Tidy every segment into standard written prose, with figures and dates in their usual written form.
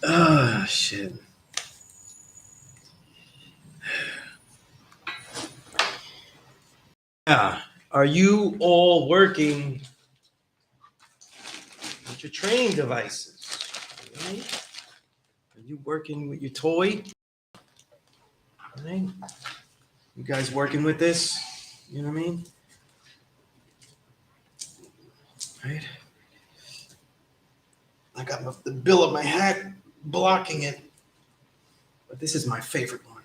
Oh, shit. Yeah. Are you all working with your training devices? Right? Are you working with your toy? Right? You guys working with this? You know what I mean? Right? I got the bill of my hat blocking it. But this is my favorite one.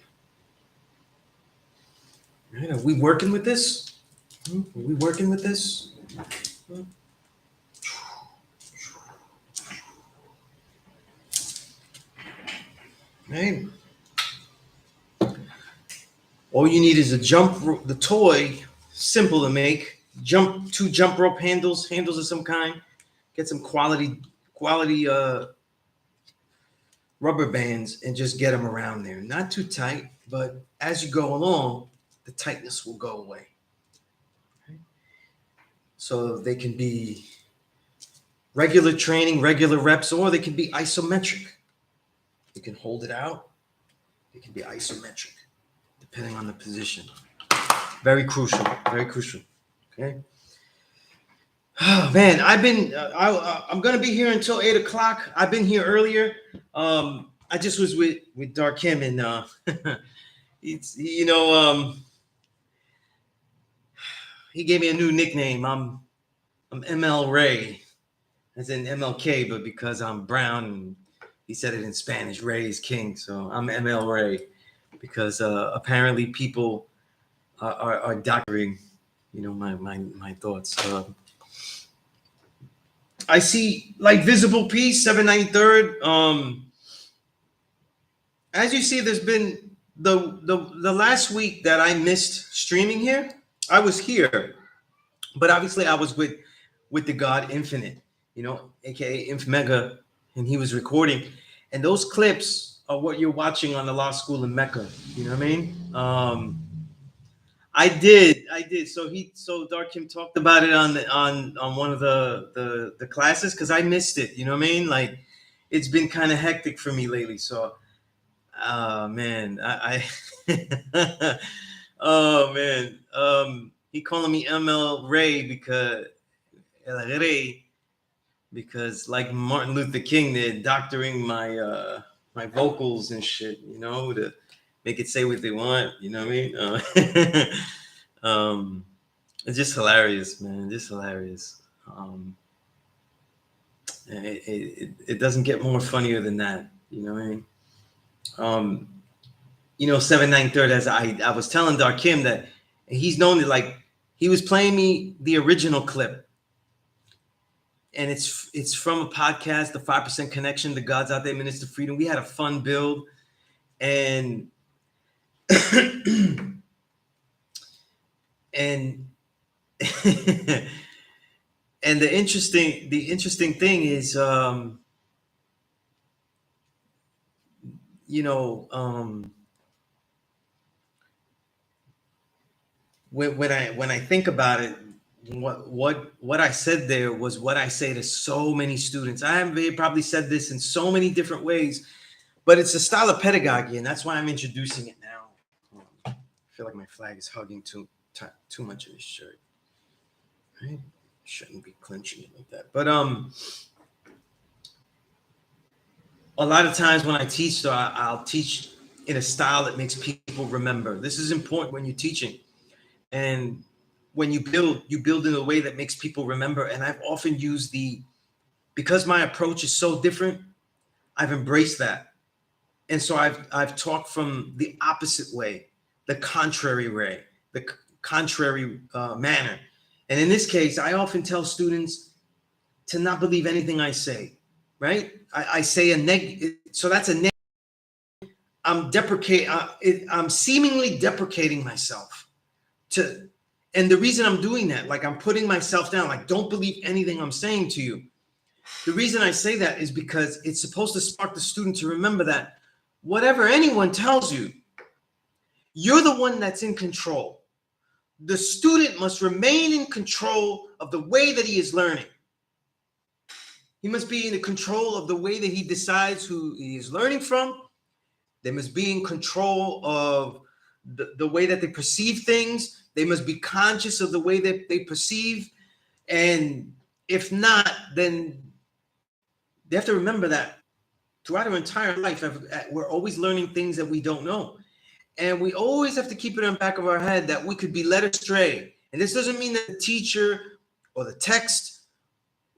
Right? Are we working with this? Are we working with this? Right? All you need is a the toy, simple to make. Two jump rope handles of some kind. Get some quality rubber bands and just get them around there. Not too tight, but as you go along, the tightness will go away. Okay? So they can be regular training, regular reps, or they can be isometric. You can hold it out. It can be isometric, depending on the position. Very crucial. Very crucial. Okay. Oh man, I'm gonna be here until 8 o'clock. I've been here earlier. I just was with Darkim and he gave me a new nickname. I'm ML Ray, as in MLK, but because I'm brown, and he said it in Spanish, Ray is king, so I'm ML Ray, because apparently people are doctoring, my thoughts. I see like Visible Peace, 793rd. As you see, there's been the last week that I missed streaming here. I was here, but obviously I was with the God Infinite, aka Infomega, and he was recording. And those clips are what you're watching on the Law School in Mecca. You know what I mean? I did. So Darkim talked about it on one of the classes, because I missed it. You know what I mean? Like, it's been kind of hectic for me lately. So, man, oh man, he calling me ML Ray because like Martin Luther King, they're doctoring my my vocals and shit. To make it say what they want. You know what I mean? It's just hilarious, man. Just hilarious. It doesn't get more funnier than that. You know what I mean? 793rd, as I was telling Darkim that he's known that, like, he was playing me the original clip. And it's from a podcast, the 5% Connection, the Gods Out There Minister Freedom. We had a fun build. And and and the interesting thing is, when I think about it, what I said there was what I say to so many students. I have probably said this in so many different ways, but it's a style of pedagogy, and that's why I'm introducing it now. I feel like my flag is hugging too much of this shirt. Right? Shouldn't be clenching it like that. But a lot of times when I teach, so I'll teach in a style that makes people remember. This is important when you're teaching. And when you build in a way that makes people remember. And I've often used because my approach is so different, I've embraced that. And so I've talked from the opposite way, the contrary way, the contrary manner. And in this case, I often tell students to not believe anything I say, right? I say a negative, so that's a negative. I'm seemingly deprecating myself and the reason I'm doing that, like, I'm putting myself down, like, don't believe anything I'm saying to you. The reason I say that is because it's supposed to spark the student to remember that whatever anyone tells you, you're the one that's in control. The student must remain in control of the way that he is learning. He must be in control of the way that he decides who he is learning from. They must be in control of the way that they perceive things. They must be conscious of the way that they perceive. And if not, then they have to remember that throughout our entire life, we're always learning things that we don't know. And we always have to keep it in the back of our head that we could be led astray. And this doesn't mean that the teacher or the text,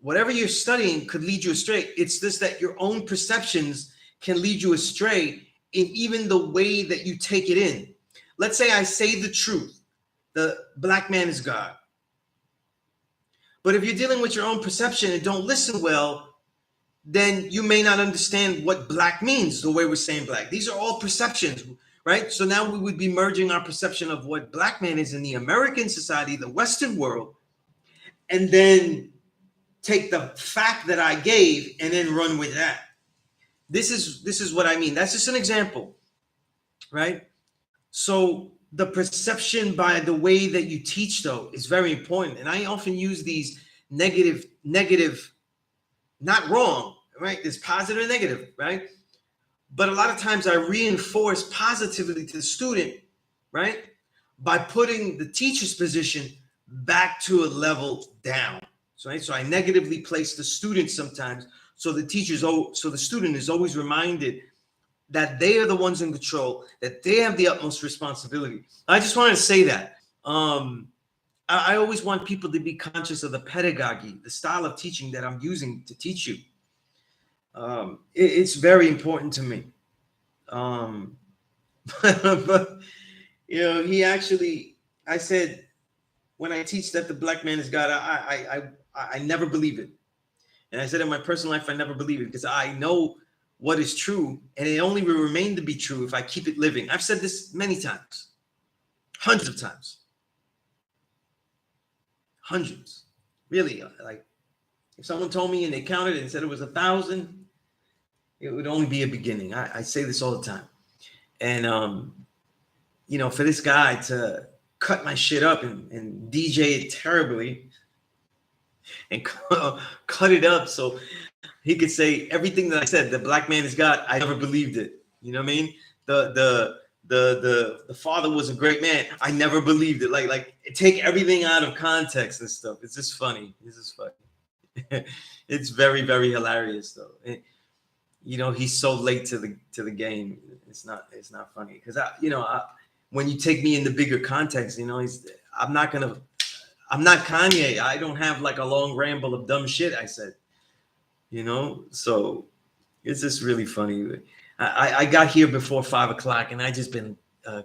whatever you're studying, could lead you astray. It's just that your own perceptions can lead you astray in even the way that you take it in. Let's say I say the truth. The black man is God. But if you're dealing with your own perception and don't listen well, then you may not understand what black means the way we're saying black. These are all perceptions, right? So now we would be merging our perception of what black man is in the American society, the Western world, and then take the fact that I gave and then run with that. This is what I mean. That's just an example, right? So the perception by the way that you teach, though, is very important. And I often use these negative, not wrong, right? There's positive and negative, right? But a lot of times I reinforce positively to the student, right? By putting the teacher's position back to a level down. So, right? So I negatively place the student sometimes. So the student is always reminded that they are the ones in control, that they have the utmost responsibility. I just wanted to say that. I always want people to be conscious of the pedagogy, the style of teaching that I'm using to teach you. It's very important to me. But he actually, I said, when I teach that the black man is God, I never believe it. And I said in my personal life, I never believe it because I know what is true, and it only will remain to be true if I keep it living. I've said this many times, hundreds of times, hundreds. Really, like if someone told me and they counted and said it was 1,000, it would only be a beginning. I say this all the time. And, for this guy to cut my shit up and DJ it terribly and cut it up so he could say everything that I said, the black man is God, I never believed it. You know what I mean? The father was a great man. I never believed it. Like take everything out of context and stuff. It's just funny. It's very, very hilarious though. He's so late to the game. It's not funny because when you take me in the bigger context, I'm not Kanye. I don't have like a long ramble of dumb shit I said, so it's just really funny. I got here before 5 o'clock and I just been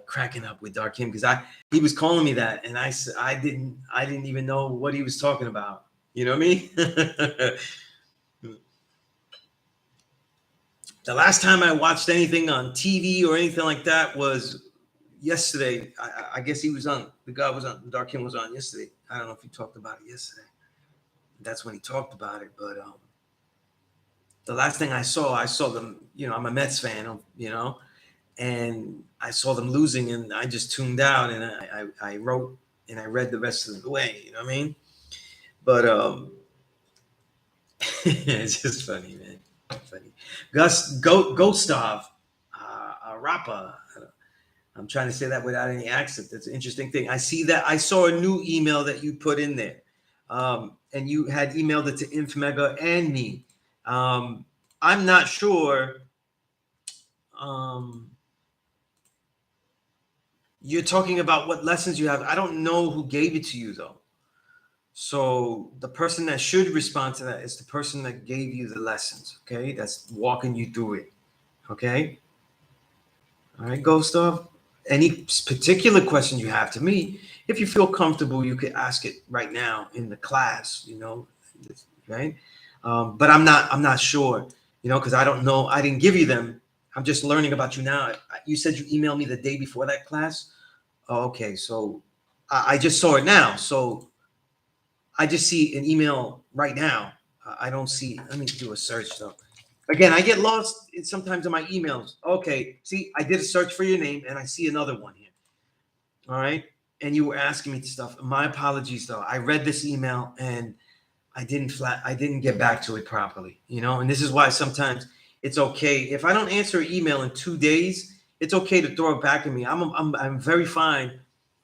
cracking up with Darkim because he was calling me that and I didn't even know what he was talking about. You know what I mean? The last time I watched anything on TV or anything like that was yesterday. I guess the guy was on, Darkim was on yesterday. I don't know if he talked about it yesterday. That's when he talked about it. But the last thing I saw them, I'm a Mets fan, and I saw them losing and I just tuned out and I wrote and I read the rest of the way, you know what I mean? But it's just funny, man. Funny. Gustav, Rapa. I'm trying to say that without any accent. That's an interesting thing. I see that. I saw a new email that you put in there, and you had emailed it to Infomega and me. I'm not sure. You're talking about what lessons you have. I don't know who gave it to you though. So the person that should respond to that is the person that gave you the lessons, okay? That's walking you through it, okay? All right, Gustav. Any particular question you have to me, if you feel comfortable, you could ask it right now in the class, right? But I'm not sure, because I don't know. I didn't give you them. I'm just learning about you now. You said you emailed me the day before that class. Oh, okay, so I just saw it now. So I just see an email right now. I don't see. Let me do a search though. Again, I get lost sometimes in my emails. Okay, see, I did a search for your name and I see another one here. All right, and you were asking me stuff. My apologies, though. I read this email and I didn't get back to it properly, you know. And this is why sometimes it's okay if I don't answer an email in 2 days. It's okay to throw it back at me. I'm very fine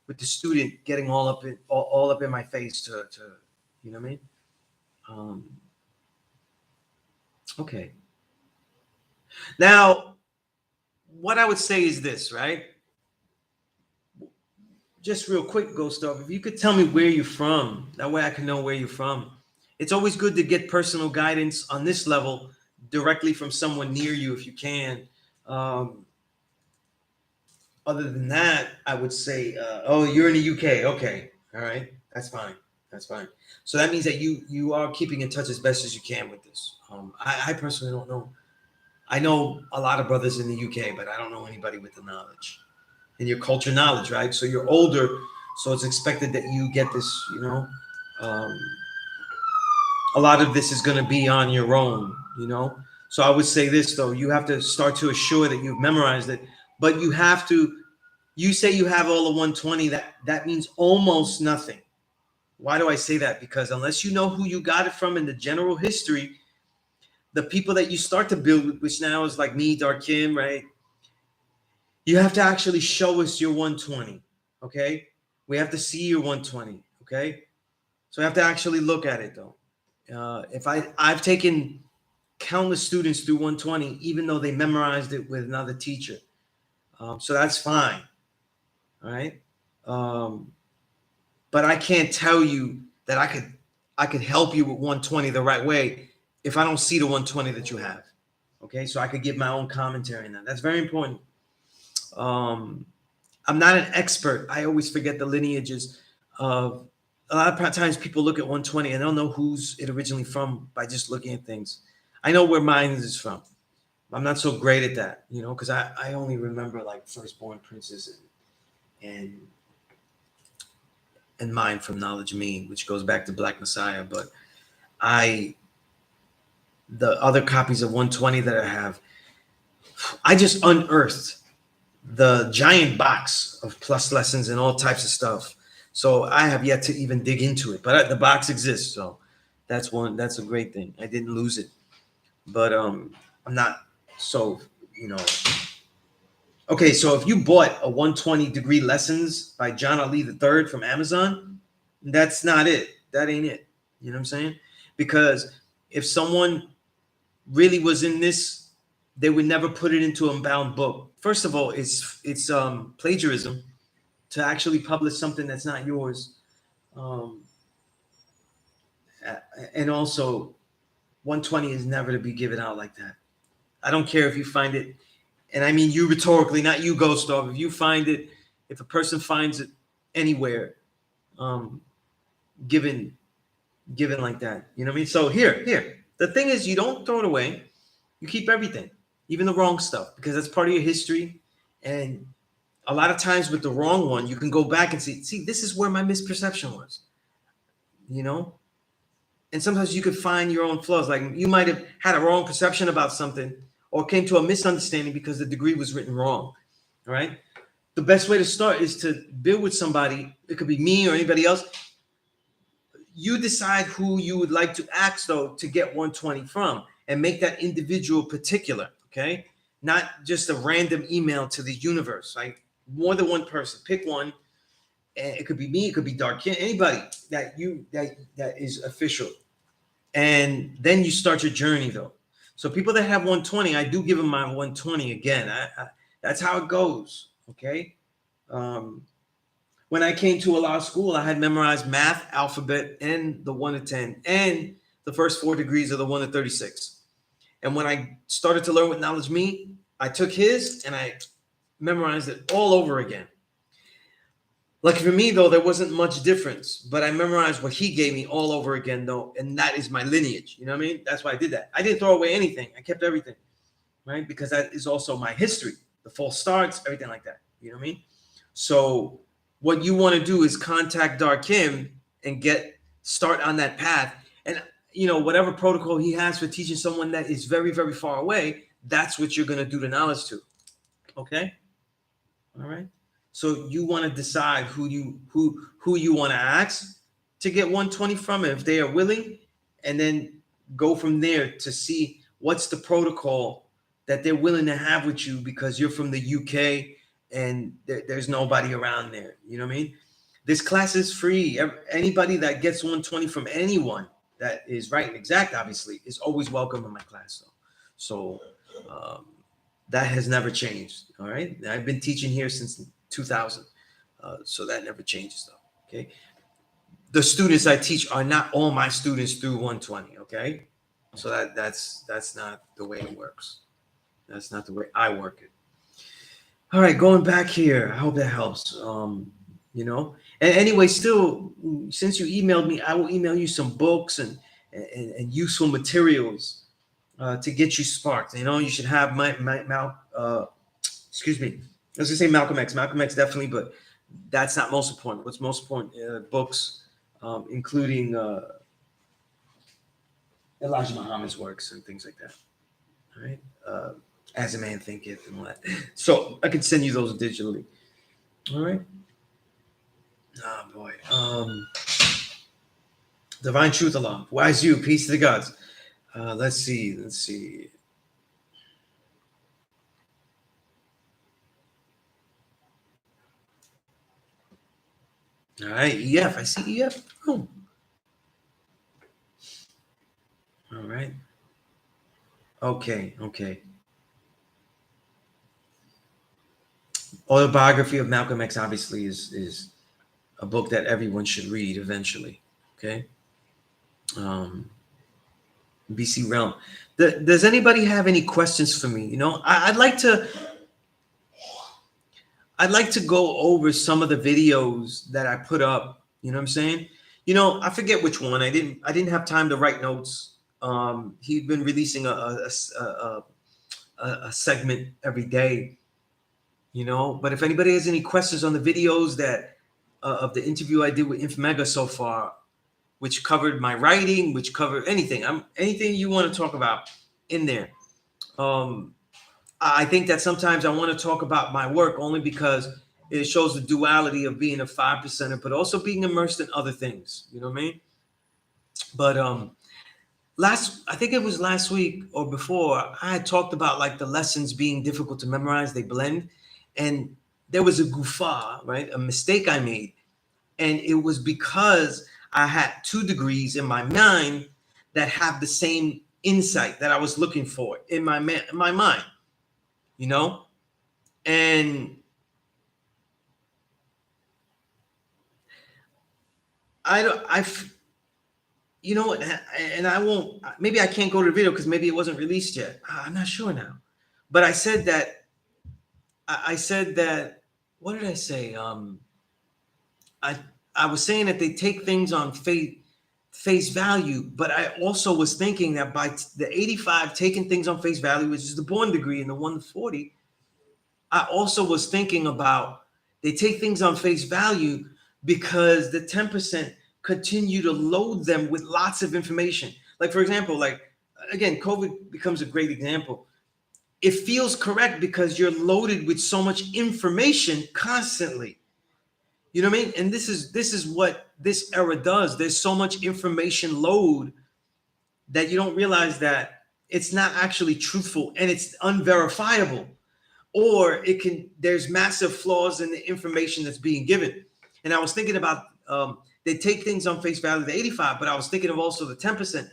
with the student getting all up in my face to you know what I mean. Okay. Now, what I would say is this, right? Just real quick, Ghost Dog, if you could tell me where you're from, that way I can know where you're from. It's always good to get personal guidance on this level directly from someone near you if you can. Um, Other than that, I would say, oh, you're in the UK. Okay, all right, that's fine. That's fine. So that means that you are keeping in touch as best as you can with this. I personally don't know. I know a lot of brothers in the UK, but I don't know anybody with the knowledge and your culture knowledge, right? So you're older, so it's expected that you get this. You know, um, a lot of this is going to be on your own. You know, so I would say this though: you have to start to assure that you've memorized it, but you have to. You say you have all the 120. That means almost nothing. Why do I say that? Because unless you know who you got it from in the general history, the people that you start to build with, which now is like me, Darkim, right? You have to actually show us your 120. Okay, we have to see your 120. Okay, so I have to actually look at it though. If I've taken countless students through 120, even though they memorized it with another teacher, so that's fine. All right. Um, but I can't tell you that I could help you with 120 the right way if I don't see the 120 that you have. Okay, so I could give my own commentary on that. That's very important. Um, I'm not an expert. I always forget the lineages of a lot of times people look at 120 and they don't know who's it originally from by just looking at things. I know where mine is from. I'm not so great at that, you know, because I only remember like firstborn princes and and mine from Knowledge Mean, which goes back to Black Messiah. But I, the other copies of 120 that I have, I just unearthed the giant box of plus lessons and all types of stuff. So I have yet to even dig into it, but the box exists. So that's a great thing. I didn't lose it, but I'm not so, you know. Okay, so if you bought a 120 degree lessons by John Ali III from Amazon, that's not it. That ain't it. You know what I'm saying? Because if someone really was in this, they would never put it into a bound book. First of all, it's plagiarism to actually publish something that's not yours. Um, and also, 120 is never to be given out like that. I don't care if you find it, and I mean you rhetorically, not you, Ghost Dog. If you find it, if a person finds it anywhere, um, given like that, you know what I mean? So here, the thing is, you don't throw it away. You keep everything, even the wrong stuff, because that's part of your history. And a lot of times with the wrong one, you can go back and see, this is where my misperception was, you know? And sometimes you could find your own flaws. Like you might have had a wrong perception about something or came to a misunderstanding because the degree was written wrong. All right. The best way to start is to build with somebody. It could be me or anybody else. You decide who you would like to ask, though, to get 120 from and make that individual particular. Okay. Not just a random email to the universe. Like more than one person. Pick one. And it could be me, it could be Dark King, anybody that is official. And then you start your journey though. So people that have 120, I do give them my 120 again. That's how it goes. Okay. When I came to a law school, I had memorized math, alphabet, and the 1 to 10, and the first 4 degrees of the 1 to 36. And when I started to learn what knowledge mean, I took his and I memorized it all over again. Lucky for me, though, there wasn't much difference, but I memorized what he gave me all over again, though, and that is my lineage. You know what I mean? That's why I did that. I didn't throw away anything. I kept everything, right? Because that is also my history, the false starts, everything like that. You know what I mean? So what you want to do is contact Darkim and start on that path. And, you know, whatever protocol he has for teaching someone that is very, very far away, that's what you're going to do the knowledge to. Okay? All right? So you want to decide who you want to ask to get 120 from, if they are willing, and then go from there to see what's the protocol that they're willing to have with you, because you're from the UK and there's nobody around there. You know what I mean? This class is free. Anybody that gets 120 from anyone that is right and exact, obviously, is always welcome in my class. So that has never changed. All right. I've been teaching here since 2000. So that never changes, though. Okay. The students I teach are not all my students through 120. Okay. So that's not the way it works. That's not the way I work it. All right, going back here. I hope that helps. And anyway, still, since you emailed me, I will email you some books and useful materials to get you sparked. You should have excuse me. I was gonna say Malcolm X. Malcolm X definitely, but that's not most important. What's most important? Books, including Elijah Muhammad's works and things like that. All right. As a Man Thinketh and all that. So I could send you those digitally. All right. Oh boy. Divine Truth Allah. Wise you. Peace to the gods. Let's see. All right. EF. I see EF. Oh. All right. Okay. Autobiography of Malcolm X obviously is a book that everyone should read eventually. Okay. BC Realm. Does anybody have any questions for me? I'd like to go over some of the videos that I put up. You know what I'm saying? I forget which one. I didn't have time to write notes. He'd been releasing a segment every day. But if anybody has any questions on the videos that of the interview I did with Infomega so far, which covered my writing, which covered anything you want to talk about in there. I think that sometimes I want to talk about my work only because it shows the duality of being a 5%er, but also being immersed in other things. You know what I mean? But I think it was last week or before, I had talked about like the lessons being difficult to memorize. They blend. And there was a gufa, right? A mistake I made. And it was because I had 2 degrees in my mind that have the same insight that I was looking for in my mind, and and I won't, maybe I can't go to the video because maybe it wasn't released yet. I'm not sure now, but I said that, what did I say? I was saying that they take things on face value, but I also was thinking that by the 85 taking things on face value, which is the born degree, and the 140, I also was thinking about they take things on face value because the 10% continue to load them with lots of information. Like, for example, like, again, COVID becomes a great example. It feels correct because you're loaded with so much information constantly. You know what I mean? And this is what this era does. There's so much information load that you don't realize that it's not actually truthful and it's unverifiable, or there's massive flaws in the information that's being given. And I was thinking about they take things on face value, the 85, but I was thinking of also the 10%,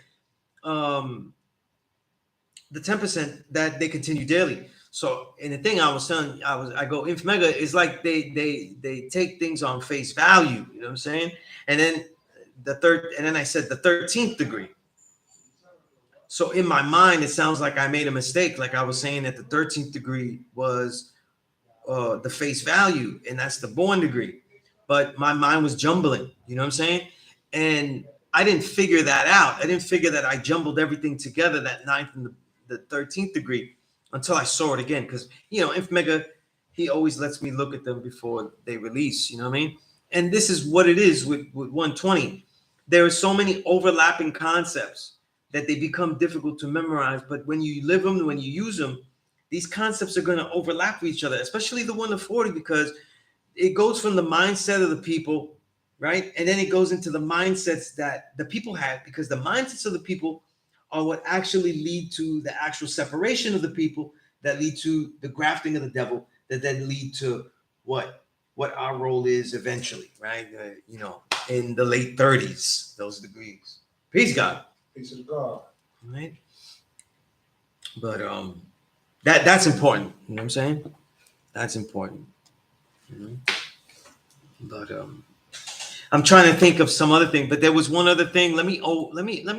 that they continue daily. So, and the thing I was telling, I go, Infomega is like they take things on face value. You know what I'm saying? And then I said the 13th degree. So in my mind, it sounds like I made a mistake. Like I was saying that the 13th degree was the face value, and that's the born degree. But my mind was jumbling. You know what I'm saying? And I didn't figure that out. I didn't figure that I jumbled everything together, that 9th and the 13th degree, until I saw it again. Because, Infomega, he always lets me look at them before they release. You know what I mean? And this is what it is with 120. There are so many overlapping concepts that they become difficult to memorize. But when you live them, when you use them, these concepts are going to overlap with each other, especially the 1 to 40, because it goes from the mindset of the people, right? And then it goes into the mindsets that the people had, because the mindsets of the people are what actually lead to the actual separation of the people, that lead to the grafting of the devil, that then lead to what our role is eventually, right? In the late 30s, those degrees. Peace, God. Peace of God. Right? But that's important. You know what I'm saying? That's important. You know? But I'm trying to think of some other thing, but there was one other thing. Let me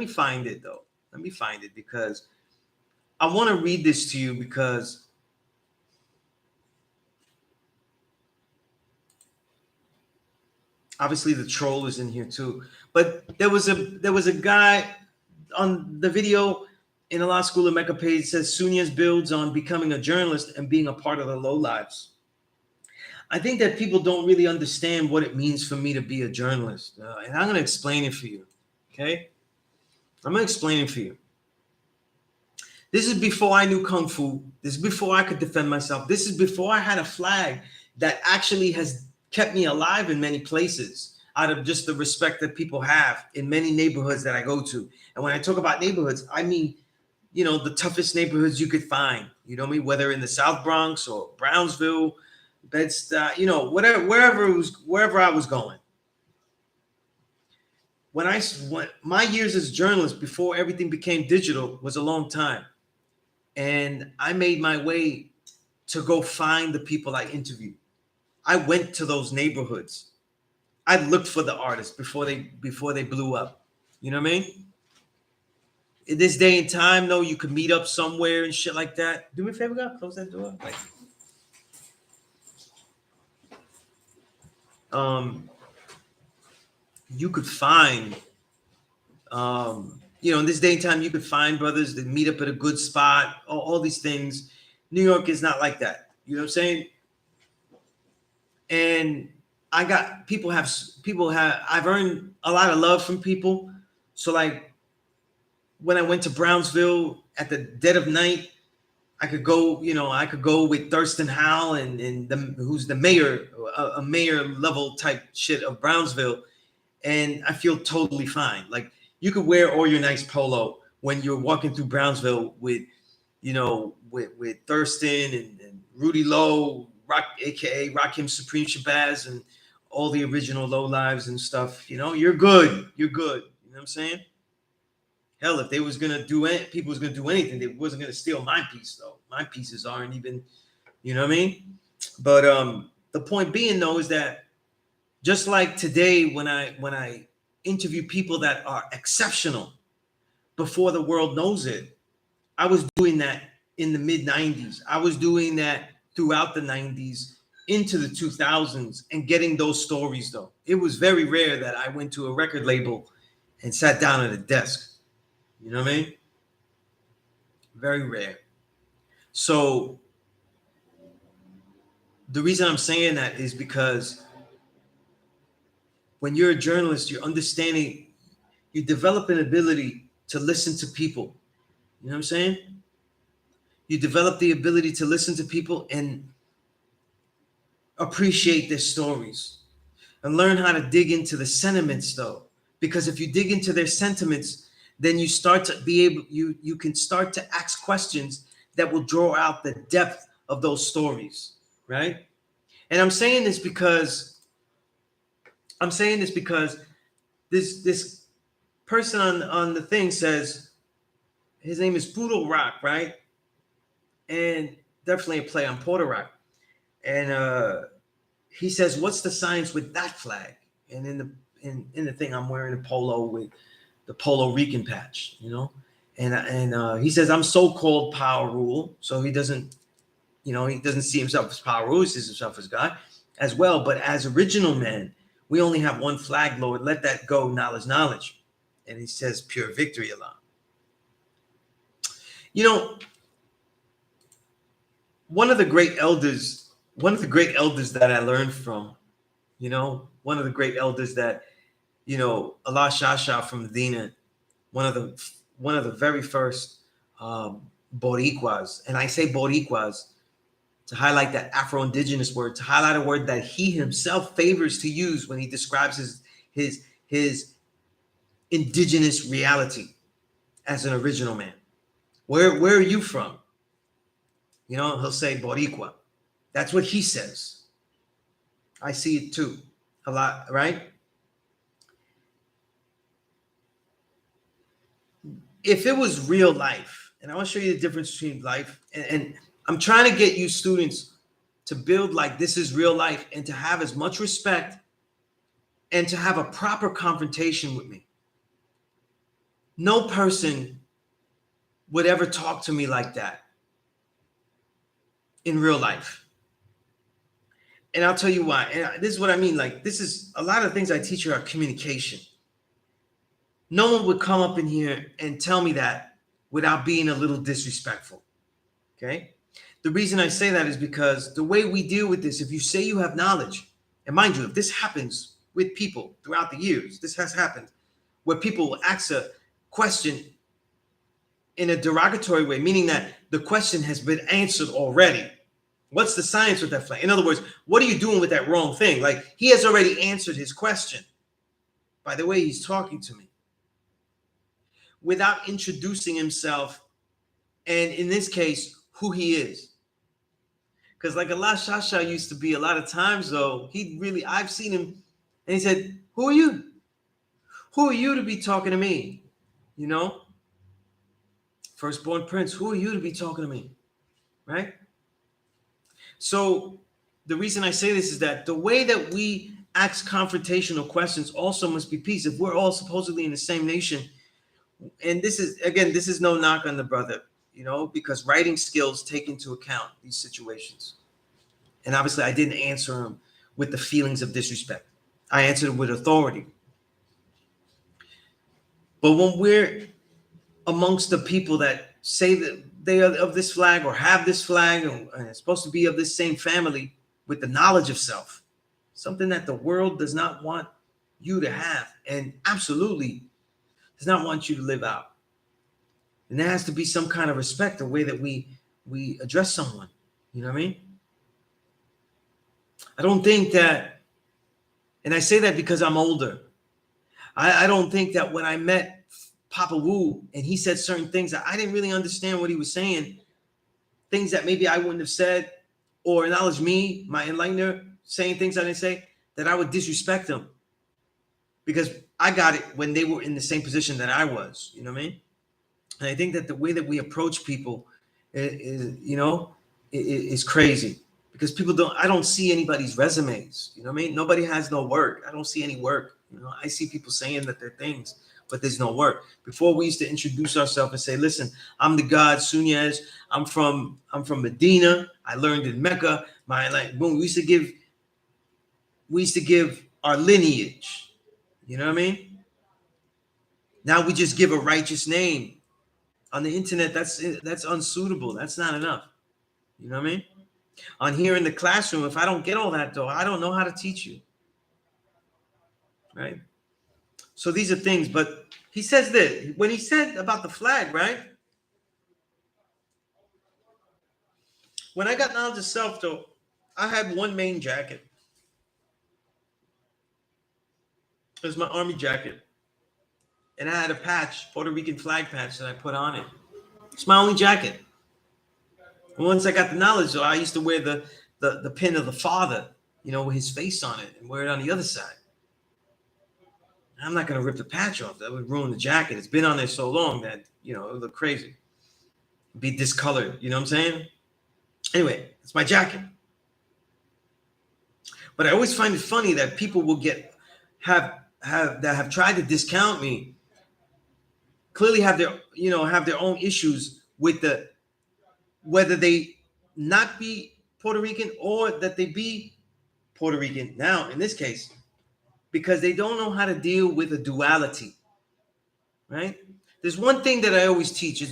find it though. Let me find it, because I want to read this to you, because obviously the troll is in here too. But there was a guy on the video in the Law School of Mecca page, says Sunez builds on becoming a journalist and being a part of the low lives. I think that people don't really understand what it means for me to be a journalist. And I'm going to explain it for you. Okay? I'm going to explain it for you. This is before I knew Kung Fu. This is before I could defend myself. This is before I had a flag that actually has kept me alive in many places, out of just the respect that people have in many neighborhoods that I go to. And when I talk about neighborhoods, I mean, the toughest neighborhoods you could find, you know what I mean? Whether in the South Bronx or Brownsville, Bed-Stuy, wherever I was going. When my years as a journalist before everything became digital was a long time. And I made my way to go find the people I interviewed. I went to those neighborhoods. I looked for the artists before they blew up. You know what I mean? In this day and time, though, you could meet up somewhere and shit like that. Do me a favor, God, close that door. You could find, in this day and time, you could find brothers that meet up at a good spot. All these things. New York is not like that. You know what I'm saying? And I've earned a lot of love from people. So like when I went to Brownsville at the dead of night, I could go with Thurston Howell and who's the mayor, a mayor level type shit of Brownsville. And I feel totally fine. Like you could wear all your nice polo when you're walking through Brownsville with Thurston and Rudy Lowe, aka Rakim Supreme Shabazz, and all the original low lives and stuff. You're good. You're good. You know what I'm saying? Hell, if they was gonna do it, people was gonna do anything. They wasn't gonna steal my piece though. My pieces aren't even, you know what I mean? But the point being though is that just like today, when I interview people that are exceptional before the world knows it, I was doing that in the mid 90s. I was doing that throughout the 90s into the 2000s and getting those stories though. It was very rare that I went to a record label and sat down at a desk. You know what I mean? Very rare. So the reason I'm saying that is because when you're a journalist, you're understanding, you develop an ability to listen to people. You know what I'm saying? You develop the ability to listen to people and appreciate their stories and learn how to dig into the sentiments though. Because if you dig into their sentiments, then you start to be able, you can start to ask questions that will draw out the depth of those stories, right? And I'm saying this because this person on the thing says his name is Poodle Rock, right? And definitely a play on Puerto Rock. And he says, "What's the science with that flag?" And in the thing, I'm wearing a polo with the polo Rican patch, and he says I'm so-called power rule, so he doesn't see himself as power rule, he sees himself as God as well. But as original men, we only have one flag, Lord. Let that go, knowledge. And he says, pure victory, Allah. One of the great elders that I learned from, one of the great elders that, Allah Shasha from Medina, one of the very first Boricuas, and I say Boricuas to highlight that Afro-Indigenous word, to highlight a word that he himself favors to use when he describes his indigenous reality as an original man. Where are you from? You know, he'll say Boricua. That's what he says. I see it too a lot, right? If it was real life, and I want to show you the difference between life and I'm trying to get you students to build like this is real life and to have as much respect and to have a proper confrontation with me. No person would ever talk to me like that in real life. And I'll tell you why. And this is what I mean. Like, this is a lot of things I teach you are communication. No one would come up in here and tell me that without being a little disrespectful. Okay. The reason I say that is because the way we deal with this, if you say you have knowledge, and mind you, if this happens with people throughout the years, this has happened, where people will ask a question in a derogatory way, meaning that the question has been answered already. What's the science with that flag? In other words, what are you doing with that wrong thing? Like, he has already answered his question by the way he's talking to me without introducing himself, and in this case, who he is. Because like Allah Shasha used to be a lot of times, though, I've seen him, and he said, who are you? Who are you to be talking to me? You know? Firstborn prince, who are you to be talking to me? Right? So the reason I say this is that the way that we ask confrontational questions also must be peace. If we're all supposedly in the same nation, and this is no knock on the brother, you know, because writing skills take into account these situations. And obviously I didn't answer him with the feelings of disrespect. I answered him with authority. But when we're amongst the people that say that they are of this flag or have this flag and are supposed to be of this same family with the knowledge of self, something that the world does not want you to have and absolutely does not want you to live out. And there has to be some kind of respect, the way that we address someone. You know what I mean? I don't think that, and I say that because I'm older. I don't think that when I met Papa Wu and he said certain things that I didn't really understand what he was saying, things that maybe I wouldn't have said, or acknowledge me, my enlightener, saying things I didn't say, that I would disrespect them because I got it when they were in the same position that I was. You know what I mean? And I think that the way that we approach people is crazy because I don't see anybody's resumes. You know what I mean? Nobody has no work. I don't see any work. You know, I see people saying that they're things, but there's no work. Before we used to introduce ourselves and say, listen, I'm the God Sunez. I'm from Medina. I learned in Mecca. Boom. We used to give our lineage. You know what I mean? Now we just give a righteous name. On the internet, that's unsuitable. That's not enough. You know what I mean? On here in the classroom, if I don't get all that, though, I don't know how to teach you. Right? So these are things, but he says this. When he said about the flag, right? When I got knowledge of self, though, I had one main jacket. It was my army jacket. And I had a patch, Puerto Rican flag patch that I put on it. It's my only jacket. And once I got the knowledge, though, I used to wear the pin of the father, you know, with his face on it, and wear it on the other side. I'm not going to rip the patch off. That would ruin the jacket. It's been on there so long that, you know, it would look crazy. It'd be discolored. You know what I'm saying? Anyway, it's my jacket. But I always find it funny that people will have tried to discount me, clearly have their own issues with whether they not be Puerto Rican or that they be Puerto Rican now in this case, because they don't know how to deal with a duality, right? There's one thing that I always teach.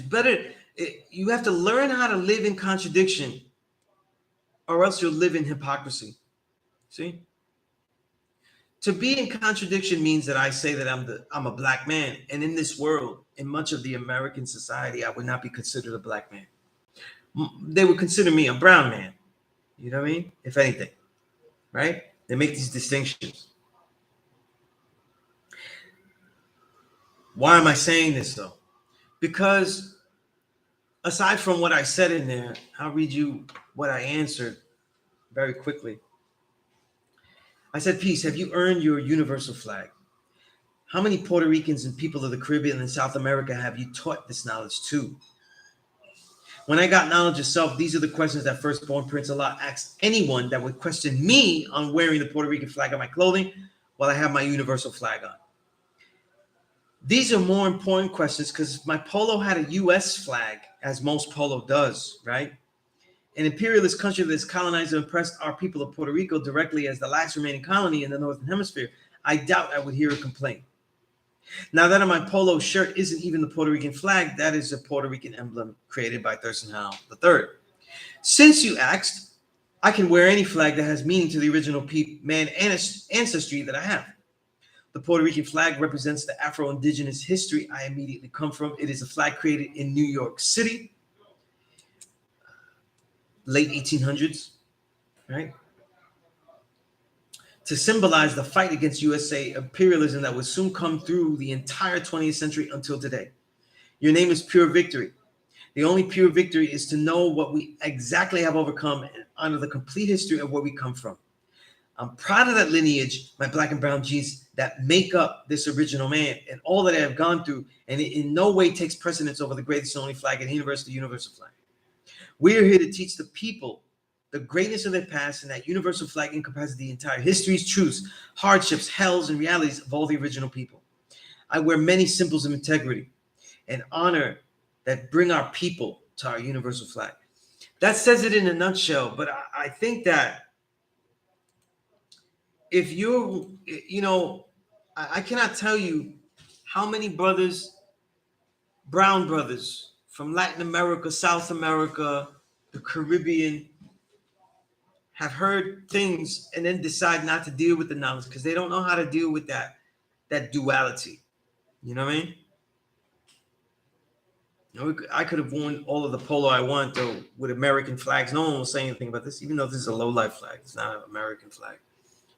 You have to learn how to live in contradiction or else you'll live in hypocrisy. See? To be in contradiction means that I say that I'm a black man. And in this world, in much of the American society, I would not be considered a black man. They would consider me a brown man. You know what I mean? If anything, right? They make these distinctions. Why am I saying this though? Because aside from what I said in there, I'll read you what I answered very quickly. I said, Peace, have you earned your universal flag? How many Puerto Ricans and people of the Caribbean and South America have you taught this knowledge to? When I got knowledge of self, these are the questions that firstborn Prince Allah asked anyone that would question me on wearing the Puerto Rican flag on my clothing while I have my universal flag on. These are more important questions because my polo had a U.S. flag, as most polo does, right? An imperialist country that has colonized and oppressed our people of Puerto Rico directly as the last remaining colony in the Northern Hemisphere, I doubt I would hear a complaint. Now, that on my polo shirt isn't even the Puerto Rican flag. That is a Puerto Rican emblem created by Thurston Howell III. Since you asked, I can wear any flag that has meaning to the original man ancestry that I have. The Puerto Rican flag represents the Afro-Indigenous history I immediately come from. It is a flag created in New York City, late 1800s, right? To symbolize the fight against USA imperialism that would soon come through the entire 20th century until today. Your name is pure victory. The only pure victory is to know what we exactly have overcome and honor the complete history of where we come from. I'm proud of that lineage, my black and brown genes that make up this original man and all that I have gone through, and it in no way takes precedence over the greatest and only flag in the universe, the universal flag. We are here to teach the people the greatness of their past, and that universal flag encompasses the entire histories, truths, hardships, hells, and realities of all the original people. I wear many symbols of integrity and honor that bring our people to our universal flag. That says it in a nutshell, but I think that if you're, I cannot tell you how many brothers, brown brothers from Latin America, South America, the Caribbean, have heard things and then decide not to deal with the knowledge because they don't know how to deal with that duality. You know what I mean? I could have worn all of the polo I want though with American flags. No one will say anything about this, even though this is a low life flag. It's not an American flag,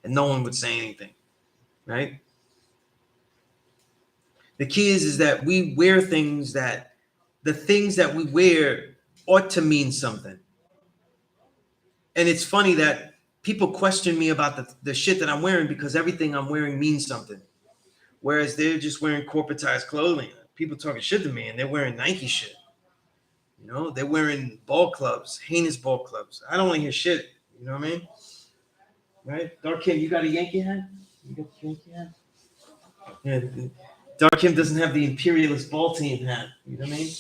and no one would say anything, right? The key is that we wear things that the things that we wear ought to mean something. And it's funny that people question me about the shit that I'm wearing because everything I'm wearing means something. Whereas they're just wearing corporatized clothing. People talking shit to me and they're wearing Nike shit. You know, they're wearing ball clubs, heinous ball clubs. I don't want to hear shit. You know what I mean? Right? Dark Kim, you got a Yankee hat? You got the Yankee hat? Yeah. Dark Kim doesn't have the imperialist ball team hat. You know what I mean?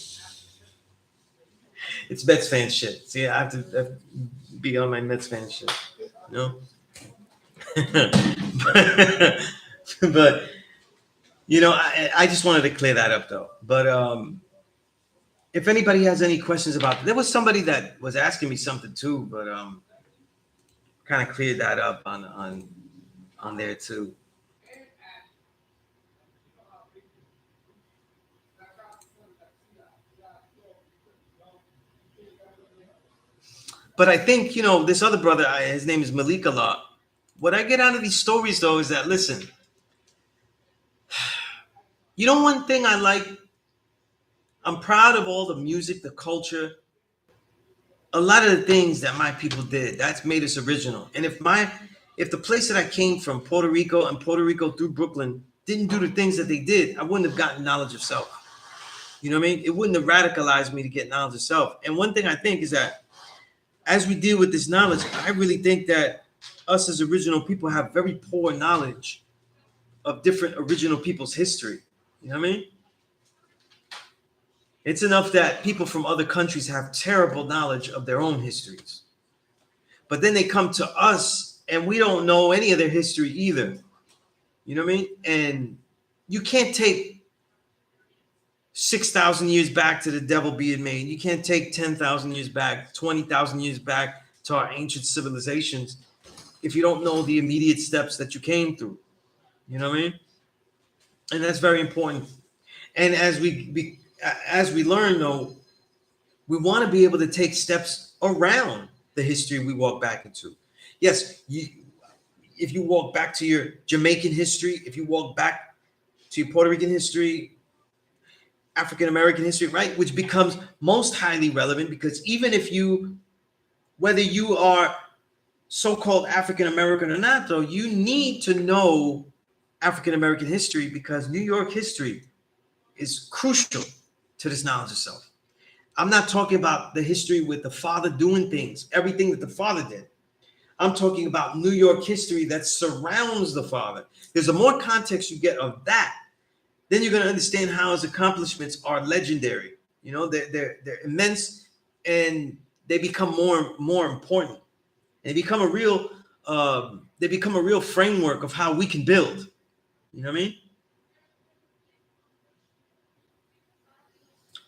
It's Mets fan shit. See, I have to be on my Mets fan shit. You know? but I just wanted to clear that up though. But if anybody has any questions about there was somebody that was asking me something too, but kind of cleared that up on there too. But I think, this other brother, his name is Malik Allah. What I get out of these stories, though, is that, listen, one thing I like, I'm proud of all the music, the culture, a lot of the things that my people did. That's made us original. And if the place that I came from, Puerto Rico and Puerto Rico through Brooklyn, didn't do the things that they did, I wouldn't have gotten knowledge of self. You know what I mean? It wouldn't have radicalized me to get knowledge of self. And one thing I think is that as we deal with this knowledge, I really think that us as original people have very poor knowledge of different original people's history. You know what I mean? It's enough that people from other countries have terrible knowledge of their own histories. But then they come to us and we don't know any of their history either. You know what I mean? And you can't take 6,000 years back to the devil being made. You can't take 10,000 years back, 20,000 years back to our ancient civilizations if you don't know the immediate steps that you came through. You know what I mean? And that's very important. And as we learn, though, we want to be able to take steps around the history we walk back into. Yes, if you walk back to your Jamaican history, if you walk back to your Puerto Rican history, African American history, right, which becomes most highly relevant, because even if you, whether you are so-called African American or not, though, you need to know African American history, because New York history is crucial to this knowledge of self. I'm not talking about the history with the father doing things, everything that the father did. I'm talking about New York history that surrounds the father. Because the more context you get of that, then you're going to understand how his accomplishments are legendary. You know, they're immense, and they become more important. They become a real framework of how we can build. You know what I mean?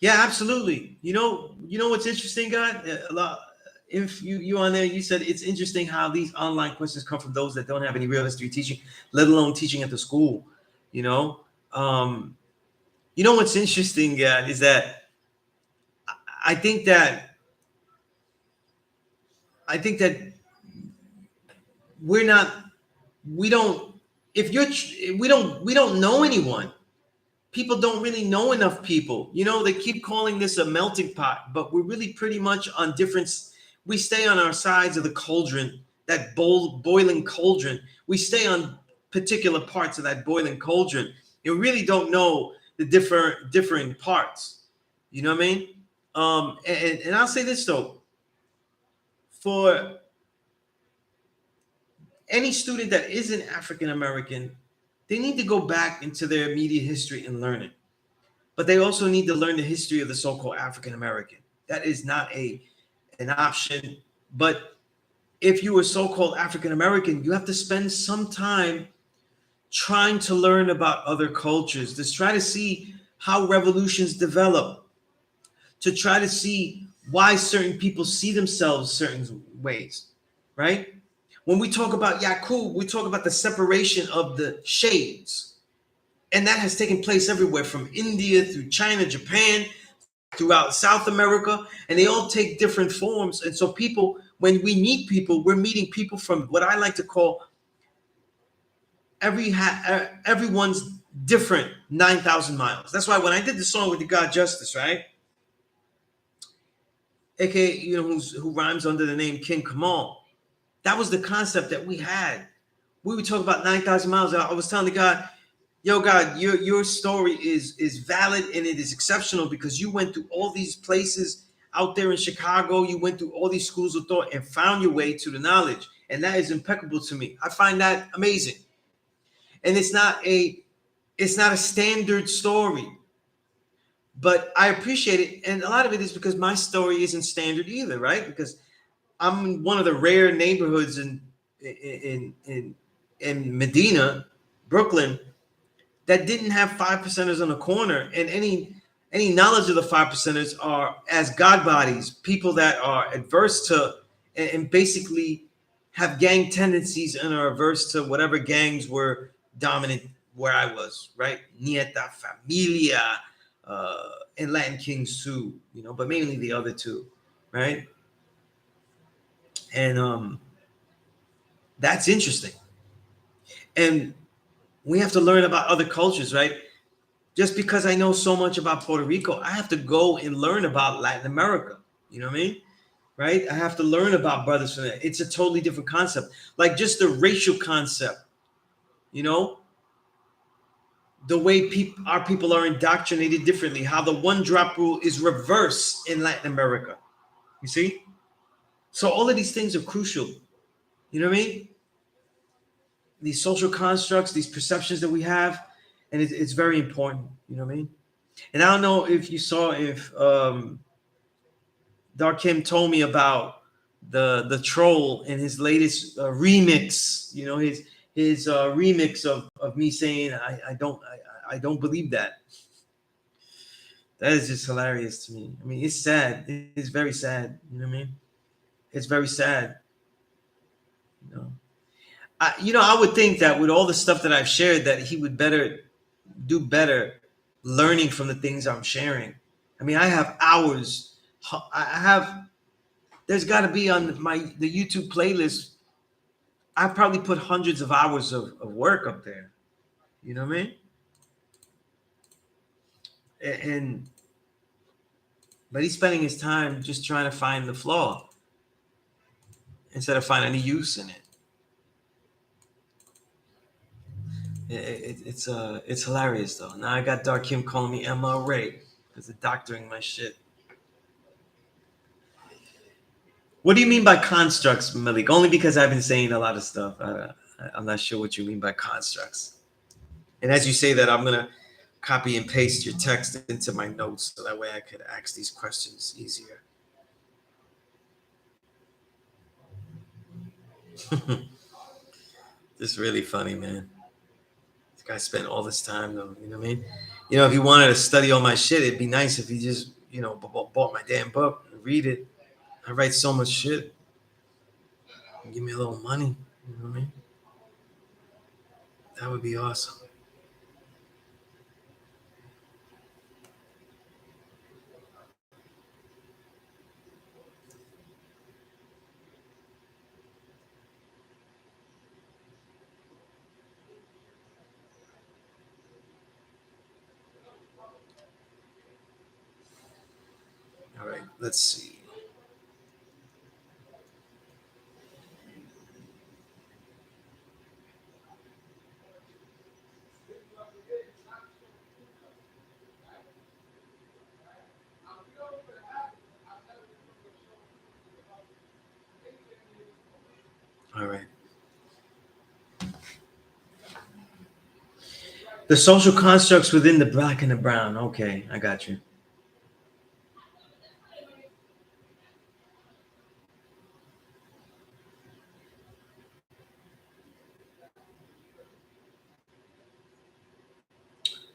Yeah, absolutely. You know what's interesting, God? A lot. If you on there, you said it's interesting how these online questions come from those that don't have any real history teaching, let alone teaching at the school. You know, um, what's interesting, God, is that I think that I think that we're not we don't if you're we don't know anyone. People don't really know enough people. They keep calling this a melting pot, but we're really pretty much on different. We stay on our sides of the cauldron, that boiling cauldron. We stay on particular parts of that boiling cauldron. You really don't know the differing parts. You know what I mean? And I'll say this though, for any student that isn't African American, they need to go back into their immediate history and learn it. But they also need to learn the history of the so-called African American. That is not an option. But if you are so-called African American, you have to spend some time trying to learn about other cultures, to try to see how revolutions develop, to try to see why certain people see themselves certain ways, right? When we talk about Yakub, we talk about the separation of the shades. And that has taken place everywhere, from India through China, Japan, throughout South America, and they all take different forms. And so people, when we meet people, we're meeting people from what I like to call everyone's different 9,000 miles. That's why when I did the song with the God Justice, right? AKA, who rhymes under the name King Kamal. That was the concept that we had. We would talk about 9,000 miles. I was telling the God, yo, God, your story is valid and it is exceptional, because you went through all these places out there in Chicago. You went through all these schools of thought and found your way to the knowledge. And that is impeccable to me. I find that amazing. And it's not a standard story, but I appreciate it. And a lot of it is because my story isn't standard either, right? Because I'm in one of the rare neighborhoods in Medina, Brooklyn, that didn't have 5%ers on the corner, and any knowledge of the 5%ers are as God bodies, people that are adverse to and basically have gang tendencies and are averse to whatever gangs were dominant where I was, right? Nieta, Familia, and Latin Kings too, but mainly the other two, right? And that's interesting. And we have to learn about other cultures, right? Just because I know so much about Puerto Rico, I have to go and learn about Latin America. You know what I mean? Right? I have to learn about brothers from there. It's a totally different concept. Like just the racial concept, the way our people are indoctrinated differently, how the one drop rule is reversed in Latin America. You see? So all of these things are crucial. You know what I mean? These social constructs, these perceptions that we have, and it's very important. You know what I mean? And I don't know if you saw, if Darkim told me about the troll in his latest remix. His remix of me saying I don't believe that. That is just hilarious to me. I mean, it's sad. It's very sad. You know what I mean? It's very sad. I would think that with all the stuff that I've shared, that he would do better learning from the things I'm sharing. I mean, I have hours. there's got to be on the YouTube playlist. I probably put hundreds of hours of work up there. You know what I mean? And but he's spending his time just trying to find the flaw instead of finding any use in it. It's hilarious though. Now I got Dark Kim calling me Emma Ray because they're doctoring my shit. What do you mean by constructs, Malik? Only because I've been saying a lot of stuff. I'm not sure what you mean by constructs. And as you say that, I'm gonna copy and paste your text into my notes so that way I could ask these questions easier. This is really funny, man. This guy spent all this time though, you know what I mean? You know, if you wanted to study all my shit, it'd be nice if you just, you know, bought my damn book and read it. I write so much shit. Give me a little money, you know what I mean? That would be awesome. All right, let's see. All right. The social constructs within the black and the brown. Okay, I got you.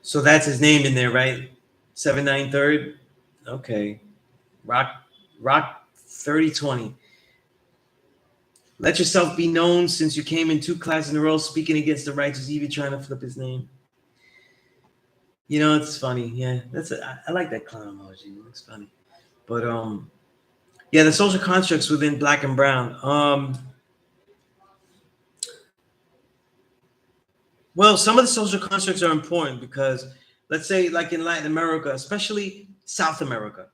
So that's his name in there, right? 793rd. Okay. Rock 3020. Let yourself be known since you came in 2 classes in a row speaking against the righteous, even trying to flip his name. You know, it's funny. Yeah, I like that clown emoji. It's funny. But yeah, the social constructs within black and brown. Well, some of the social constructs are important because, let's say, like in Latin America, especially South America,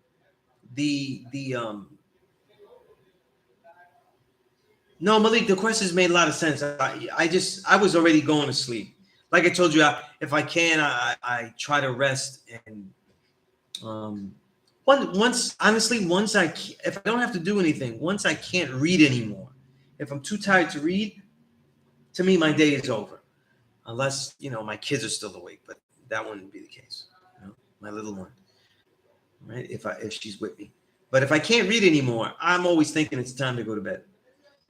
no, Malik, the questions made a lot of sense. I was already going to sleep. Like I told you, if I can, I try to rest and once if I don't have to do anything, once I can't read anymore, if I'm too tired to read, to me my day is over. Unless, you know, my kids are still awake, but that wouldn't be the case. You know, my little one, right? If she's with me. But if I can't read anymore, I'm always thinking it's time to go to bed,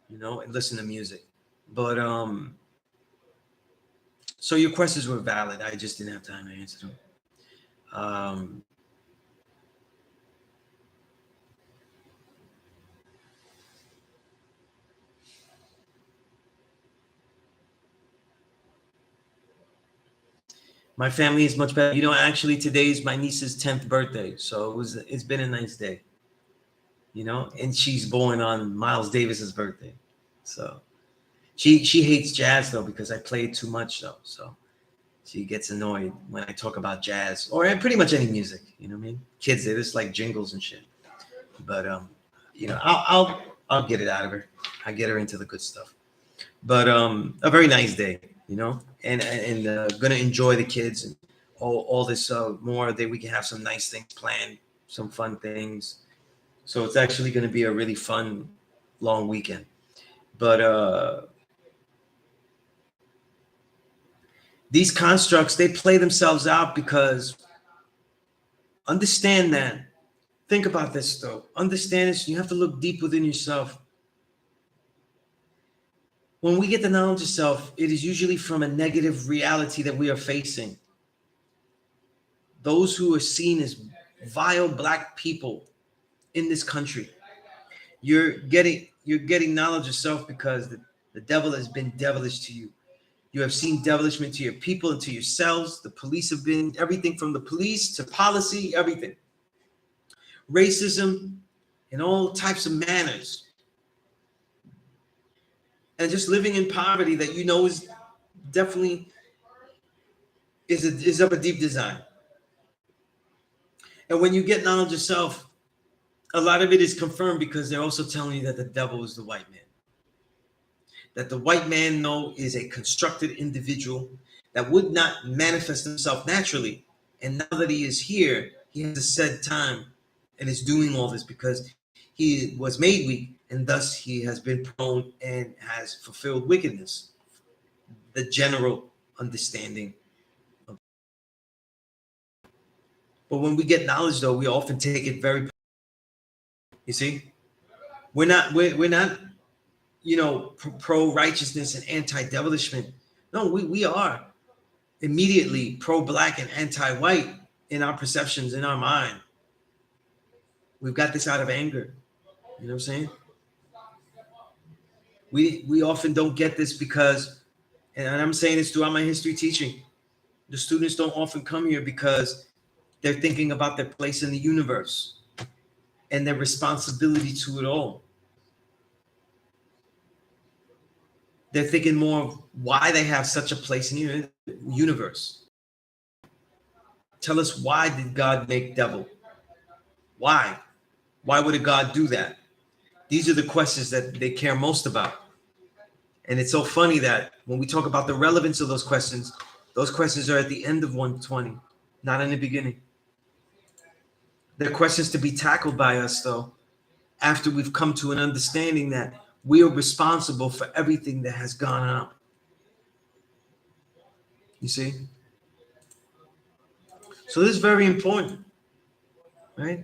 you know, and listen to music. But so your questions were valid. I just didn't have time to answer them. My family is much better. You know, actually today's my niece's 10th birthday. So it's been a nice day. You know, and she's born on Miles Davis's birthday. So she hates jazz though because I play too much though. So she gets annoyed when I talk about jazz or pretty much any music. You know what I mean? Kids, they just like jingles and shit. But you know, I'll get it out of her. I get her into the good stuff. But a very nice day, you know, and gonna enjoy the kids and all this more that we can have some nice things planned, some fun things. So it's actually going to be a really fun long weekend. But these constructs, they play themselves out because understand that. Think about this though. Understand this. You have to look deep within yourself. When we get the knowledge of self, it is usually from a negative reality that we are facing. Those who are seen as vile black people in this country, you're getting knowledge of self because the devil has been devilish to you. You have seen devilishment to your people and to yourselves. The police have been everything from the police to policy, everything. Racism in all types of manners, and just living in poverty that you know is definitely is of a deep design. And when you get knowledge yourself, a lot of it is confirmed because they're also telling you that the devil is the white man. That the white man, though, is a constructed individual that would not manifest himself naturally. And now that he is here, he has a set time and is doing all this because he was made weak, and thus he has been prone and has fulfilled wickedness. The general understanding. But when we get knowledge, though, we often take it very. You see, we're not pro righteousness and anti devilishment. No, we are immediately pro black and anti white in our perceptions, in our mind. We've got this out of anger. You know what I'm saying? We often don't get this because, and I'm saying this throughout my history teaching, the students don't often come here because they're thinking about their place in the universe and their responsibility to it all. They're thinking more of why they have such a place in the universe. Tell us, why did God make devil? Why? Why would a God do that? These are the questions that they care most about. And it's so funny that when we talk about the relevance of those questions are at the end of 120, not in the beginning. They're questions to be tackled by us, though, after we've come to an understanding that we are responsible for everything that has gone on. You see? So this is very important, right?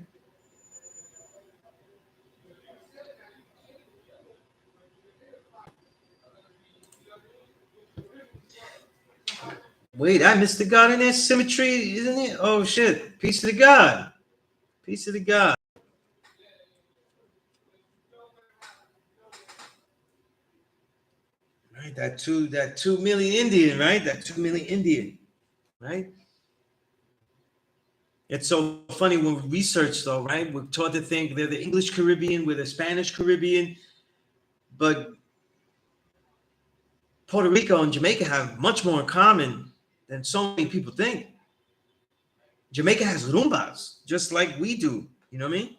Wait, I missed the God in there. Symmetry, isn't it? Oh, shit. Peace to the God. Peace to the God. Right, that 2 million Indian, right? That 2 million Indian, right? It's so funny when we research, though, right? We're taught to think they're the English Caribbean, we're the Spanish Caribbean, but Puerto Rico and Jamaica have much more in common than so many people think. Jamaica has rumbas, just like we do. You know what I mean?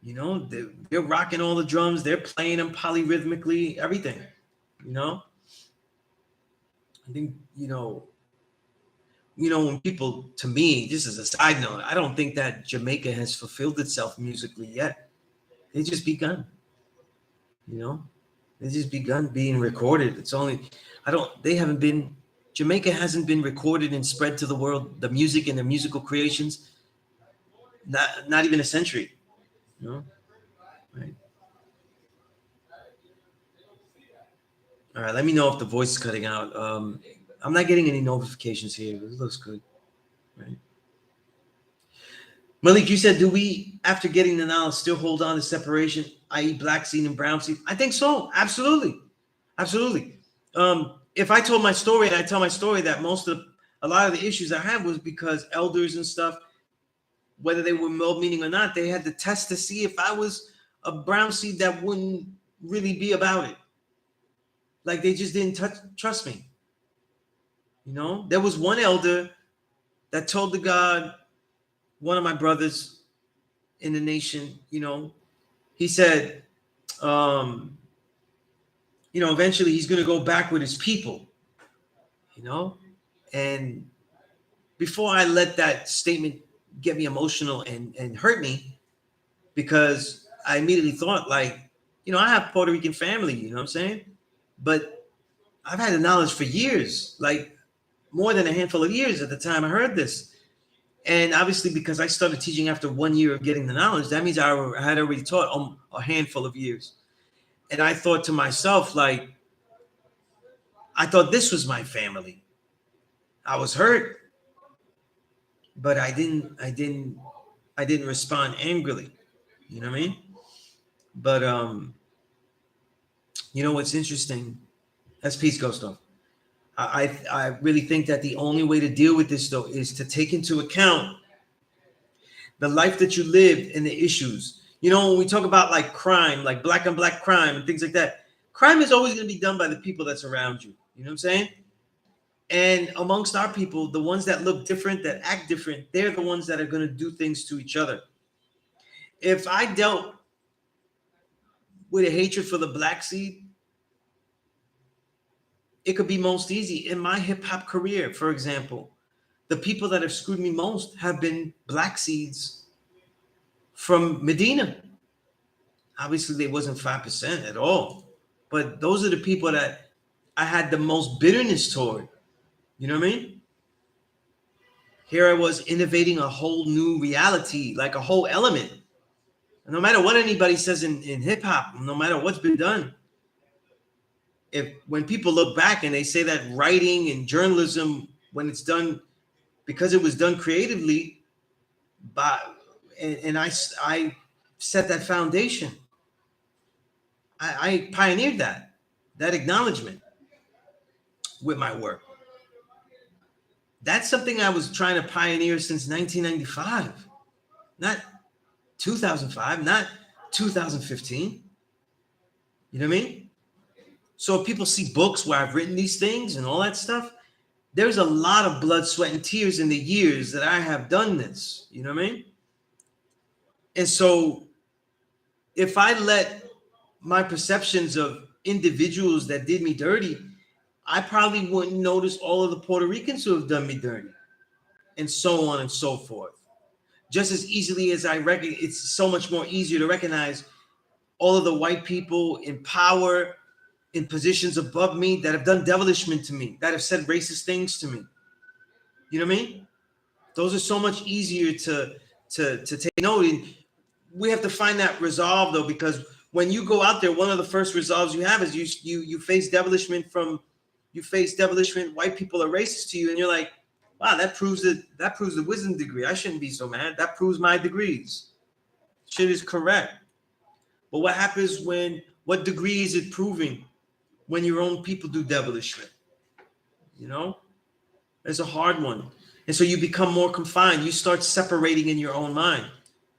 You know, they're rocking all the drums, they're playing them polyrhythmically, everything. You know, I think when people, to me, just as a side note, I don't think that Jamaica has fulfilled itself musically yet. They just begun. You know, they just begun being recorded. Jamaica hasn't been recorded and spread to the world, the music and the musical creations, not even a century. You know, right? All right, let me know if the voice is cutting out. I'm not getting any notifications here. It looks good, right? Malik, you said, do we, after getting the knowledge, still hold on to separation, i.e. black seed and brown seed? I think so. Absolutely. Absolutely. If I told my story, and I tell my story that a lot of the issues I had was because elders and stuff, whether they were well-meaning or not, they had to test to see if I was a brown seed that wouldn't really be about it. Like they just didn't trust me. You know, there was one elder that told the God, one of my brothers in the nation, he said, eventually he's going to go back with his people, and before I let that statement get me emotional and hurt me, because I immediately thought, like, I have Puerto Rican family, you know what I'm saying? But I've had the knowledge for years, like more than a handful of years at the time I heard this. And obviously, because I started teaching after 1 year of getting the knowledge, that means I had already taught a handful of years. And I thought to myself, like, I thought this was my family. I was hurt, but I didn't respond angrily. You know what I mean? But what's interesting? That's peace, Ghost. I really think that the only way to deal with this, though, is to take into account the life that you lived and the issues. You know, when we talk about like crime, like black on black crime and things like that, crime is always going to be done by the people that's around you. You know what I'm saying? And amongst our people, the ones that look different, that act different, they're the ones that are going to do things to each other. If I dealt with a hatred for the black seed, it could be most easy. In my hip hop career, for example, the people that have screwed me most have been black seeds from Medina. Obviously, they wasn't 5% at all, but those are the people that I had the most bitterness toward. You know what I mean? Here I was innovating a whole new reality, like a whole element. And no matter what anybody says in hip hop, no matter what's been done, when people look back and they say that writing and journalism, when it's done because it was done creatively, and I set that foundation. I pioneered that acknowledgement with my work. That's something I was trying to pioneer since 1995, not 2005, not 2015. You know what I mean? So if people see books where I've written these things and all that stuff, there's a lot of blood, sweat, and tears in the years that I have done this. You know what I mean? And so if I let my perceptions of individuals that did me dirty, I probably wouldn't notice all of the Puerto Ricans who have done me dirty, and so on and so forth. Just as easily as it's so much more easier to recognize all of the white people in power, in positions above me, that have done devilishment to me, that have said racist things to me. You know what I mean? Those are so much easier to take note. And we have to find that resolve, though, because when you go out there, one of the first resolves you have is you face devilishment white people are racist to you, and you're like, wow, that proves the wisdom degree. I shouldn't be so mad. That proves my degrees. Shit is correct. But what happens what degree is it proving when your own people do devilishment? You know? It's a hard one. And so you become more confined. You start separating in your own mind.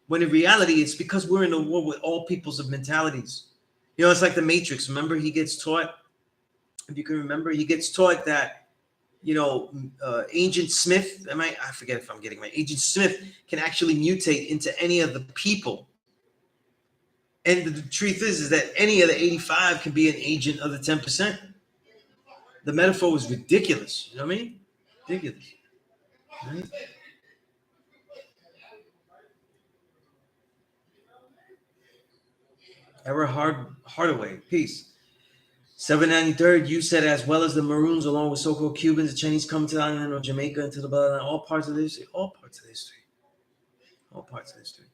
When in reality, it's because we're in a war with all peoples of mentalities. You know, it's like the Matrix. Remember, he gets taught, if you can remember, he gets taught that, you know, Agent Smith, I forget if I'm getting right, Agent Smith can actually mutate into any of the people. And the truth is that any of the 85 can be an agent of the 10%. The metaphor was ridiculous. You know what I mean? Ridiculous. Right? Era Hardaway, peace. 793rd, you said, as well as the Maroons, along with so-called Cubans, the Chinese come to the island of Jamaica and to the bloodline, all parts of the history. All parts of the history. All parts of the history.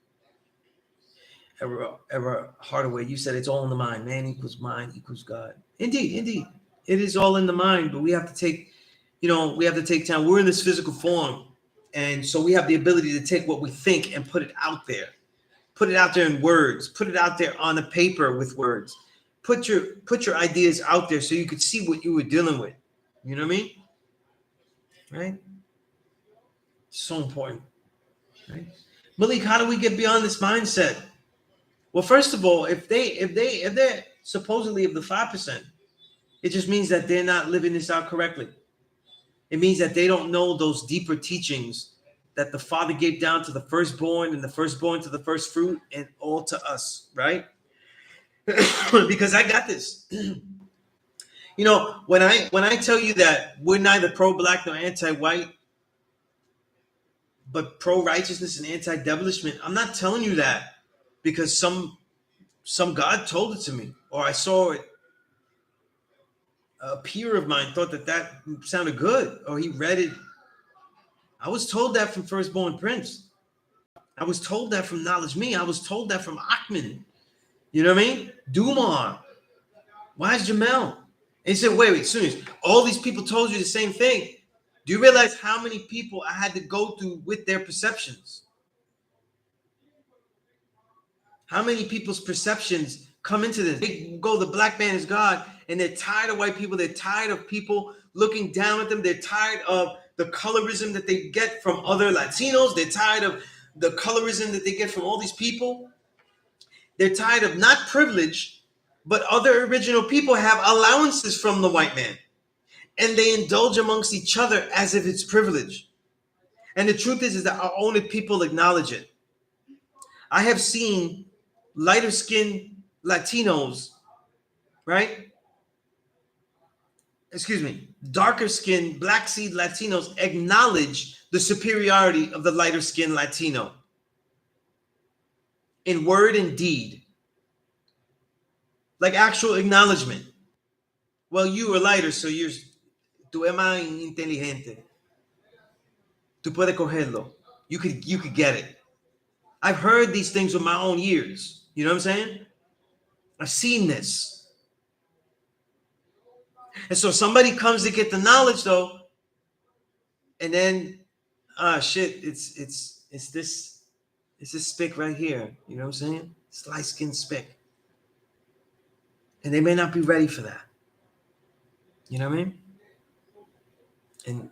Era Hardaway, you said it's all in the mind. Man equals mind equals God. Indeed. It is all in the mind, but we have to take time. We're in this physical form, and so we have the ability to take what we think and put it out there. Put it out there in words. Put it out there on the paper with words. Put your ideas out there so you could see what you were dealing with. You know what I mean? Right? So important. Right? Malik, how do we get beyond this mindset? Well, first of all, if they're supposedly of the 5%, it just means that they're not living this out correctly. It means that they don't know those deeper teachings that the Father gave down to the firstborn, and the firstborn to the first fruit, and all to us, right? Because I got this. You know, when I tell you that we're neither pro-black nor anti-white, but pro-righteousness and anti-devilishment, I'm not telling you that because some God told it to me, or I saw it. A peer of mine thought that sounded good, or he read it. I was told that from Firstborn Prince. I was told that from Knowledge Me. I was told that from Achman. You know what I mean? Dumar. Why is Jamel? And he said, wait, Sunez, all these people told you the same thing. Do you realize how many people I had to go through with their perceptions? How many people's perceptions come into this? They go, the black man is God, and they're tired of white people. They're tired of people looking down at them. They're tired of the colorism that they get from other Latinos. They're tired of the colorism that they get from all these people, they're tired of not privilege, but other original people have allowances from the white man. And they indulge amongst each other as if it's privilege. And the truth is that our own people acknowledge it. I have seen lighter skinned Latinos, right? Excuse me, darker skinned black seed Latinos acknowledge the superiority of the lighter skinned Latino in word and deed, like actual acknowledgement. Well, you are lighter, so tú eres más inteligente. Tú puedes cogerlo. You could get it. I've heard these things with my own ears. You know what I'm saying? I've seen this. And so somebody comes to get the knowledge though, and then shit, it's this spick right here. You know what I'm saying? It's light skin spick. And they may not be ready for that. You know what I mean? And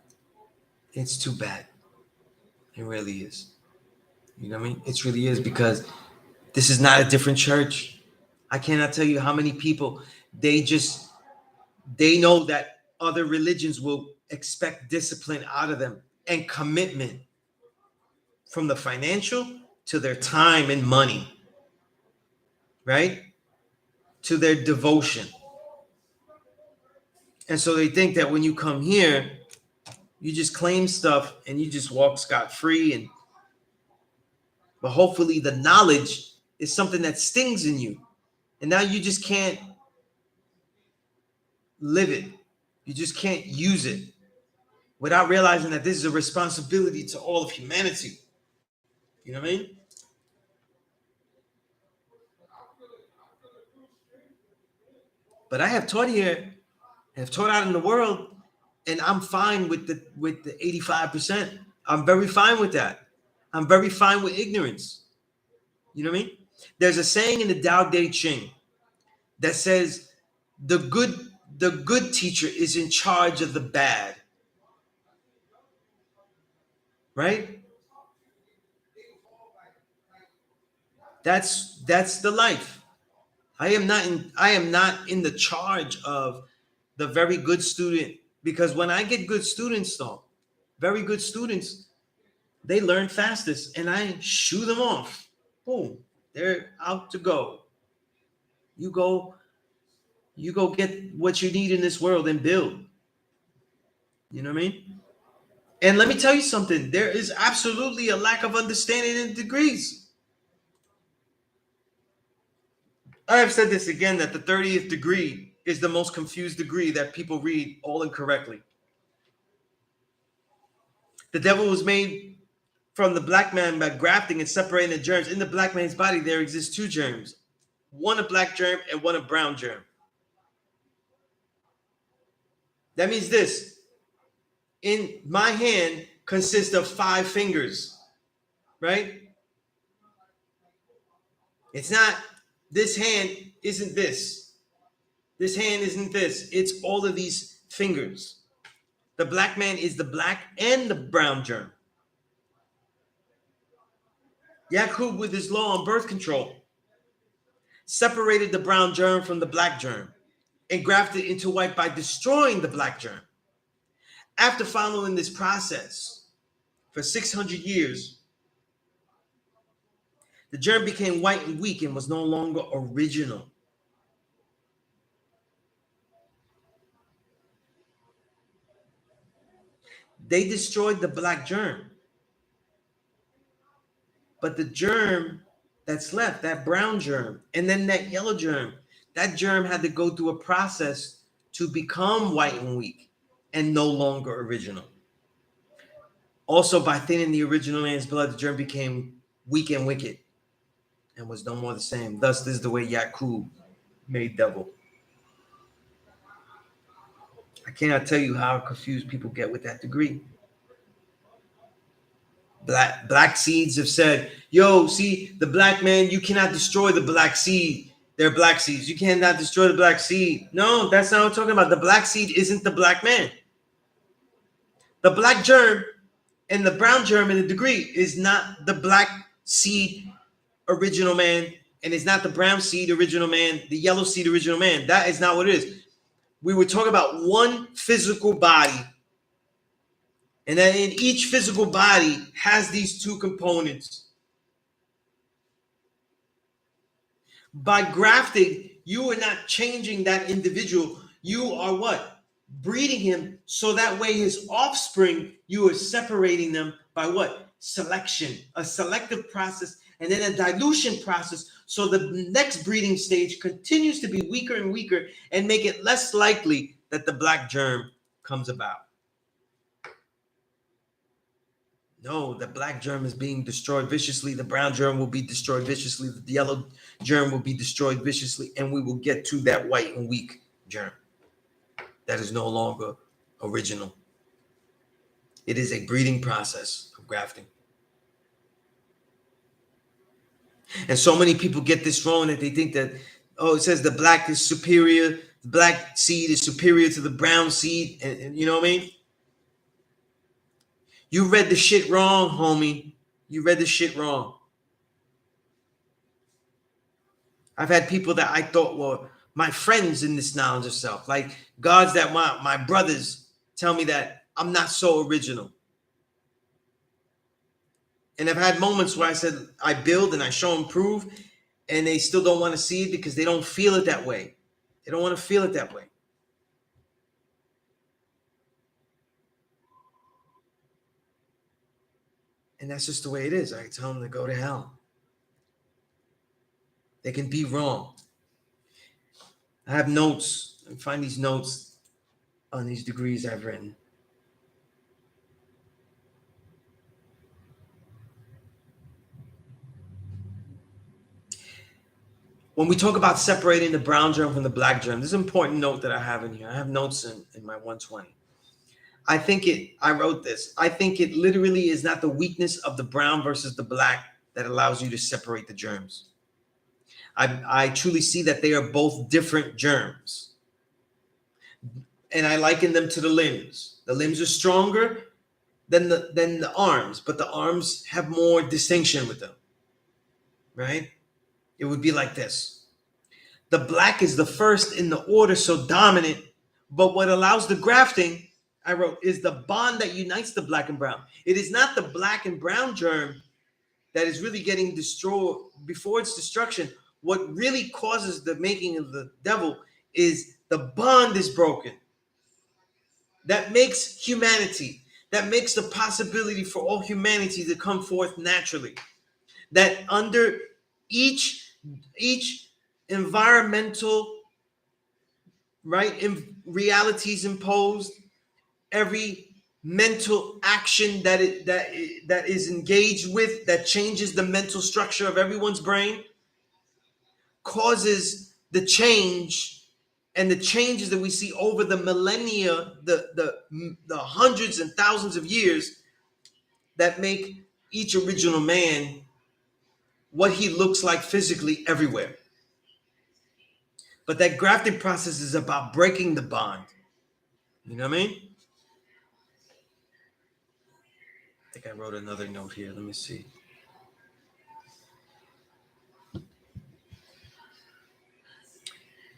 it's too bad. It really is. You know what I mean? It really is, because this is not a different church. I cannot tell you how many people, they know that other religions will expect discipline out of them and commitment, from the financial to their time and money, right? To their devotion. And so they think that when you come here, you just claim stuff and you just walk scot-free. But hopefully the knowledge is something that stings in you. And now you just can't live it. You just can't use it without realizing that this is a responsibility to all of humanity. You know what I mean? But I have taught here, I have taught out in the world, and I'm fine with the 85%. I'm very fine with that. I'm very fine with ignorance. You know what I mean? There's a saying in the Tao Te Ching that says the good teacher is in charge of the bad. Right? That's the life. I am not in the charge of the very good student, because when I get good students though, very good students, they learn fastest and I shoo them off. Boom. They're out to go. You go get what you need in this world and build. You know what I mean? And let me tell you something. There is absolutely a lack of understanding in degrees. I have said this again, that the 30th degree is the most confused degree that people read all incorrectly. The devil was made from the black man by grafting and separating the germs. In the black man's body, there exists two germs, one a black germ and one a brown germ. That means this: in my hand consists of 5 fingers, right? It's not, this hand isn't this. This hand isn't this. It's all of these fingers. The black man is the black and the brown germ. Yaqub, with his law on birth control, separated the brown germ from the black germ and grafted it into white by destroying the black germ. After following this process for 600 years, the germ became white and weak and was no longer original. They destroyed the black germ. But the germ that's left, that brown germ, and then that yellow germ, that germ had to go through a process to become white and weak and no longer original. Also, by thinning the original man's blood, the germ became weak and wicked and was no more the same. Thus, this is the way Yaqub made devil. I cannot tell you how confused people get with that degree. Black seeds have said, yo, see, the black man, you cannot destroy the black seed. They're black seeds. You cannot destroy the black seed. No, that's not what I'm talking about. The black seed isn't the black man. The black germ And the brown germ in the degree is not the black seed original man, and it's not the brown seed original man, the yellow seed original man. That is not what it is. We were talking about one physical body, and then in each physical body has these two components. By grafting, you are not changing that individual. You are what? Breeding him so that way his offspring, you are separating them by what? Selection, a selective process, and then a dilution process. So the next breeding stage continues to be weaker and weaker and make it less likely that the black germ comes about. No, the black germ is being destroyed viciously. The brown germ will be destroyed viciously. The yellow germ will be destroyed viciously. And we will get to that white and weak germ that is no longer original. It is a breeding process of grafting. And so many people get this wrong that they think that, oh, it says the black is superior. The black seed is superior to the brown seed. And you know what I mean? You read the shit wrong, homie. You read the shit wrong. I've had people that I thought were my friends in this knowledge of self, like gods that my brothers tell me that I'm not so original. And I've had moments where I said I build and I show them proof, and they still don't want to see it because they don't feel it that way. They don't want to feel it that way. And that's just the way it is. I tell them to go to hell. They can be wrong. I have notes. I find these notes on these degrees I've written. When we talk about separating the brown germ from the black germ, this is an important note that I have in here. I have notes in my 120. I wrote this. I think it literally is not the weakness of the brown versus the black that allows you to separate the germs. I truly see that they are both different germs. And I liken them to the limbs. The limbs are stronger than the arms, but the arms have more distinction with them. Right? It would be like this. The black is the first in the order, so dominant, but what allows the grafting, I wrote, is the bond that unites the black and brown. It is not the black and brown germ that is really getting destroyed before its destruction. What really causes the making of the devil is the bond is broken. That makes humanity, that makes the possibility for all humanity to come forth naturally. That under each environmental, right, realities imposed, every mental action that is engaged with, that changes the mental structure of everyone's brain, causes the change, and the changes that we see over the millennia, the hundreds and thousands of years, that make each original man what he looks like physically everywhere. But that grafting process is about breaking the bond. You know what I mean? I think I wrote another note here. Let me see.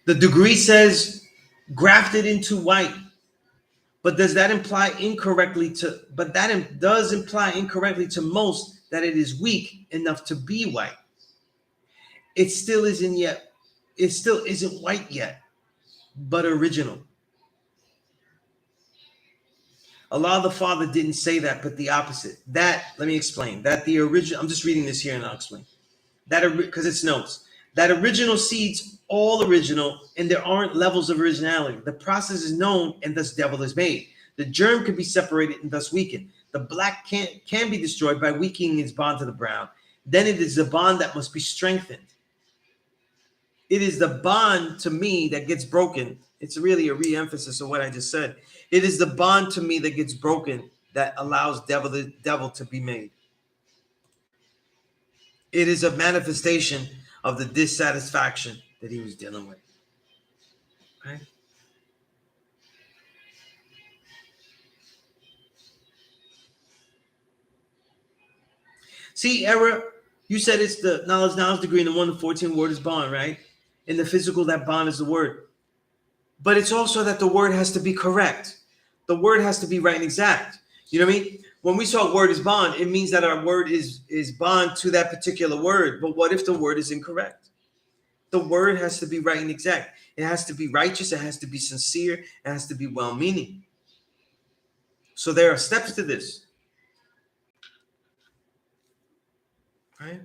The degree says grafted into white. But does that imply incorrectly to, but that does imply incorrectly to most that it is weak enough to be white. It still isn't yet, it still isn't white yet, but original. Allah the Father didn't say that, but the opposite. That, let me explain. That the original, I'm just reading this here and I'll explain. That, because it's notes. That original seeds, all original, and there aren't levels of originality. The process is known, and thus devil is made. The germ can be separated and thus weakened. The black can be destroyed by weakening its bond to the brown. Then it is the bond that must be strengthened. It is the bond to me that gets broken. It's really a re-emphasis of what I just said. It is the bond to me that gets broken that allows the devil to be made. It is a manifestation of the dissatisfaction that he was dealing with. Right? See, error, you said it's the knowledge degree, and the 1 to 14 word is bond, right? In the physical, that bond is the word. But it's also that the word has to be correct. The word has to be right and exact. You know what I mean? When we saw word is bond, it means that our word is bond to that particular word. But what if the word is incorrect? The word has to be right and exact. It has to be righteous. It has to be sincere. It has to be well-meaning. So there are steps to this, right?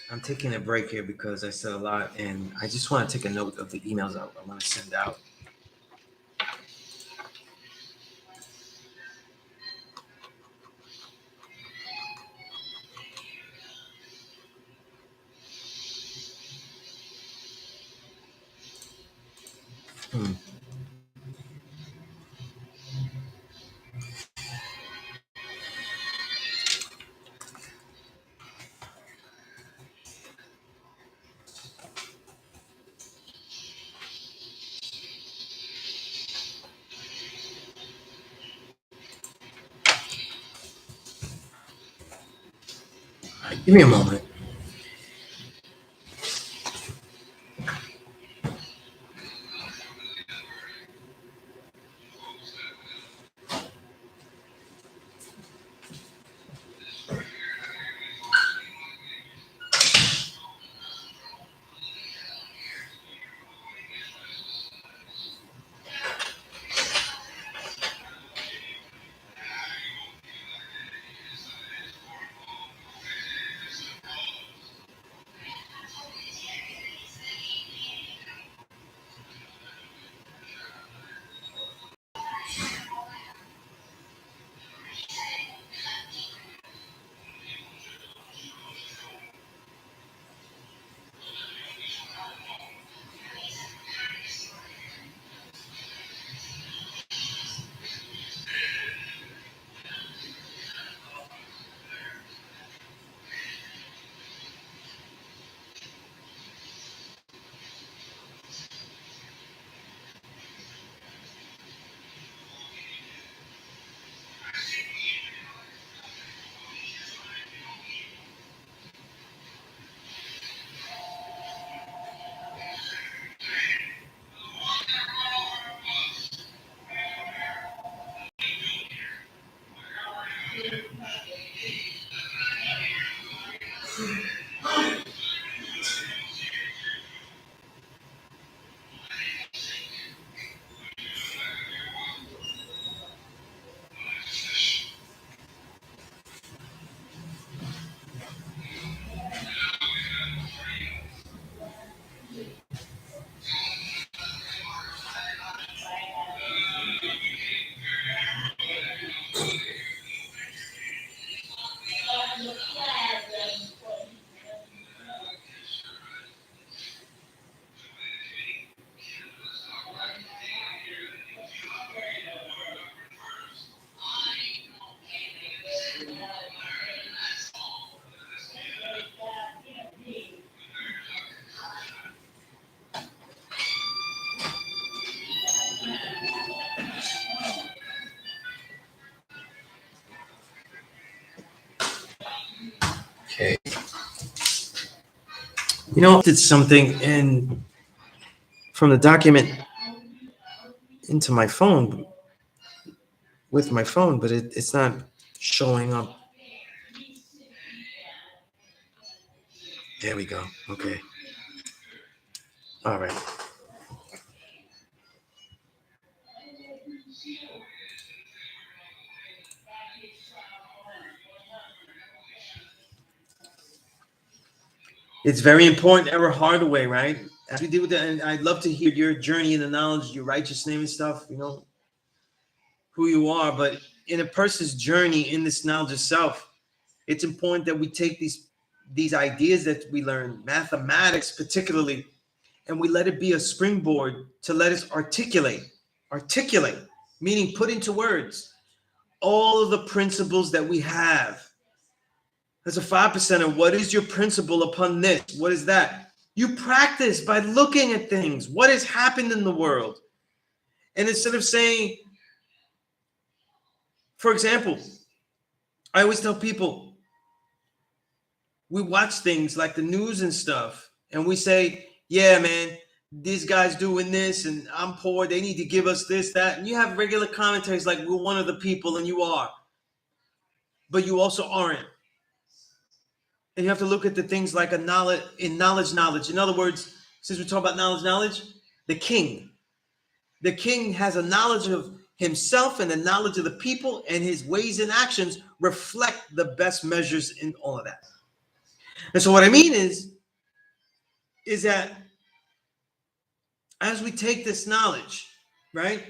I'm taking a break here because I said a lot, and I just want to take a note of the emails I want to send out. Give me a moment. Okay. You know, I did something in from the document into my phone with my phone, but it's not showing up. There we go. Okay. All right. It's very important, Ever Hardaway, right? As we deal with that, and I'd love to hear your journey in the knowledge, your righteous name and stuff, who you are. But in a person's journey in this knowledge of self, it's important that we take these ideas that we learn, mathematics particularly, and we let it be a springboard to let us articulate, meaning put into words all of the principles that we have. That's a 5%. And what is your principle upon this? What is that? You practice by looking at things. What has happened in the world? And instead of saying, for example, I always tell people, we watch things like the news and stuff, and we say, yeah, man, these guys doing this, and I'm poor. They need to give us this, that. And you have regular commentaries like, we're one of the people, and you are. But you also aren't. And you have to look at the things like knowledge. In other words, since we talk about knowledge, the king has a knowledge of himself and the knowledge of the people, and his ways and actions reflect the best measures in all of that. And so what I mean is that as we take this knowledge, right,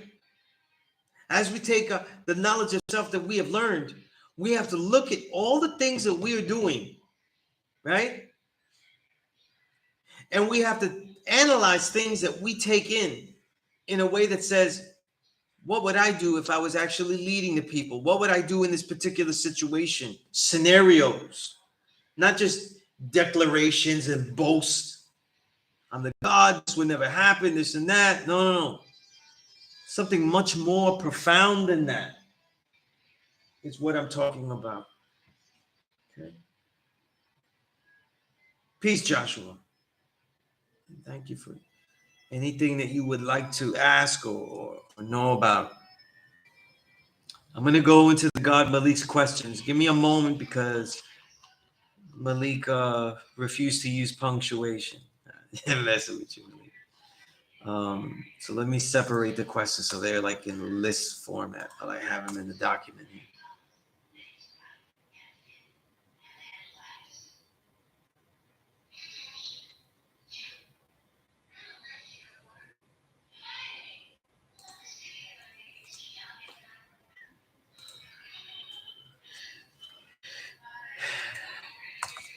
as we take the knowledge of self that we have learned, we have to look at all the things that we are doing, right? And we have to analyze things that we take in a way that says, what would I do if I was actually leading the people? What would I do in this particular situation? Scenarios, not just declarations and boasts. I'm the God, this would never happen, this and that. No. Something much more profound than that is what I'm talking about. Okay. Peace, Joshua. Thank you for anything that you would like to ask or know about. I'm going to go into the God Malik's questions. Give me a moment because Malik refused to use punctuation. I'm messing with you, Malik. So let me separate the questions so they're like in list format, but I have them in the document here.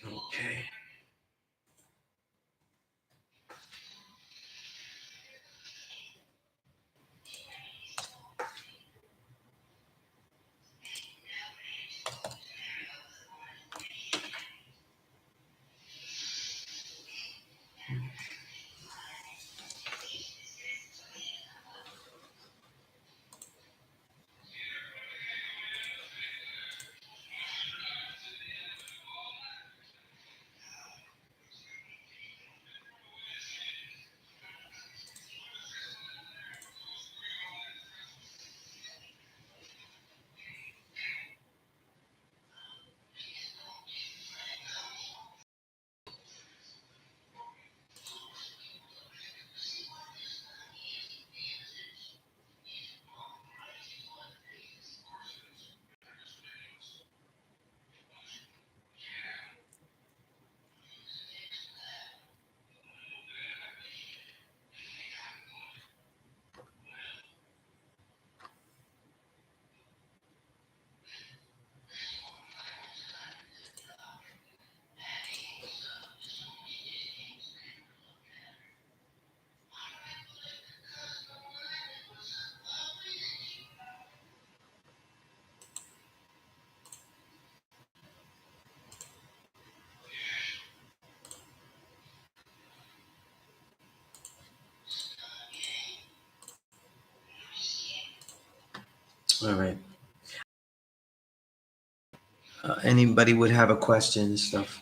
Okay. All right. Anybody would have a question and stuff.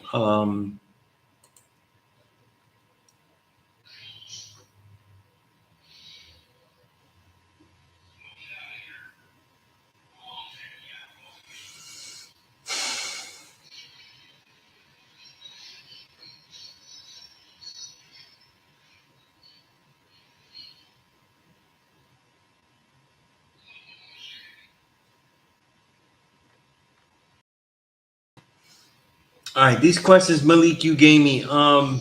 All right, these questions, Malik, you gave me. I'm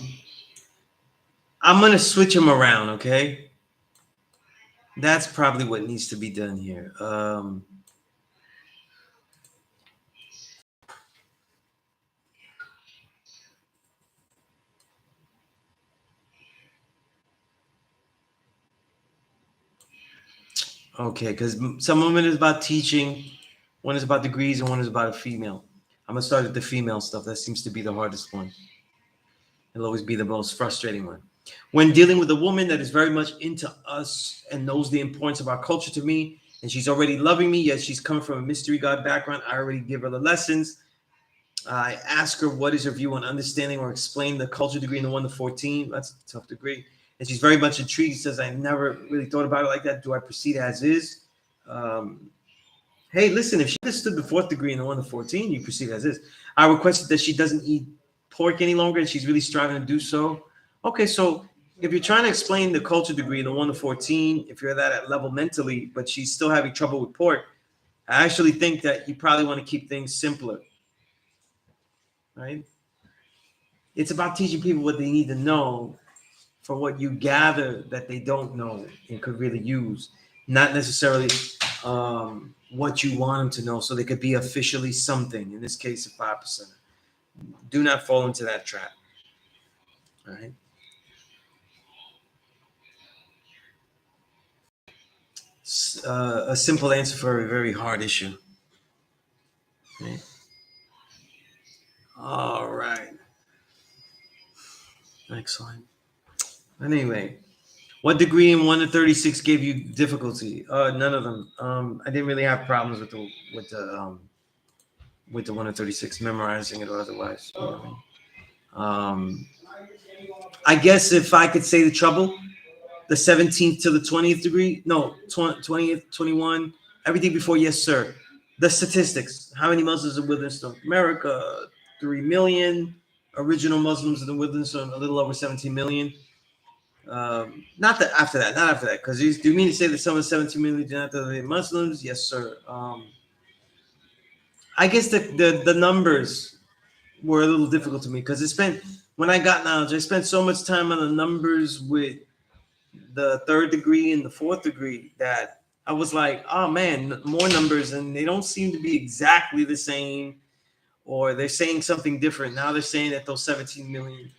gonna switch them around, okay? That's probably what needs to be done here. Okay, because some of it is about teaching, one is about degrees, and one is about a female. I'm gonna start with the female stuff. That seems to be the hardest one. It'll always be the most frustrating one. When dealing with a woman that is very much into us and knows the importance of our culture to me, and she's already loving me, yet she's coming from a mystery God background, I already give her the lessons. I ask her what is her view on understanding or explain the culture degree in the 1 to 14. That's a tough degree. And she's very much intrigued. Says, I never really thought about it like that. Do I proceed as is? Um, hey, listen, if she understood the 4th degree in the 1 to 14, you proceed as is. I requested that she doesn't eat pork any longer, and she's really striving to do so. Okay, so if you're trying to explain the culture degree in the 1 to 14, if you're at that level mentally, but she's still having trouble with pork, I actually think that you probably want to keep things simpler, right? It's about teaching people what they need to know for what you gather that they don't know and could really use, not necessarily what you want them to know, so they could be officially something. In this case, a 5%. Do not fall into that trap. All right. A simple answer for a very hard issue. Okay. All right. Excellent. Anyway, what degree in 1 to 36 gave you difficulty? None of them. I didn't really have problems with the 1 to 36, memorizing it or otherwise. You know what I mean? I guess if I could say the trouble, the 17th to the 20th degree, no, 20th, 21, everything before, yes, sir. The statistics, how many Muslims are within North America? 3 million. Original Muslims in the wilderness are a little over 17 million. Not that after that, not after that, because do you mean to say that some of the 17 million do not have Muslims? Yes, sir. I guess the numbers were a little difficult to me because when I got knowledge, I spent so much time on the numbers with the 3rd degree and the 4th degree that I was like, oh man, more numbers, and they don't seem to be exactly the same, or they're saying something different. Now they're saying that those 17 million,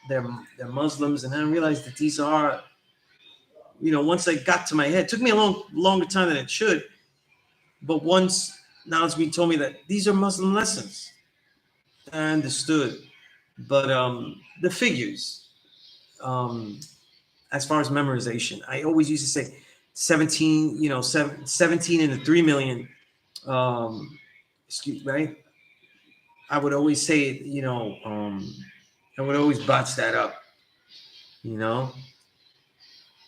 they're Muslims, and I realized that these are, once I got to my head, it took me a longer time than it should, but once knowledge being told me that these are Muslim lessons, I understood. But the figures, um, as far as memorization, I always used to say 17, 17 into 3 million. Right? I would always say it, I would always botch that up, you know,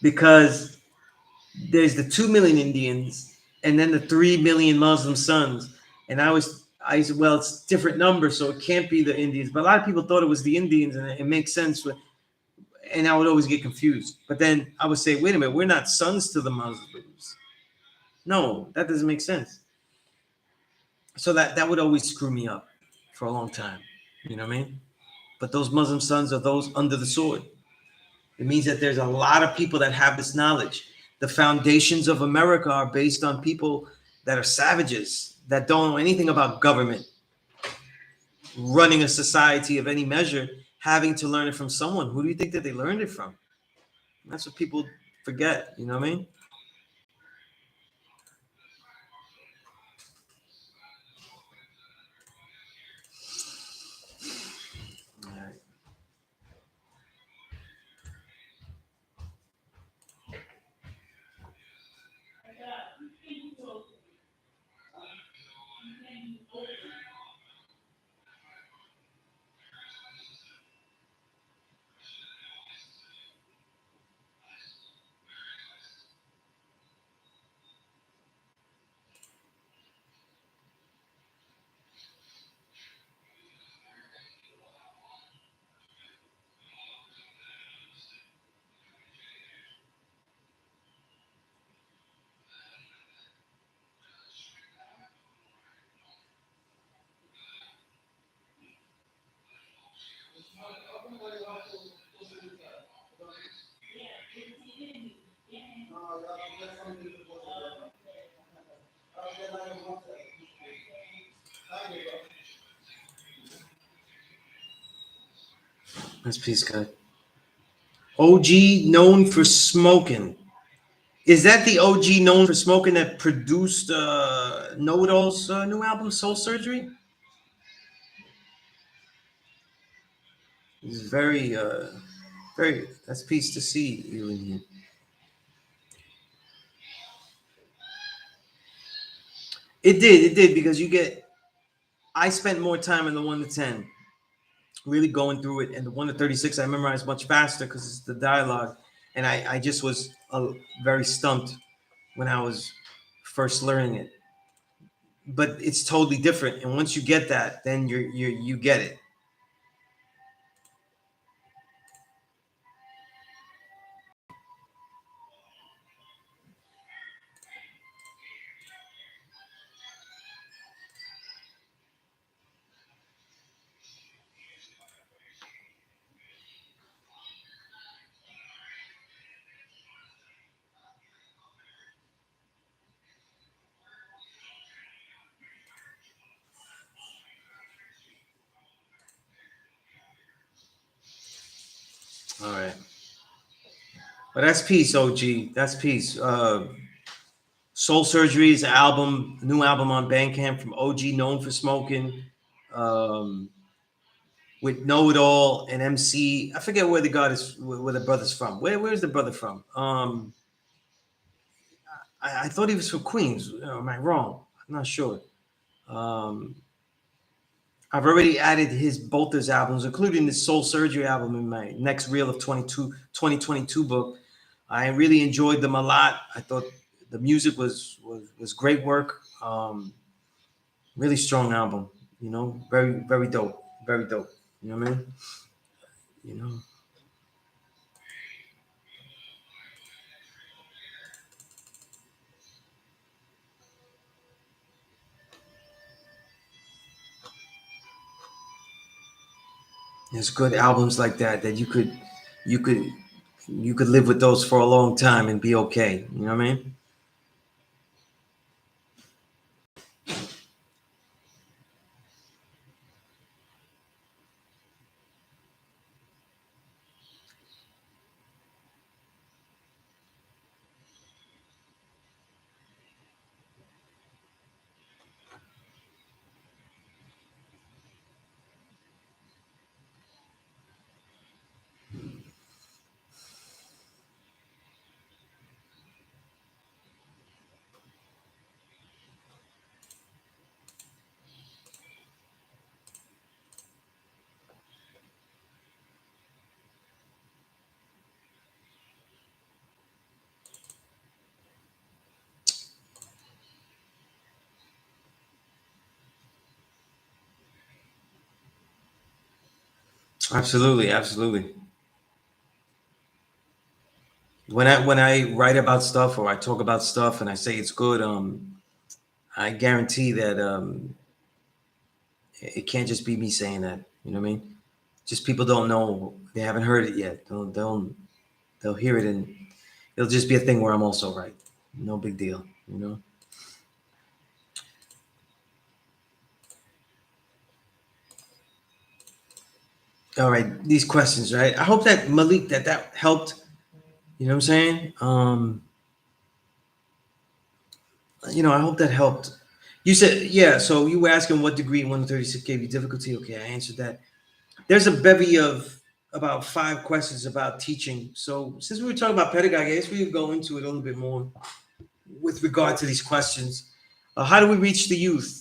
because there's the 2 million Indians and then the 3 million Muslim sons. And I said, well, it's different numbers, so it can't be the Indians. But a lot of people thought it was the Indians, and it makes sense. And I would always get confused. But then I would say, wait a minute, we're not sons to the Muslims. No, that doesn't make sense. So that would always screw me up for a long time. You know what I mean? But those Muslim sons are those under the sword. It means that there's a lot of people that have this knowledge. The foundations of America are based on people that are savages, that don't know anything about government, running a society of any measure, having to learn it from someone. Who do you think that they learned it from? That's what people forget. You know what I mean? All right. That's Peace God. OG known for smoking. Is that the OG known for smoking that produced Know It All's new album, Soul Surgery? It's very, very. That's peace to see you in here. It did because you get. I spent more time in the 1 to 10, really going through it, and the 1 to 36 I memorized much faster because it's the dialogue, and I just was very stumped when I was first learning it. But it's totally different, and once you get that, then you get it. All right. But that's peace, OG. That's peace. Soul Surgery's album, new album on Bandcamp from OG, known for smoking, um, with Know It All and MC. I forget where the god is, where the brother's from. Where's the brother from? I thought he was from Queens. Am I wrong? I'm not sure. Um, I've already added both his albums, including the Soul Surgery album, in my next reel of 2022 book. I really enjoyed them a lot. I thought the music was great work. Really strong album. Very dope. Very dope. You know what I mean? You know, there's good albums like that you could you could live with those for a long time and be okay. You know what I mean? Absolutely, absolutely. When I write about stuff or I talk about stuff and I say it's good, I guarantee that it can't just be me saying that. You know what I mean? Just people don't know, they haven't heard it yet. They'll hear it and it'll just be a thing where I'm also right. No big deal. You know. All right, these questions, right? I hope that Malik that helped. You know what I'm saying? I hope that helped. You said, yeah. So you were asking what degree 136 gave you difficulty. Okay, I answered that. There's a bevy of about 5 questions about teaching. So since we were talking about pedagogy, I guess we could go into it a little bit more with regard to these questions. How do we reach the youth?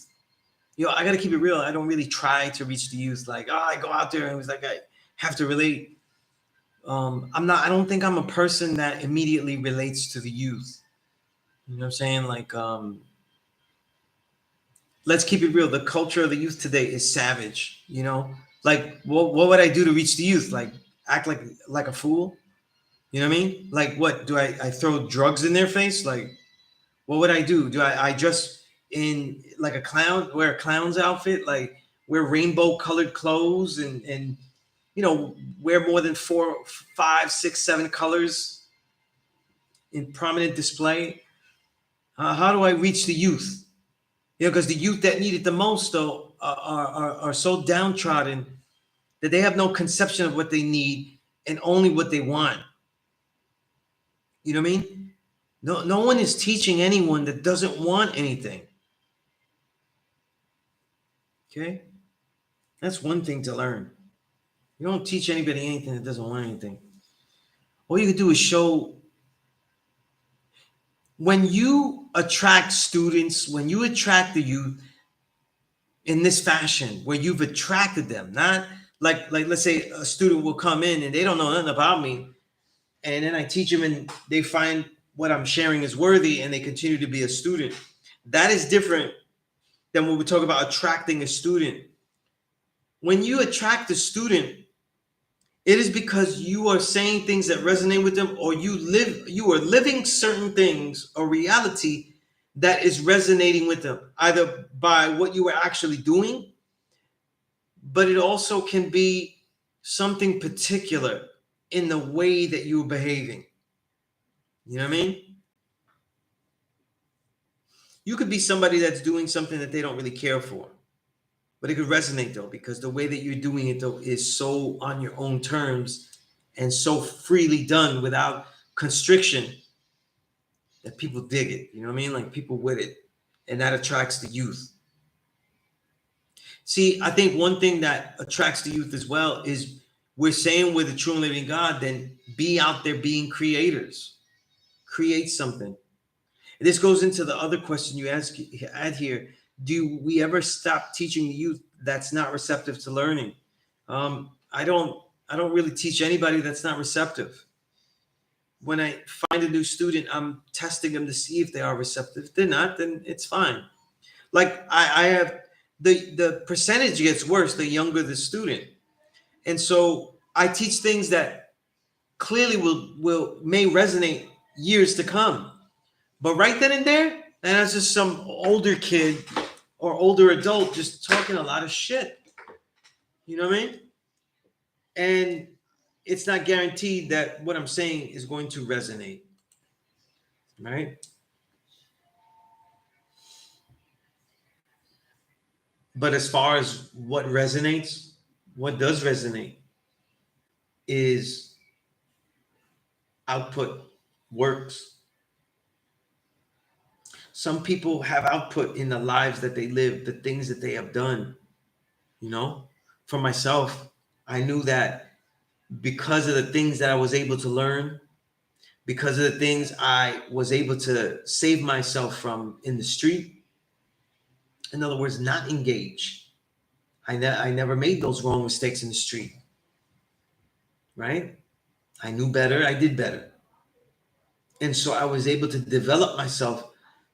I got to keep it real. I don't really try to reach the youth. Like, I go out there and it's like I have to relate. I'm not. I don't think I'm a person that immediately relates to the youth. You know what I'm saying? Like, let's keep it real. The culture of the youth today is savage. Like, what would I do to reach the youth? Like, act like a fool? You know what I mean? Like, what do I throw drugs in their face? Like, what would I do? Do I just in like a clown, wear a clown's outfit, like wear rainbow colored clothes and wear more than 4, 5, 6, 7 colors in prominent display. How do I reach the youth? Because the youth that need it the most, though, are so downtrodden that they have no conception of what they need and only what they want. You know what I mean? No one is teaching anyone that doesn't want anything. Okay? That's one thing to learn. You don't teach anybody anything that doesn't want anything. All you can do is show. When you attract students, when you attract the youth in this fashion, where you've attracted them, not like let's say a student will come in and they don't know nothing about me, and then I teach them and they find what I'm sharing is worthy and they continue to be a student. That is different than when we talk about attracting a student. When you attract a student, it is because you are saying things that resonate with them, or you are living certain things or reality that is resonating with them, either by what you are actually doing, but it also can be something particular in the way that you're behaving. You know what I mean? You could be somebody that's doing something that they don't really care for, but it could resonate though, because the way that you're doing it though is so on your own terms and so freely done without constriction that people dig it. You know what I mean? Like people with it. And that attracts the youth. See, I think one thing that attracts the youth as well is we're saying we're the true and living God, then be out there being creators. Create something. And this goes into the other question you add here. Do we ever stop teaching the youth that's not receptive to learning? I don't really teach anybody that's not receptive. When I find a new student, I'm testing them to see if they are receptive. If they're not, then it's fine. Like I have the percentage gets worse the younger the student. And so I teach things that clearly may resonate years to come. But right then and there, and that's just some older kid or older adult just talking a lot of shit. You know what I mean? And it's not guaranteed that what I'm saying is going to resonate. Right? But as far as what resonates, what does resonate is output, works. Some people have output in the lives that they live, the things that they have done. For myself, I knew that because of the things that I was able to learn, because of the things I was able to save myself from in the street. In other words, not engage. I never made those wrong mistakes in the street. Right? I knew better. I did better. And so I was able to develop myself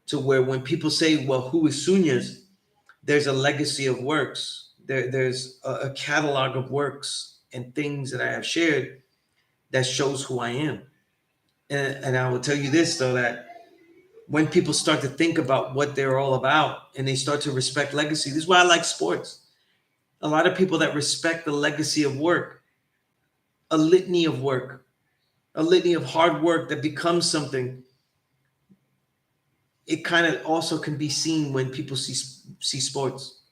to where when people say, well, who is Sunez? There's a legacy of works. There's a catalog of works and things that I have shared that shows who I am. And I will tell you this, though, that when people start to think about what they're all about and they start to respect legacy, this is why I like sports. A lot of people that respect the legacy of work, a litany of work, a litany of hard work that becomes something. It kind of also can be seen when people see sports.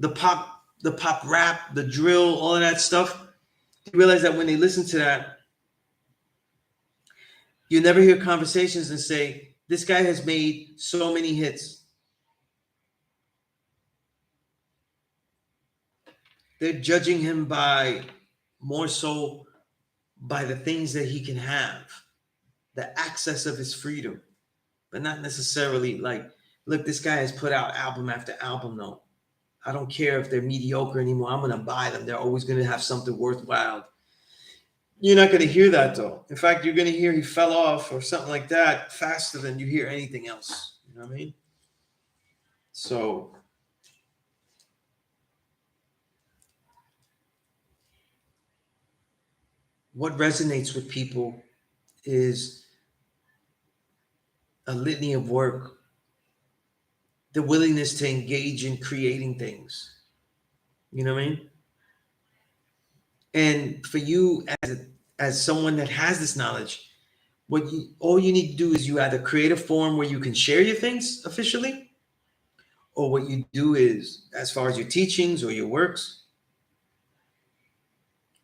The pop rap, the drill, all of that stuff. You realize that when they listen to that, you never hear conversations and say, this guy has made so many hits. They're judging him more so by the things that he can have, the access of his freedom, but not necessarily like, look, this guy has put out album after album. No, I don't care if they're mediocre anymore. I'm going to buy them. They're always going to have something worthwhile. You're not going to hear that, though. In fact, you're going to hear he fell off or something like that faster than you hear anything else. You know what I mean? So what resonates with people is a litany of work, the willingness to engage in creating things. You know what I mean? And for you as someone that has this knowledge, all you need to do is you either create a forum where you can share your things officially, or what you do is, as far as your teachings or your works,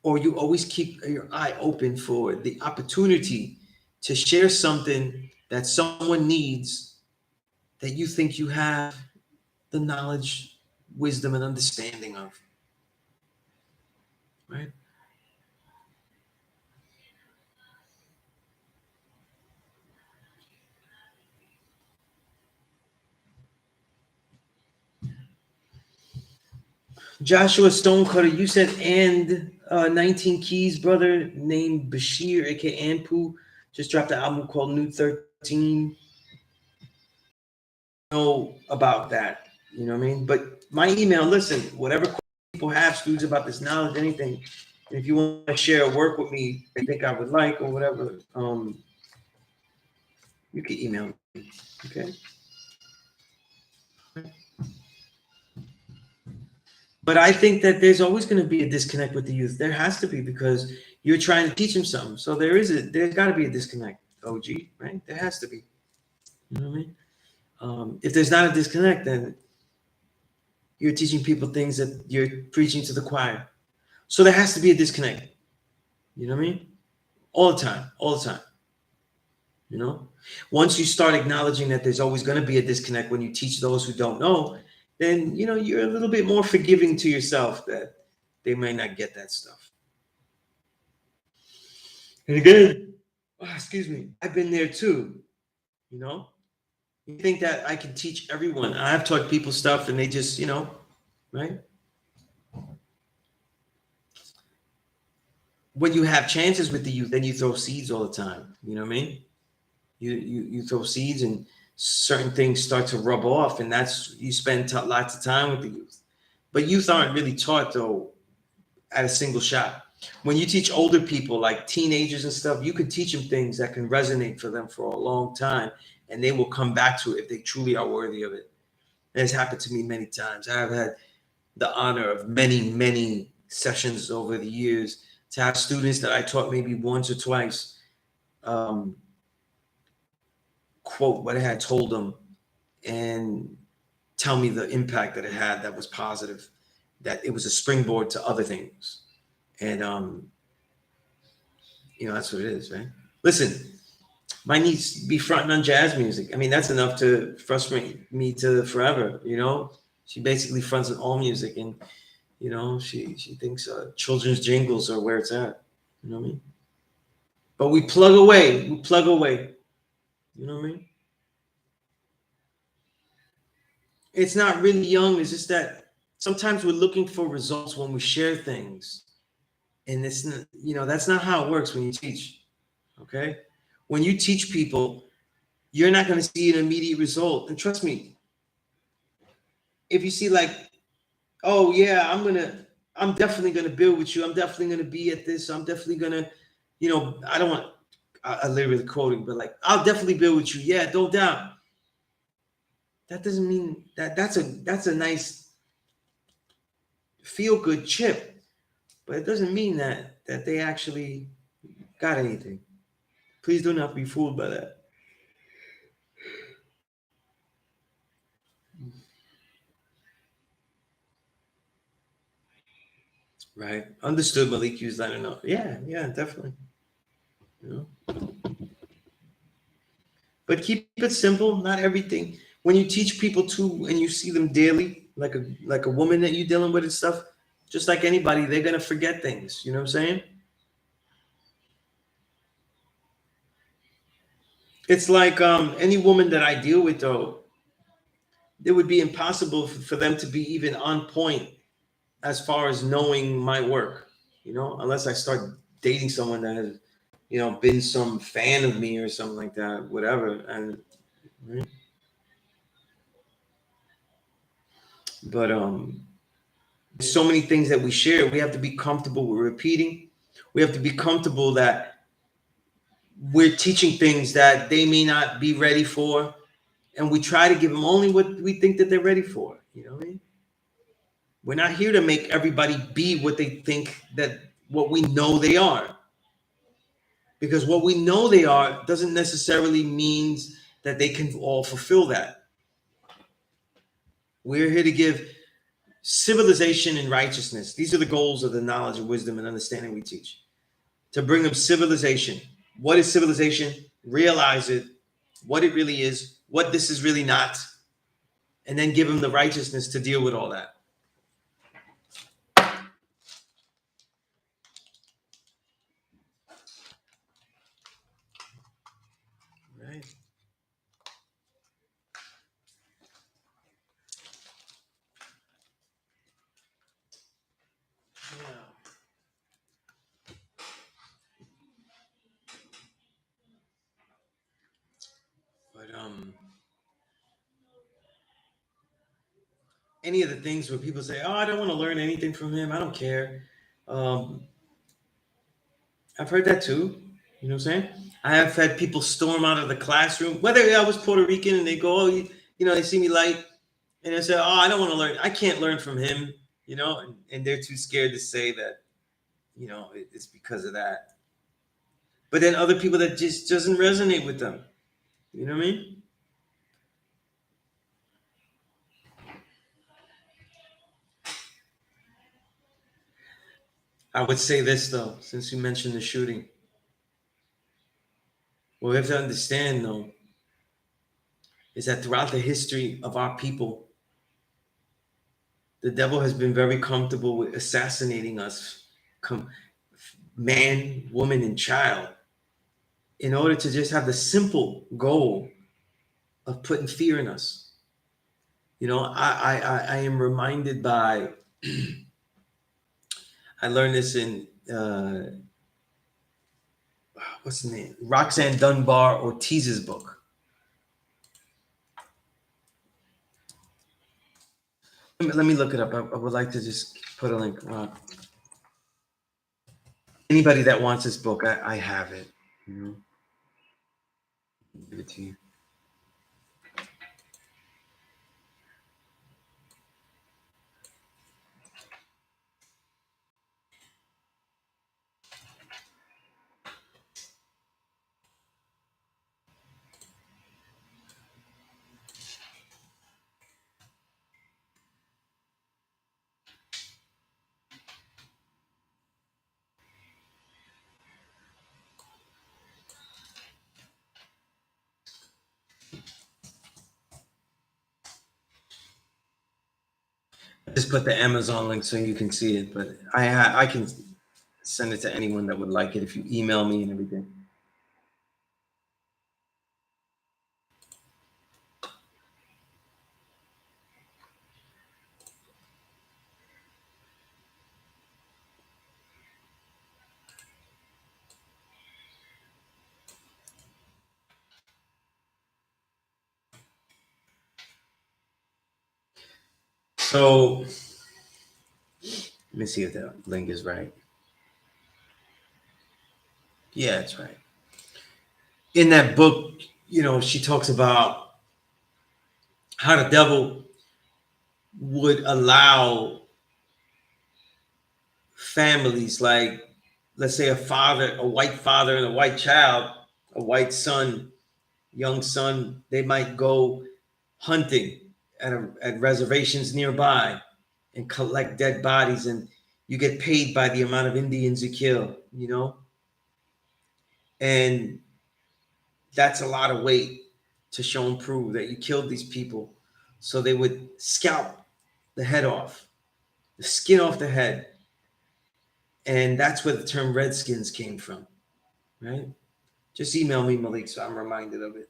or you always keep your eye open for the opportunity to share something that someone needs, that you think you have the knowledge, wisdom, and understanding of, right? Joshua Stonecutter, you said and 19 Keys brother named Bashir, aka Anpu, just dropped an album called New 13. Know about that, you know what I mean? But my email, listen, whatever people have, students, about this knowledge, anything, if you want to share a work with me, I think I would like, or whatever, you can email me, okay? But I think that there's always going to be a disconnect with the youth. There has to be, because you're trying to teach them something. So there's got to be a disconnect, OG, right? There has to be. You know what I mean? If there's not a disconnect, then you're teaching people things that you're preaching to the choir. So there has to be a disconnect. You know what I mean? All the time, all the time. You know, once you start acknowledging that there's always going to be a disconnect when you teach those who don't know, then you're a little bit more forgiving to yourself that they may not get that stuff. And again, excuse me, I've been there too. You know, you think that I can teach everyone. I've taught people stuff and they just, right? When you have chances with the youth, then you throw seeds all the time. You know what I mean? You throw seeds and certain things start to rub off, and that's you spend lots of time with the youth. But youth aren't really taught though at a single shot. When you teach older people like teenagers and stuff, you can teach them things that can resonate for them for a long time, and they will come back to it if they truly are worthy of it. And it's happened to me many times. I've had the honor of many sessions over the years to have students that I taught maybe once or twice quote what I had told them and tell me the impact that it had that was positive, that it was a springboard to other things. And that's what it is, right? Listen, my niece be fronting on jazz music. I mean, that's enough to frustrate me to forever, She basically fronts on all music, and she thinks children's jingles are where it's at. You know what I mean? But we plug away. You know what I mean? It's not really young. It's just that sometimes we're looking for results when we share things. And it's, that's not how it works when you teach. Okay? When you teach people, you're not going to see an immediate result. And trust me, if you see like, oh yeah, I'm definitely going to build with you. I'm definitely going to be at this. I'm definitely going to, I don't want, I literally quoting, but like, I'll definitely build with you. Yeah, don't doubt. That doesn't mean that's a nice feel good chip, but it doesn't mean that they actually got anything. Please do not be fooled by that. Right. Understood, Malik. Use that enough. Yeah, definitely. But keep it simple. Not everything. When you teach people too, and you see them daily, like a woman that you're dealing with and stuff, just like anybody, they're gonna forget things. You know what I'm saying? It's like any woman that I deal with, though, it would be impossible for them to be even on point as far as knowing my work, unless I start dating someone that has, been some fan of me or something like that, whatever. And right? But there's so many things that we share. We have to be comfortable with repeating. We have to be comfortable that we're teaching things that they may not be ready for, and we try to give them only what we think that they're ready for. You know what I mean? We're not here to make everybody be what they think that what we know they are. Because what we know they are doesn't necessarily mean that they can all fulfill that. We're here to give civilization and righteousness. These are the goals of the knowledge and wisdom and understanding we teach. To bring them civilization. What is civilization? Realize it, what it really is, what this is really not, and then give them the righteousness to deal with all that. Right. Yeah. But any of the things where people say, "Oh, I don't want to learn anything from him. I don't care." Um, I've heard that too. You know what I'm saying? I have had people storm out of the classroom, whether I was Puerto Rican and they go, "Oh, they see me light," and they say, "Oh, I don't want to learn. I can't learn from him," and they're too scared to say that, it's because of that. But then other people that just doesn't resonate with them. You know what I mean? I would say this though, since you mentioned the shooting. What we have to understand though is that throughout the history of our people, the devil has been very comfortable with assassinating us, man, woman, and child, in order to just have the simple goal of putting fear in us. I am reminded by I learned this in what's the name? Roxanne Dunbar Ortiz's book. Let me look it up. I would like to just put a link. Anybody that wants this book, I have it. You know, give it to you. I just put the Amazon link so you can see it, but I can send it to anyone that would like it if you email me and everything. So let me see if the link is right. Yeah, it's right. In that book, she talks about how the devil would allow families, like, let's say a white father and a white child, a white son, young son, they might go hunting at reservations nearby and collect dead bodies, and you get paid by the amount of Indians you kill. And that's a lot of weight to show and prove that you killed these people. So they would scalp the head off, the skin off the head. And that's where the term Redskins came from, right? Just email me, Malik, so I'm reminded of it.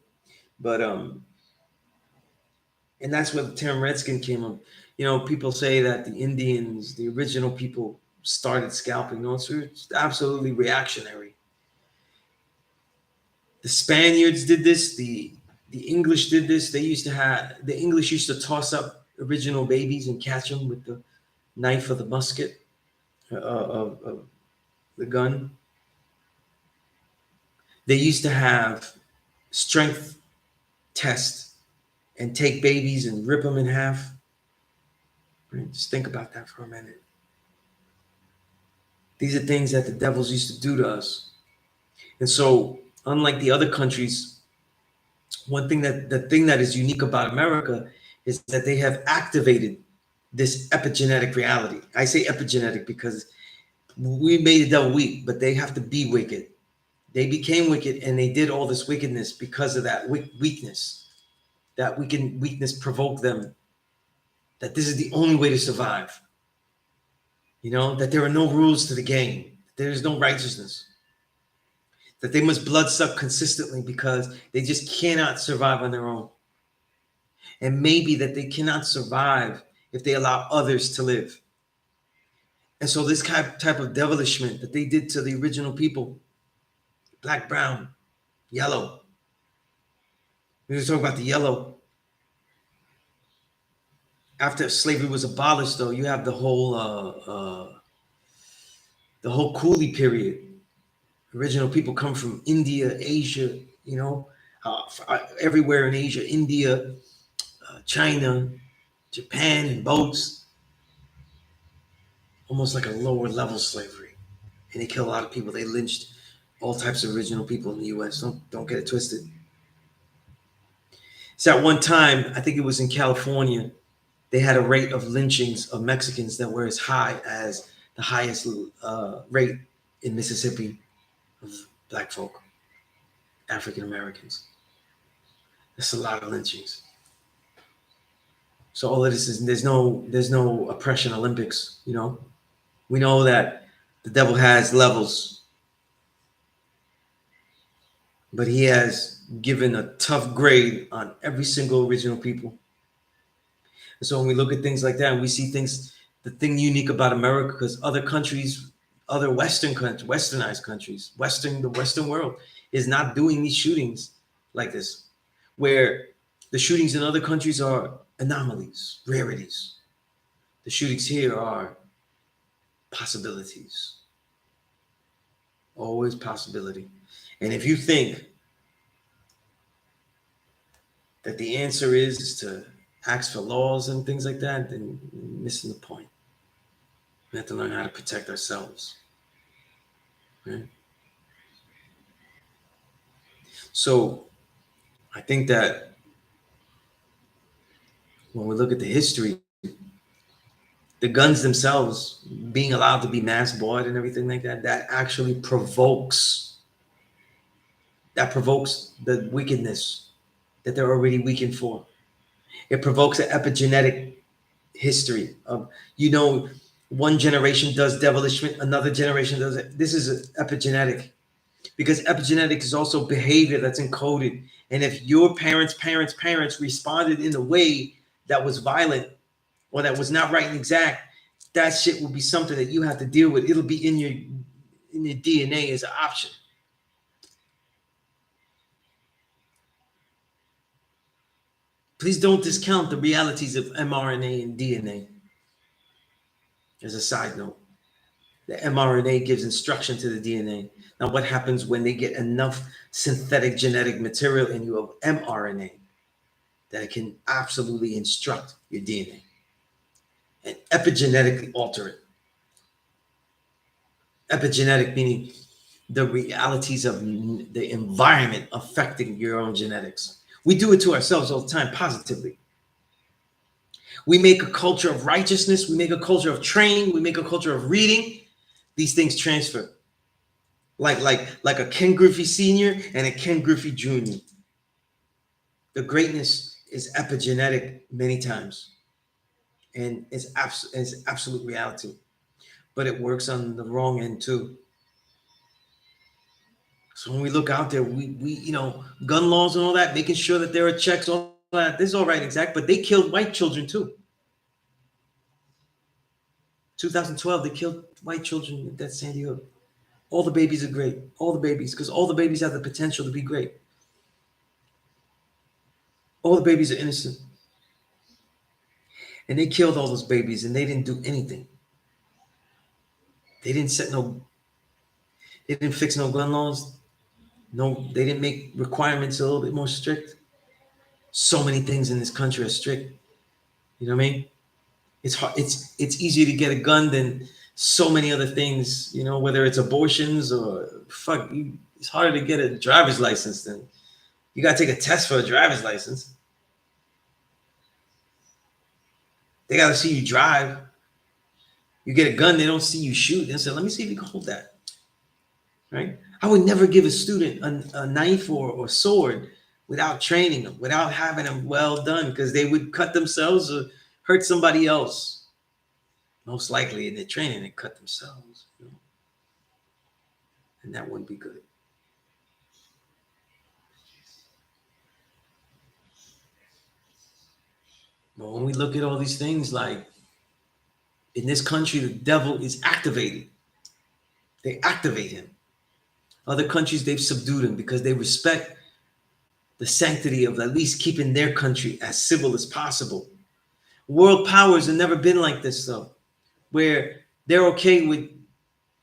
But and that's where the term Redskin came up. People say that the Indians, the original people, started scalping. No, it's absolutely reactionary. The Spaniards did this. The English did this. The English used to toss up original babies and catch them with the knife of the musket of the gun. They used to have strength tests and take babies and rip them in half. Right? Just think about that for a minute. These are things that the devils used to do to us. And so, unlike the other countries, the thing that is unique about America is that they have activated this epigenetic reality. I say epigenetic because we made the devil weak, but they have to be wicked. They became wicked, and they did all this wickedness because of that weakness. That weakness provoked them. That this is the only way to survive. You know, that there are no rules to the game. There is no righteousness. That they must blood suck consistently because they just cannot survive on their own. And maybe that they cannot survive if they allow others to live. And so this type of devilishment that they did to the original people, black, brown, yellow. We're going to talk about the yellow. After slavery was abolished, though, you have the whole coolie period. Original people come from India, Asia, you know, everywhere in Asia, India, China, Japan, in boats, almost like a lower level slavery. And they killed a lot of people. They lynched all types of original people in the U.S. Don't get it twisted. So at one time, I think it was in California, they had a rate of lynchings of Mexicans that were as high as the highest rate in Mississippi of black folk, African Americans. That's a lot of lynchings. So all of this is there's no oppression Olympics, you know. We know that the devil has levels, but he has given a tough grade on every single original people. And so when we look at things like that, and we see things, the thing unique about America, because other countries, other Western countries, westernized countries, the Western world is not doing these shootings like this, where the shootings in other countries are anomalies, rarities. The shootings here are possibilities. Always possibility. And if you think that the answer is to ask for laws and things like that, then you're missing the point. We have to learn how to protect ourselves. Right? So I think that when we look at the history, the guns themselves being allowed to be mass bought and everything like that, that actually provokes the wickedness that they're already weakened for. It provokes an epigenetic history of, you know, one generation does devilishment, another generation does it. This is epigenetic, because epigenetic is also behavior that's encoded. And if your parents responded in a way that was violent or that was not right and exact, that shit will be something that you have to deal with. It'll be in your DNA as an option. Please don't discount the realities of mRNA and DNA. As a side note, the mRNA gives instruction to the DNA. Now, what happens when they get enough synthetic genetic material in you of mRNA that it can absolutely instruct your DNA and epigenetically alter it? Epigenetic meaning the realities of the environment affecting your own genetics. We do it to ourselves all the time positively. We make a culture of righteousness. We make a culture of training. We make a culture of reading. These things transfer. Like a Ken Griffey Sr. and a Ken Griffey Jr. The greatness is epigenetic many times. And it's absolute reality. But it works on the wrong end too. So when we look out there, we you know, gun laws and all that, making sure that there are checks, all that, this is all right, exact, but they killed white children too. 2012, they killed white children at that Sandy Hook. All the babies are great. All the babies, because all the babies have the potential to be great. All the babies are innocent. And they killed all those babies and they didn't do anything. They didn't fix no gun laws. No, they didn't make requirements a little bit more strict. So many things in this country are strict. You know what I mean? It's hard. It's easier to get a gun than so many other things, you know, whether it's abortions or it's harder to get a driver's license than you got to take a test for a driver's license. They got to see you drive. You get a gun, they don't see you shoot. They say, let me see if you can hold that. Right? I would never give a student a knife or sword without training them, without having them well done, because they would cut themselves or hurt somebody else. Most likely in their training, they cut themselves. You know? And that wouldn't be good. But when we look at all these things, like in this country, the devil is activated. They activate him. Other countries, they've subdued him because they respect the sanctity of at least keeping their country as civil as possible. World powers have never been like this, though, where they're okay with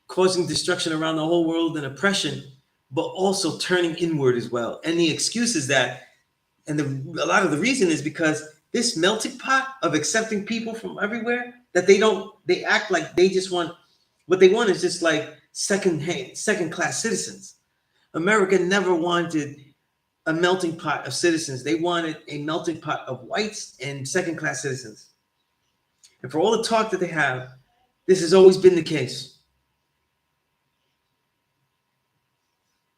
causing destruction around the whole world and oppression, but also turning inward as well. And the excuse is that, and a lot of the reason is because this melting pot of accepting people from everywhere, that they act like they just want, what they want is just like second class citizens. America never wanted a melting pot of citizens. They wanted a melting pot of whites and second class citizens. And for all the talk that they have, this has always been the case.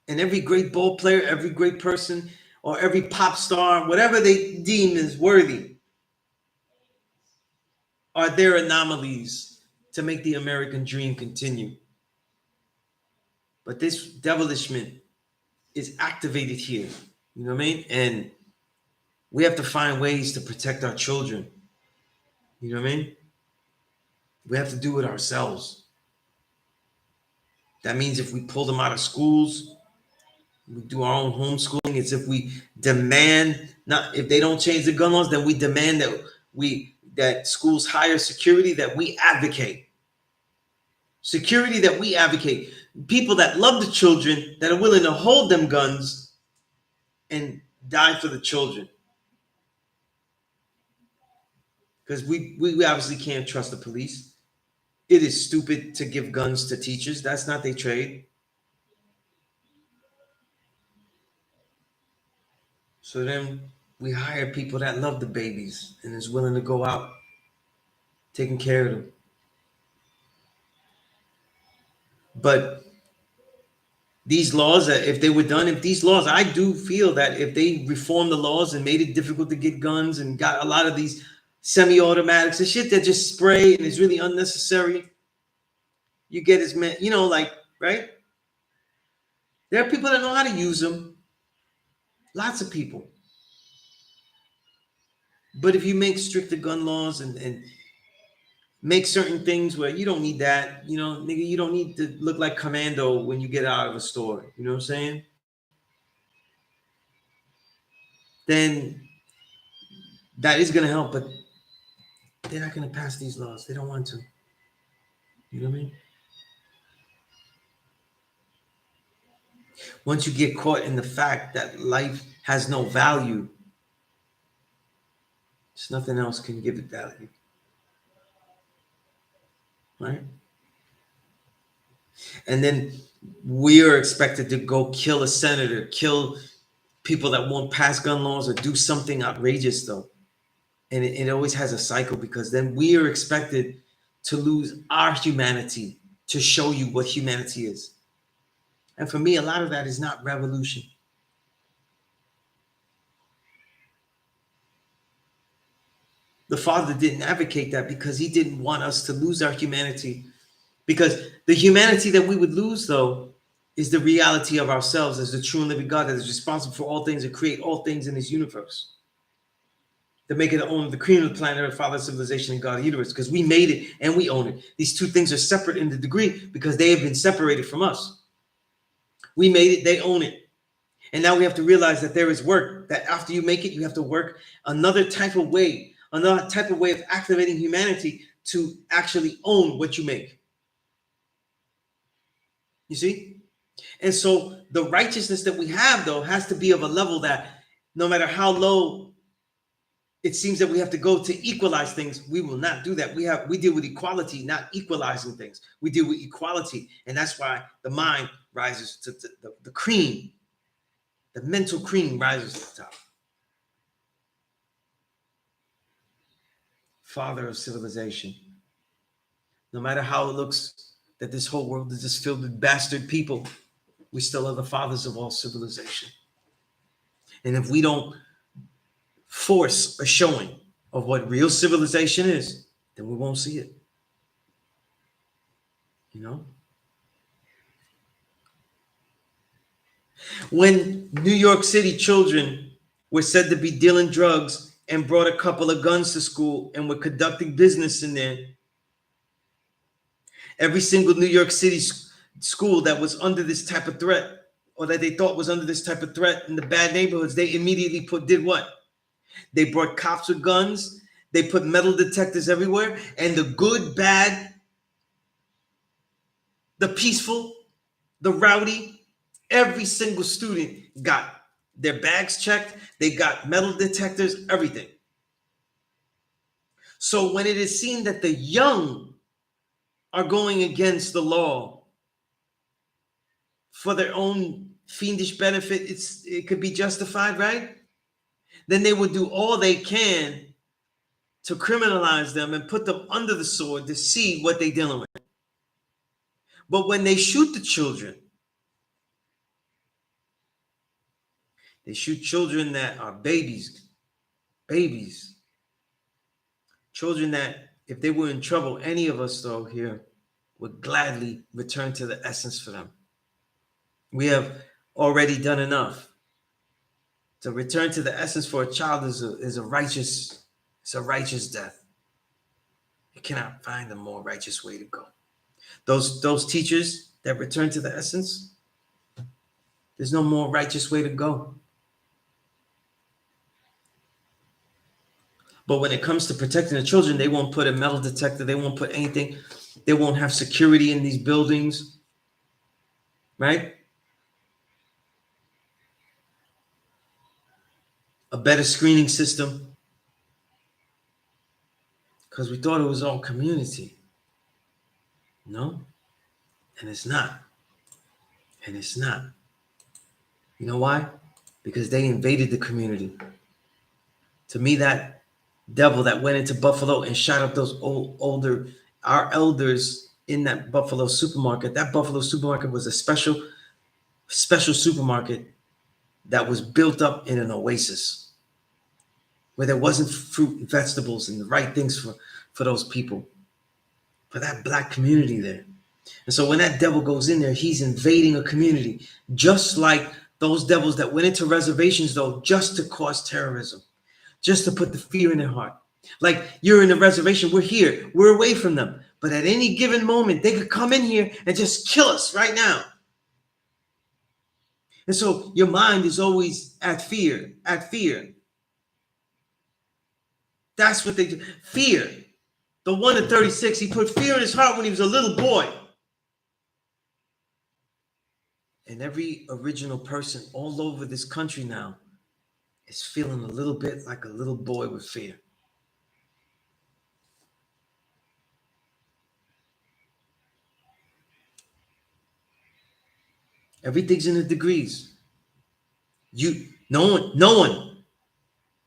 And every great ball player, every great person, or every pop star, whatever they deem is worthy, are there anomalies to make the American dream continue. But this devilishment is activated here. You know what I mean? And we have to find ways to protect our children. You know what I mean? We have to do it ourselves. That means if we pull them out of schools, we do our own homeschooling. It's if we demand, not if they don't change the gun laws, then we demand that schools hire security, that we advocate. Security that we advocate. People that love the children, that are willing to hold them guns and die for the children. Because we obviously can't trust the police. It is stupid to give guns to teachers. That's not their trade. So then we hire people that love the babies and is willing to go out taking care of them. But these laws, if they were done, I do feel that if they reformed the laws and made it difficult to get guns and got a lot of these semi-automatics and shit that just spray and is really unnecessary, you get as many, you know, like, right? There are people that know how to use them. Lots of people. But if you make stricter gun laws and make certain things where you don't need that, you know, nigga, you don't need to look like commando when you get out of a store. You know what I'm saying? Then that is going to help, but they're not going to pass these laws. They don't want to. You know what I mean? Once you get caught in the fact that life has no value, there's nothing else can give it value. Right? And then we are expected to go kill a senator, kill people that won't pass gun laws or do something outrageous, though. And it always has a cycle, because then we are expected to lose our humanity to show you what humanity is. And for me, a lot of that is not revolution. The Father didn't advocate that because he didn't want us to lose our humanity. Because the humanity that we would lose, though, is the reality of ourselves as the true and living God that is responsible for all things and create all things in this universe. To make it the owner of the cream of the planet, Earth, Father, civilization, and God of the universe, because we made it and we own it. These two things are separate in the degree because they have been separated from us. We made it, they own it. And now we have to realize that there is work, that after you make it, you have to work another type of way of activating humanity to actually own what you make. You see? And so the righteousness that we have, though, has to be of a level that no matter how low it seems that we have to go to equalize things. We will not do that. We deal with equality, not equalizing things. We deal with equality, and that's why the mind rises to the cream. The mental cream rises to the top. Father of civilization. No matter how it looks that this whole world is just filled with bastard people, we still are the fathers of all civilization. And if we don't force a showing of what real civilization is, then we won't see it. You know? When New York City children were said to be dealing drugs and brought a couple of guns to school and were conducting business in there, every single New York City school that was under this type of threat, or that they thought was under this type of threat in the bad neighborhoods, they immediately did what? They brought cops with guns. They put metal detectors everywhere. And the good, bad, the peaceful, the rowdy, every single student got their bags checked. They got metal detectors, everything. So when it is seen that the young are going against the law for their own fiendish benefit, it could be justified, right? Then they would do all they can to criminalize them and put them under the sword to see what they're dealing with. But when they shoot the children, they shoot children that are babies, children that if they were in trouble, any of us though here would gladly return to the essence for them. We have already done enough. To return to the essence for a child is a righteous death. You cannot find a more righteous way to go. Those teachers that return to the essence, there's no more righteous way to go. But when it comes to protecting the children, they won't put a metal detector. They won't put anything. They won't have security in these buildings, right? A better screening system. Because we thought it was all community. No? And it's not. And it's not. You know why? Because they invaded the community. To me, that devil that went into Buffalo and shot up those our elders in that Buffalo supermarket. That Buffalo supermarket was a special supermarket that was built up in an oasis where there wasn't fruit and vegetables and the right things for those people, for that black community there. And so when that devil goes in there, he's invading a community, just like those devils that went into reservations, though, just to cause terrorism, just to put the fear in their heart. Like, you're in a reservation, we're here, we're away from them. But at any given moment, they could come in here and just kill us right now. And so your mind is always at fear. That's what they do. Fear. The one in 36, he put fear in his heart when he was a little boy. And every original person all over this country now is feeling a little bit like a little boy with fear. Everything's in the degrees. No one,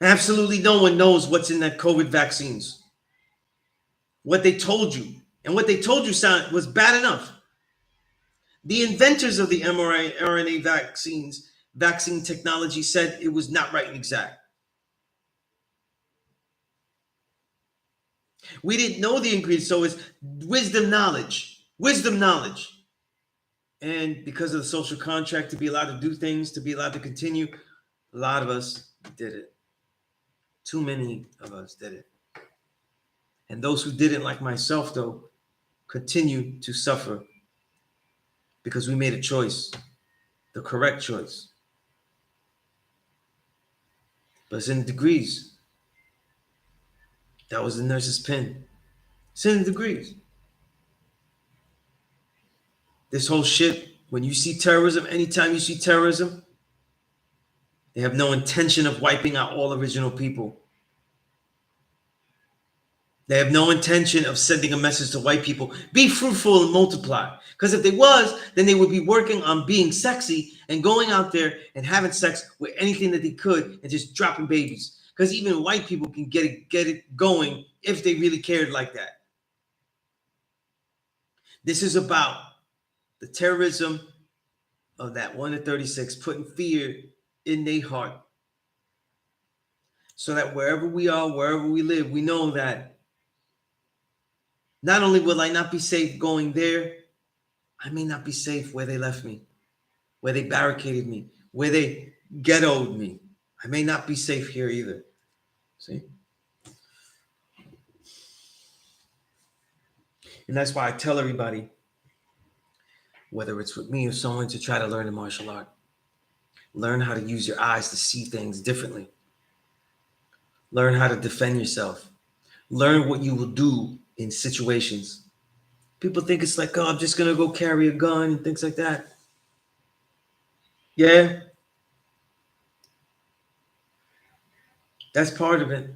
absolutely no one knows what's in that COVID vaccines. What they told you, and what they told you was bad enough. The inventors of the mRNA vaccine technology said it was not right and exact. We didn't know the ingredients, so it's wisdom knowledge. And because of the social contract, to be allowed to do things, to be allowed to continue, a lot of us did it. Too many of us did it. And those who didn't, like myself, though, continue to suffer because we made a choice, the correct choice. But it's in degrees. That was the nurse's pen. It's in degrees. This whole shit, when you see terrorism, anytime you see terrorism, they have no intention of wiping out all original people. They have no intention of sending a message to white people, be fruitful and multiply. Because if they was, then they would be working on being sexy and going out there and having sex with anything that they could and just dropping babies. Because even white people can get it going if they really cared like that. This is about the terrorism of that 1 to 36, putting fear in their heart. So that wherever we are, wherever we live, we know that not only will I not be safe going there, I may not be safe where they left me, where they barricaded me, where they ghettoed me. I may not be safe here either. See? And that's why I tell everybody, whether it's with me or someone, to try to learn a martial art. Learn how to use your eyes to see things differently. Learn how to defend yourself. Learn what you will do in situations. People think it's like, oh, I'm just going to go carry a gun and things like that. Yeah, that's part of it.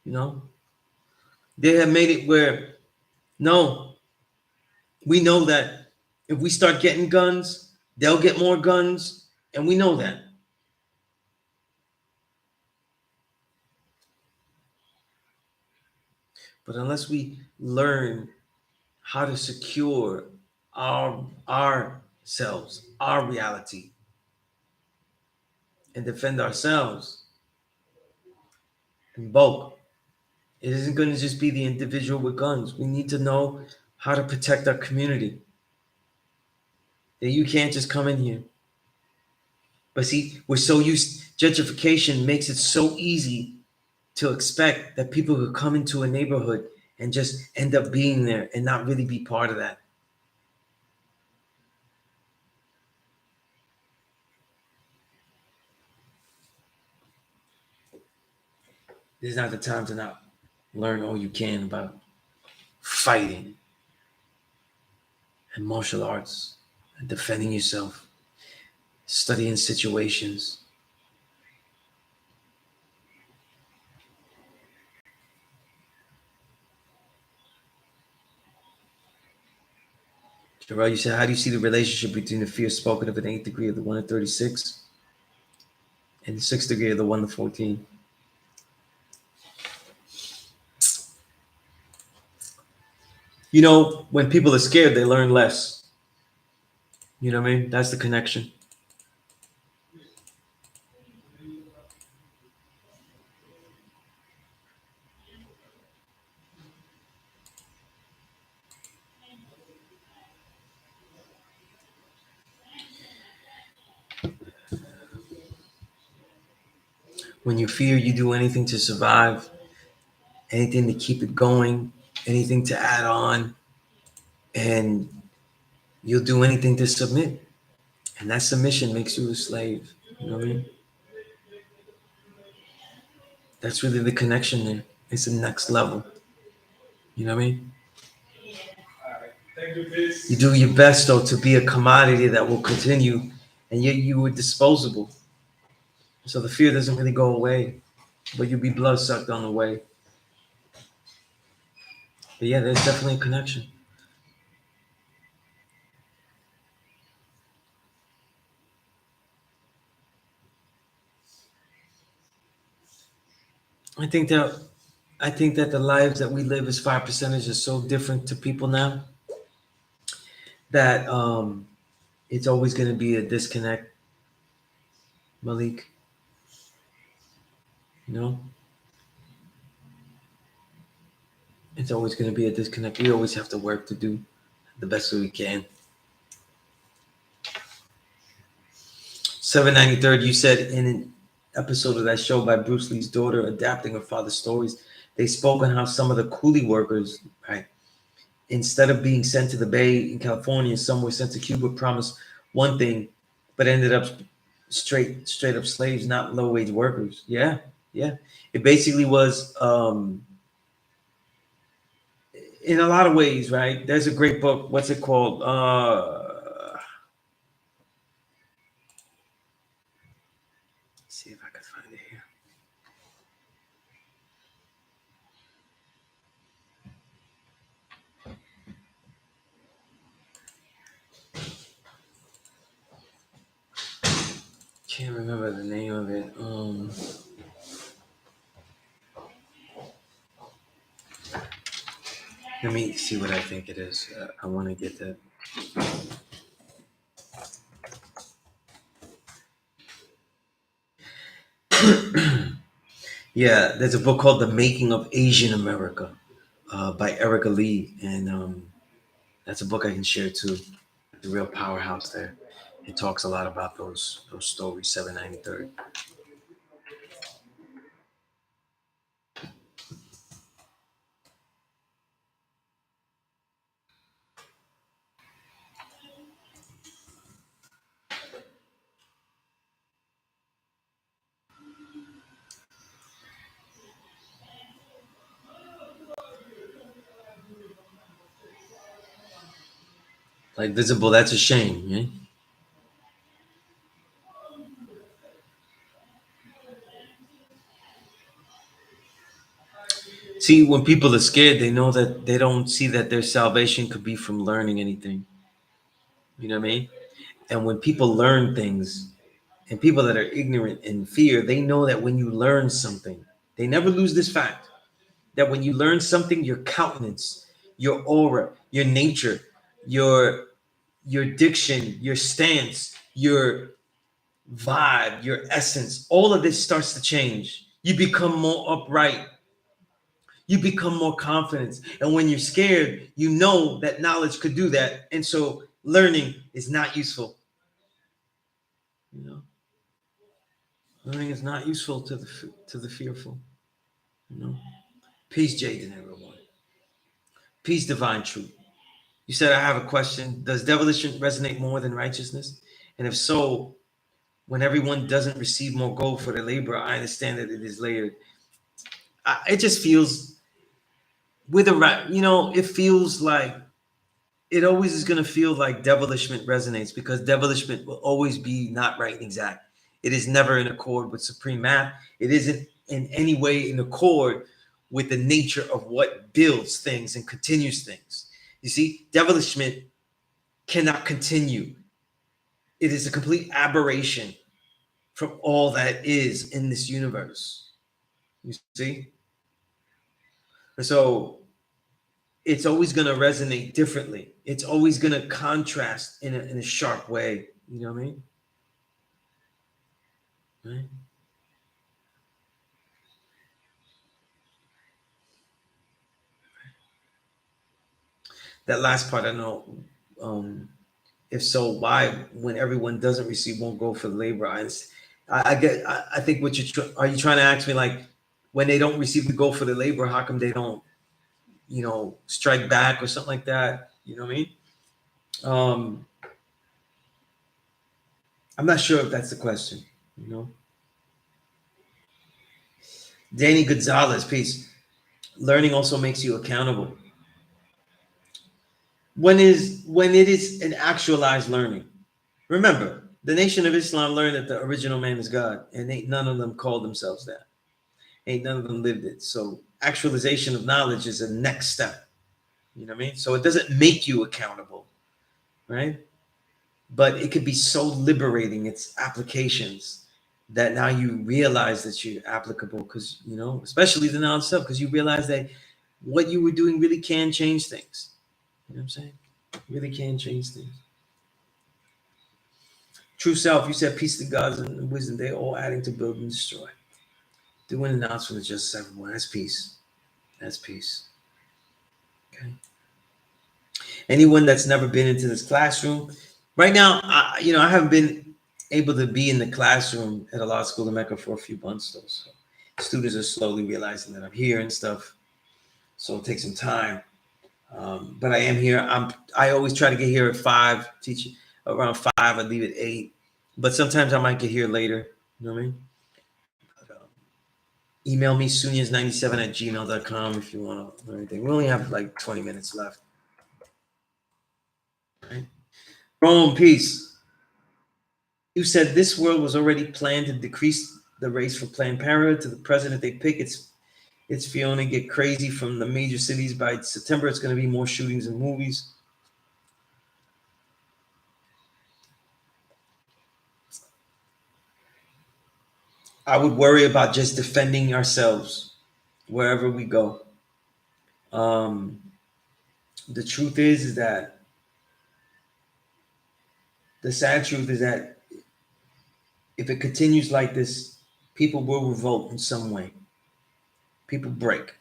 You know, they have made it where, no, we know that if we start getting guns, they'll get more guns. And we know that. But unless we learn how to secure ourselves, our reality, and defend ourselves in bulk, it isn't going to just be the individual with guns. We need to know how to protect our community. That you can't just come in here. But see, we're so used, gentrification makes it so easy to expect that people could come into a neighborhood and just end up being there and not really be part of that. This is not the time to not learn all you can about fighting and martial arts and defending yourself, studying situations. Jarrell, you said, how do you see the relationship between the fear spoken of in the 8th degree of the 1 to 36 and the 6th degree of the 1 to 14? You know, when people are scared, they learn less. You know what I mean? That's the connection. When you fear, you do anything to survive, anything to keep it going, anything to add on, and you'll do anything to submit. And that submission makes you a slave. You know what I mean? That's really the connection there. It's the next level. You know what I mean? You do your best though to be a commodity that will continue, and yet you were disposable. So the fear doesn't really go away, but you'll be blood sucked on the way. But yeah, there's definitely a connection. I think that I think that the lives that we live as 5 percenters are so different to people now that it's always going to be a disconnect, Malik. You know, it's always going to be a disconnect. We always have to work to do the best that we can. 793rd, you said in an episode of that show by Bruce Lee's daughter adapting her father's stories, they spoke on how some of the coolie workers, right, instead of being sent to the Bay in California, some were sent to Cuba, promised one thing, but ended up straight up slaves, not low wage workers. Yeah, yeah. It basically was in a lot of ways, right? There's a great book. What's it called? See if I can find it here. can't remember the name of it. Let me see what I think it is. I want to get that. Yeah, there's a book called The Making of Asian America by Erica Lee. And that's a book I can share too. The real powerhouse there. It talks a lot about those stories, 793rd. Like visible, that's a shame, yeah? See, when people are scared, they know that they don't see that their salvation could be from learning anything. You know what I mean? And when people learn things, and people that are ignorant and fear, they know that when you learn something, they never lose this fact that when you learn something, your countenance, your aura, your nature, your your diction, your stance, your vibe, your essence, all of this starts to change. You become more upright. You become more confident. And when you're scared, you know that knowledge could do that. And so learning is not useful. You know, learning is not useful to the fearful. You know, peace, Jaden, everyone. Peace, divine truth. You said I have a question. Does devilishment resonate more than righteousness? And if so, when everyone doesn't receive more gold for their labor, I understand that it is layered. It just feels with a right, it feels like it always is going to feel like devilishment resonates because devilishment will always be not right and exact. It is never in accord with supreme math. It isn't in any way in accord with the nature of what builds things and continues things. You see, devilishment cannot continue. It is a complete aberration from all that is in this universe. You see? And so it's always going to resonate differently. It's always going to contrast in a sharp way. You know what I mean? Right? That last part, I know. Um, if so, why, when everyone doesn't receive, won't go for the labor? I get. I think what are you trying to ask me? Like, when they don't receive the goal for the labor, how come they don't, strike back or something like that? You know what I mean? Um, I'm not sure if that's the question. You know, Danny Gonzalez, peace. Learning also makes you accountable. When it is an actualized learning. Remember, the Nation of Islam learned that the original man is God, and ain't none of them called themselves that. Ain't none of them lived it. So actualization of knowledge is a next step. You know what I mean? So it doesn't make you accountable, right? But it could be so liberating, its applications, that now you realize that you're applicable because, especially the knowledge stuff, because you realize that what you were doing really can change things. You know what I'm saying? Really can change things. True self, you said peace to gods and wisdom, they all adding to build and destroy. Do an announcement of just everyone. That's peace. That's peace. Okay. Anyone that's never been into this classroom, right now, I haven't been able to be in the classroom at a law school in Mecca for a few months, though. So students are slowly realizing that I'm here and stuff. So it takes some time. But I am here. I always try to get here at 5, teach around 5. I leave at 8. But sometimes I might get here later. You know what I mean? But, email me sunez97@gmail.com if you want to learn anything. We only have like 20 minutes left. Right? Rome, peace. You said this world was already planned to decrease the race from Planned Parenthood to the president they pick. It's Fiona get crazy from the major cities by September. It's going to be more shootings and movies. I would worry about just defending ourselves wherever we go. Um, the truth is that the sad truth is that if it continues like this, people will revolt in some way. People break.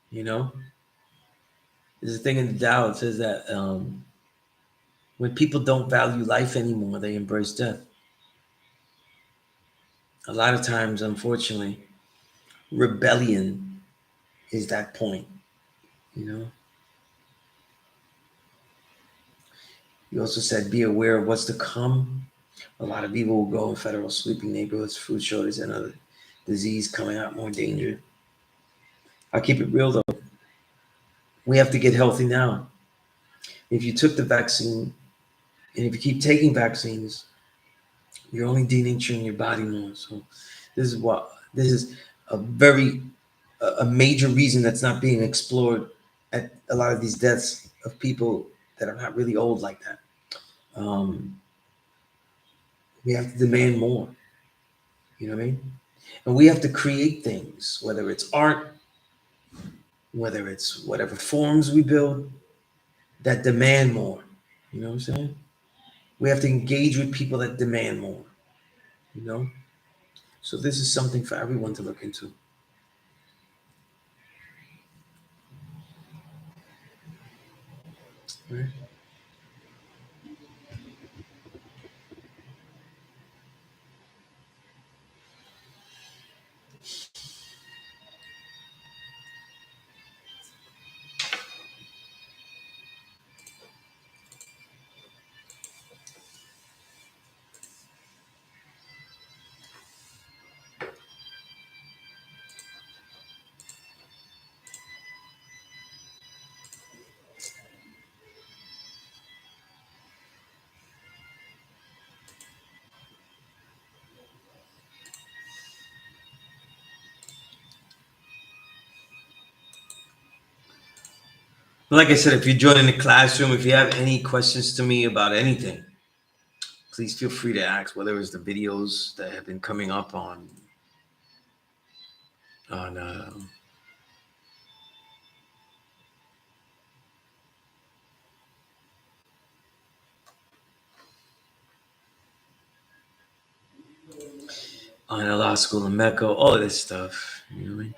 You know, there's a thing in the Tao that says that when people don't value life anymore, they embrace death. A lot of times, unfortunately, rebellion is that point. You know, you also said be aware of what's to come. A lot of people will go in federal sleeping neighborhoods, food shortage, and other disease coming out, more danger. I'll keep it real though. We have to get healthy now. If you took the vaccine, and if you keep taking vaccines, you're only denaturing your body more. So this is a very a major reason that's not being explored at a lot of these deaths of people that are not really old like that. Um, we have to demand more. You know what I mean? And we have to create things, whether it's art, whether it's whatever forms we build, that demand more. You know what I'm saying? We have to engage with people that demand more. You know? So this is something for everyone to look into. Right? Like I said, if you're joining the classroom, if you have any questions to me about anything, please feel free to ask. Whether it's the videos that have been coming up on a law school in Mecca, all of this stuff. You know what I mean?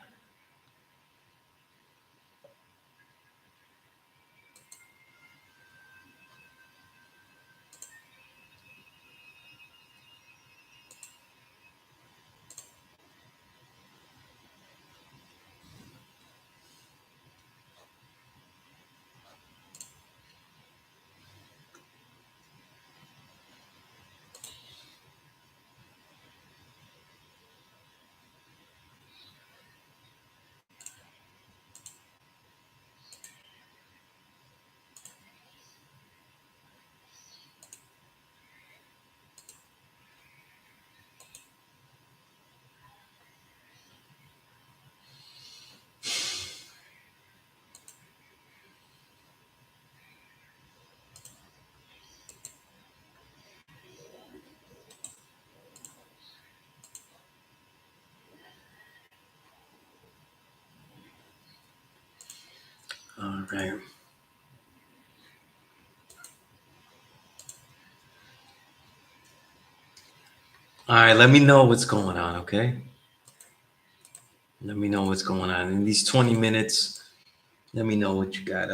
All right. All right. Let me know what's going on. Okay. Let me know what's going on in these 20 minutes. Let me know what you got.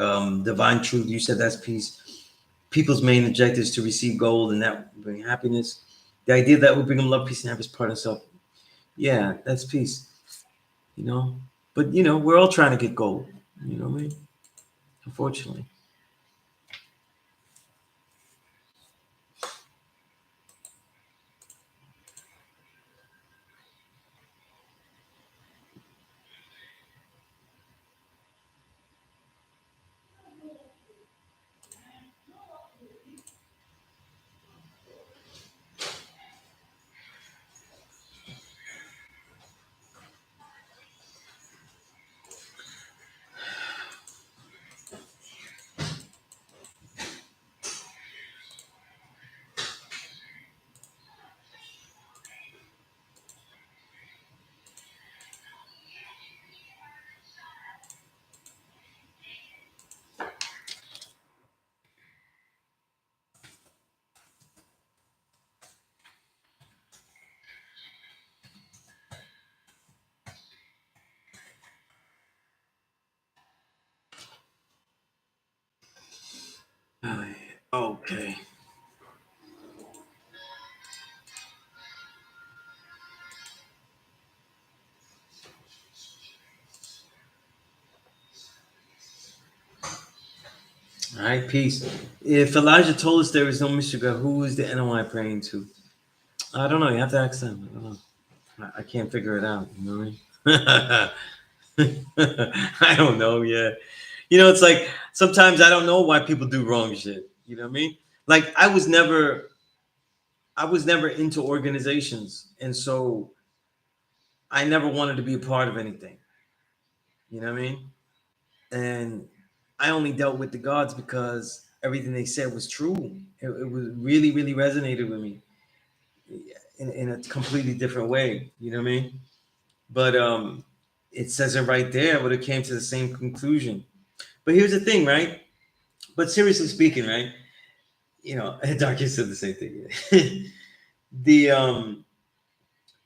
Divine truth. You said that's peace. People's main objective is to receive gold, and that will bring happiness. The idea that will bring them love, peace, and happiness, part of self. Yeah, that's peace. You know, but we're all trying to get gold. You know what I mean? Unfortunately. All right, peace. If Elijah told us there is no mystery God, who is the NOI praying to? I don't know. You have to ask them. I don't know. I can't figure it out. You know what I mean? I don't know. Yeah. It's like sometimes I don't know why people do wrong shit. You know what I mean? Like I was never into organizations, and so I never wanted to be a part of anything. You know what I mean? And I only dealt with the gods because everything they said was true. It was really, really resonated with me in a completely different way. You know what I mean? But it says it right there, but it came to the same conclusion. But here's the thing, right? But seriously speaking, right? Darky said the same thing.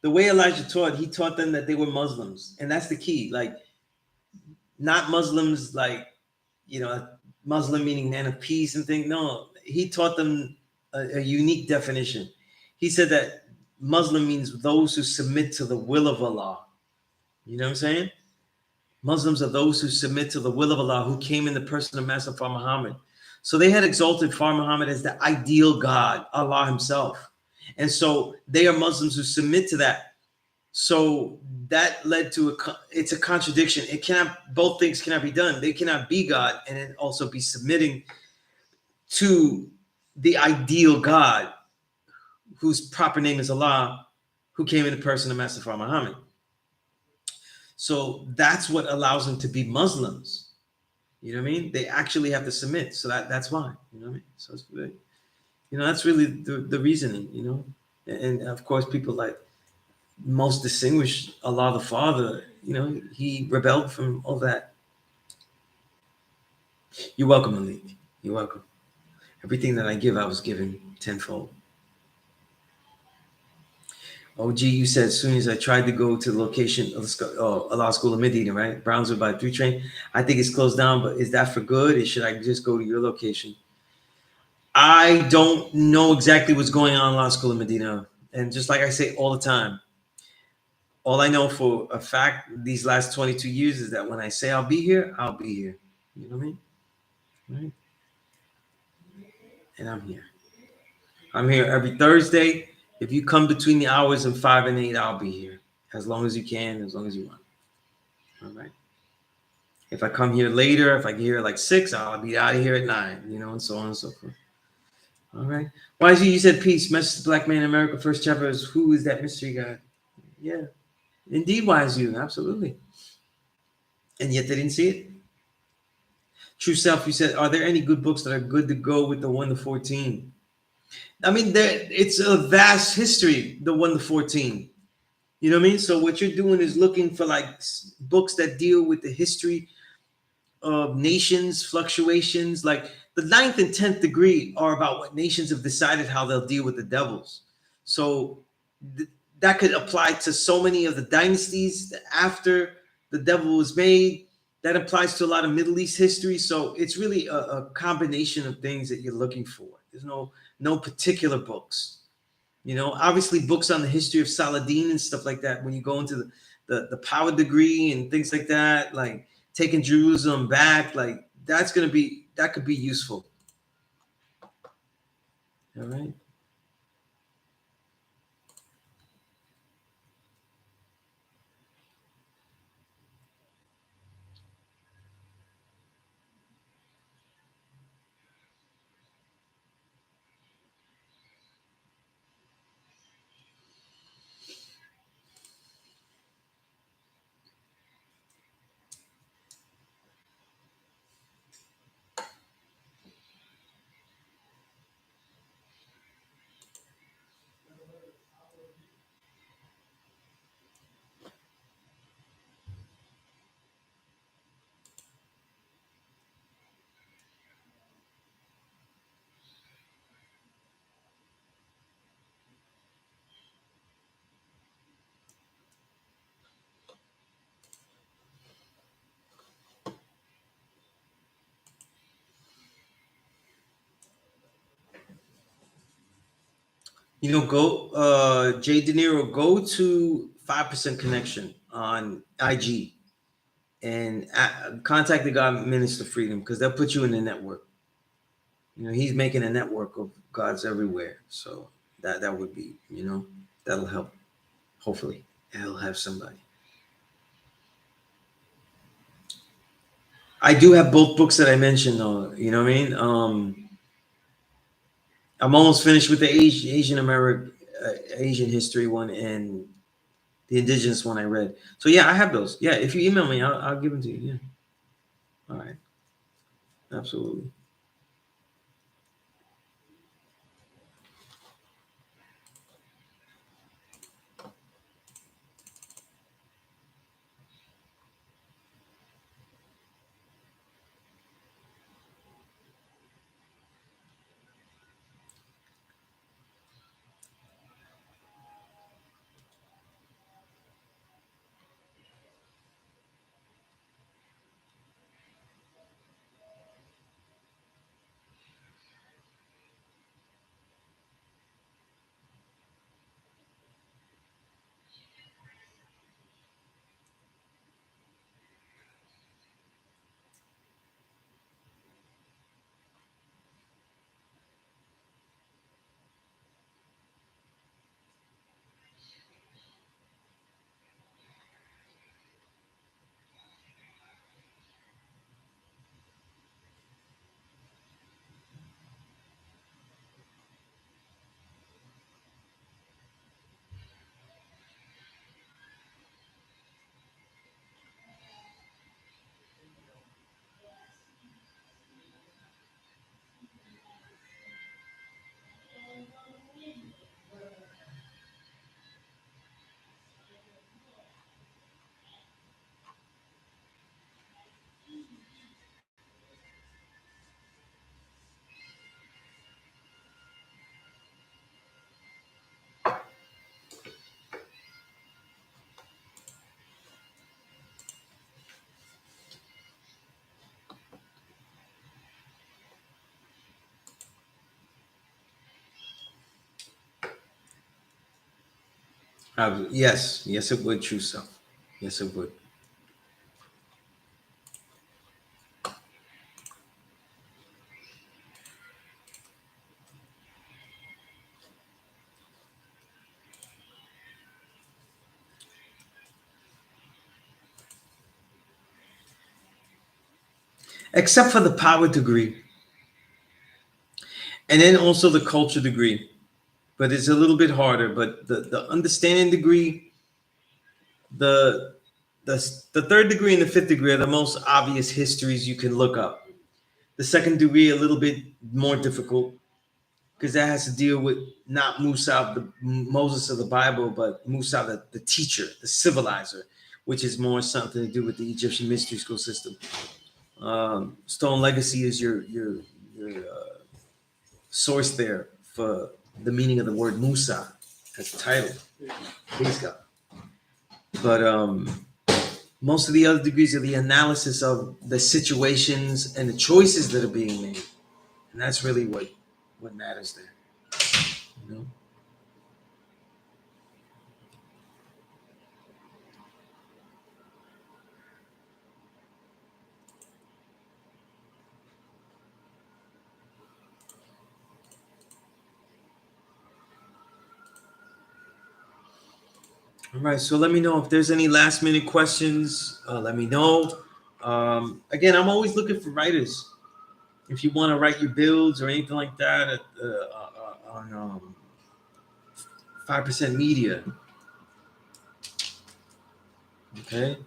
The way Elijah taught, he taught them that they were Muslims, and that's the key. Like, not Muslims, like, Muslim meaning man of peace and things. No, he taught them a unique definition. He said that Muslim means those who submit to the will of Allah. You know what I'm saying? Muslims are those who submit to the will of Allah, who came in the person of Master Far Muhammad. So they had exalted Far Muhammad as the ideal God, Allah Himself. And so they are Muslims who submit to that. So that led to it's a contradiction. Both things cannot be done. They cannot be God and then also be submitting to the ideal God, whose proper name is Allah, who came in the person of Master Far Muhammad. So that's what allows them to be Muslims. You know what I mean? They actually have to submit. So that's why. You know what I mean? So it's really, that's really the reasoning. And of course, people like most distinguished Allah the Father. He rebelled from all that. You're welcome, Malik. You're welcome. Everything that I give, I was given tenfold. OG, you said as soon as I tried to go to the location of Allah School of Medina, right? Brownsville by 3 train. I think it's closed down, but is that for good? Or should I just go to your location? I don't know exactly what's going on in Allah School of Medina. And just like I say all the time, all I know for a fact these last 22 years is that when I say I'll be here, I'll be here. You know what I mean? Right? And I'm here. I'm here every Thursday. If you come between the hours of 5 and 8, I'll be here. As long as you can, as long as you want. All right. If I come here later, if I get here at like 6, I'll be out of here at 9, and so on and so forth. All right. YZ, you said peace. Message to Black Man in America. First chapter is who is that mystery God? Yeah. Indeed, YZ. Absolutely. And yet they didn't see it. True Self, you said, are there any good books that are good to go with the 1 to 14? I mean, it's a vast history, the 1 to 14. You know what I mean? So what you're doing is looking for like books that deal with the history of nations, fluctuations. Like the 9th and 10th degree are about what nations have decided how they'll deal with the devils. So that could apply to so many of the dynasties after the devil was made. That applies to a lot of Middle East history. So it's really a combination of things that you're looking for. There's no particular books. Obviously books on the history of Saladin and stuff like that. When you go into the power degree and things like that, like taking Jerusalem back, like that could be useful. All right. Go Jay De Niro, go to 5% Connection on IG and contact the God Minister Freedom because they'll put you in the network. He's making a network of gods everywhere. So that would be, that'll help. Hopefully, it'll have somebody. I do have both books that I mentioned, though. You know what I mean? I'm almost finished with the Asian American Asian history one and the indigenous one I read. So yeah, I have those. Yeah, if you email me, I'll give them to you. Yeah. All right. Absolutely. Yes, yes, it would, true self. Yes, it would. Except for the power degree, and then also the culture degree. But it's a little bit harder. But the understanding degree, the the third degree and the fifth degree are the most obvious histories you can look up. The second degree a little bit more difficult because that has to deal with not Musa, the Moses of the Bible, but Musa, the teacher, the civilizer, which is more something to do with the Egyptian mystery school system. Stone Legacy is your source there for the meaning of the word Musa as a title. Please God. But most of the other degrees are the analysis of the situations and the choices that are being made, and that's really what matters there. You know. All right, so let me know if there's any last minute questions. Let me know. Again, I'm always looking for writers. If you want to write your builds or anything like that on 5% Media, okay?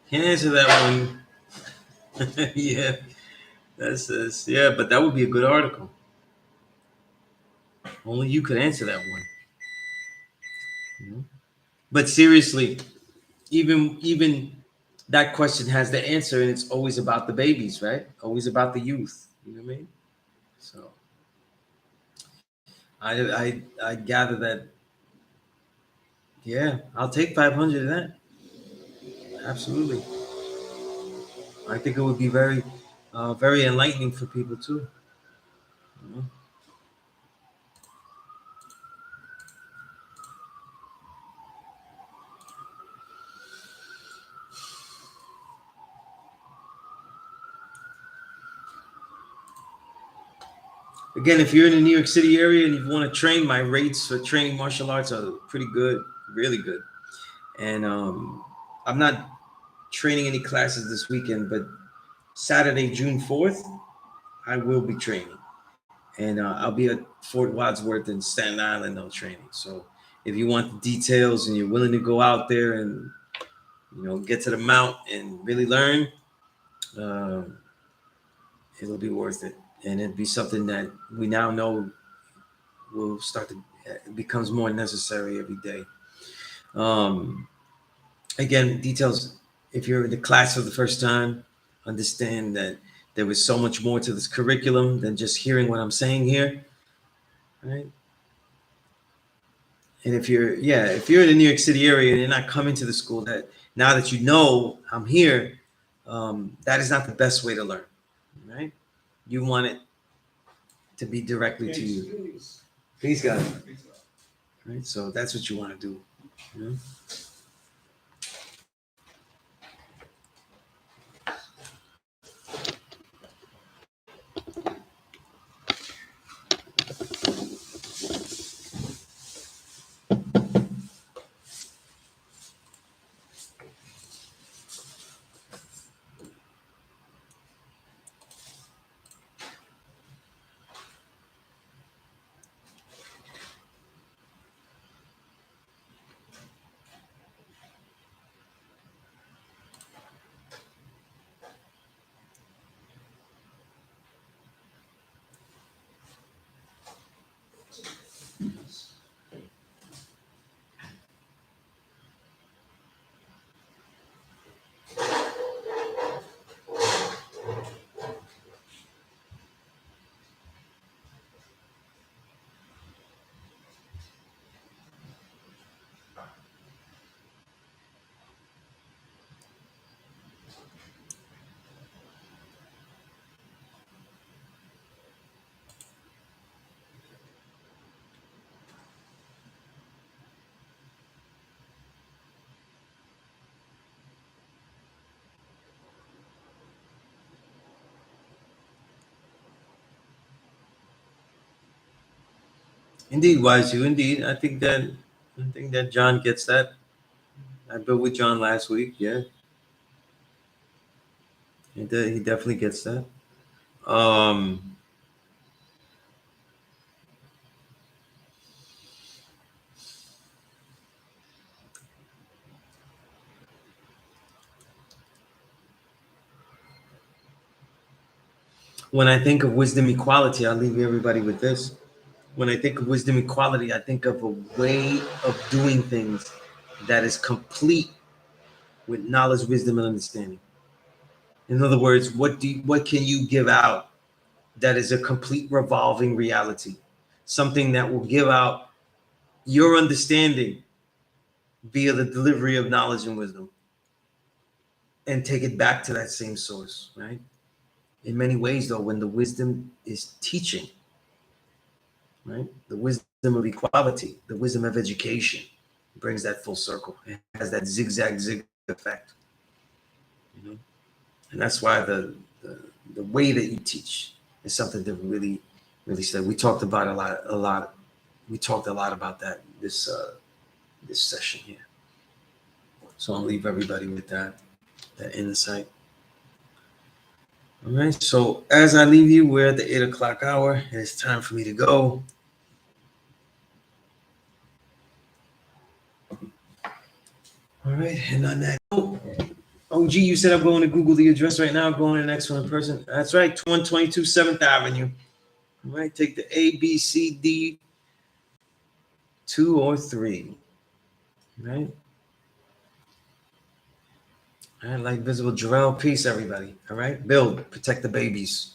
Can't answer that one. Yeah, that's yeah, but that would be a good article. Only you could answer that one. You know? But seriously, even that question has the answer, and it's always about the babies, right? Always about the youth. You know what I mean? So I gather that. Yeah, I'll take 500 of that. Absolutely. I think it would be very enlightening for people too. You know? Again, if you're in the New York City area and you want to train, my rates for training martial arts are pretty good, really good. And I'm not training any classes this weekend, but Saturday, June 4th, I will be training. And I'll be at Fort Wadsworth and Staten Island on training. So if you want the details and you're willing to go out there and get to the mount and really learn, uh, it'll be worth it. And it'd be something that we now know will start to it becomes more necessary every day. Um, Again, details. If you're in the class for the first time, understand that there was so much more to this curriculum than just hearing what I'm saying here, right? And if you're in the New York City area and you're not coming to the school, that now that you know I'm here, that is not the best way to learn, right? You want it to be directly to you. Please, God, right? So that's what you want to do. You know? Indeed, wise you. Indeed, I think that John gets that. I built with John last week. Yeah, he definitely gets that. Um, when I think of wisdom equality, I'll leave everybody with this. When I think of wisdom equality, I think of a way of doing things that is complete with knowledge, wisdom, and understanding. In other words, what can you give out that is a complete revolving reality? Something that will give out your understanding via the delivery of knowledge and wisdom and take it back to that same source, right? In many ways, though, when the wisdom is teaching, right? The wisdom of equality, the wisdom of education brings that full circle. It has that zig effect, you know? And that's why the way that you teach is something to really study. We talked about a lot. We talked a lot about that this session here. So I'll leave everybody with that insight. All right. So as I leave you, we're at the 8 o'clock hour. And it's time for me to go. All right. And on that note, OG, you said I'm going to Google the address right now. I'm going to the next one in person. That's right, 122 7th Avenue. All right, take the A, B, C, D, 2 or 3. Right? All right, like visible Jarrell, peace, everybody. All right, build, protect the babies.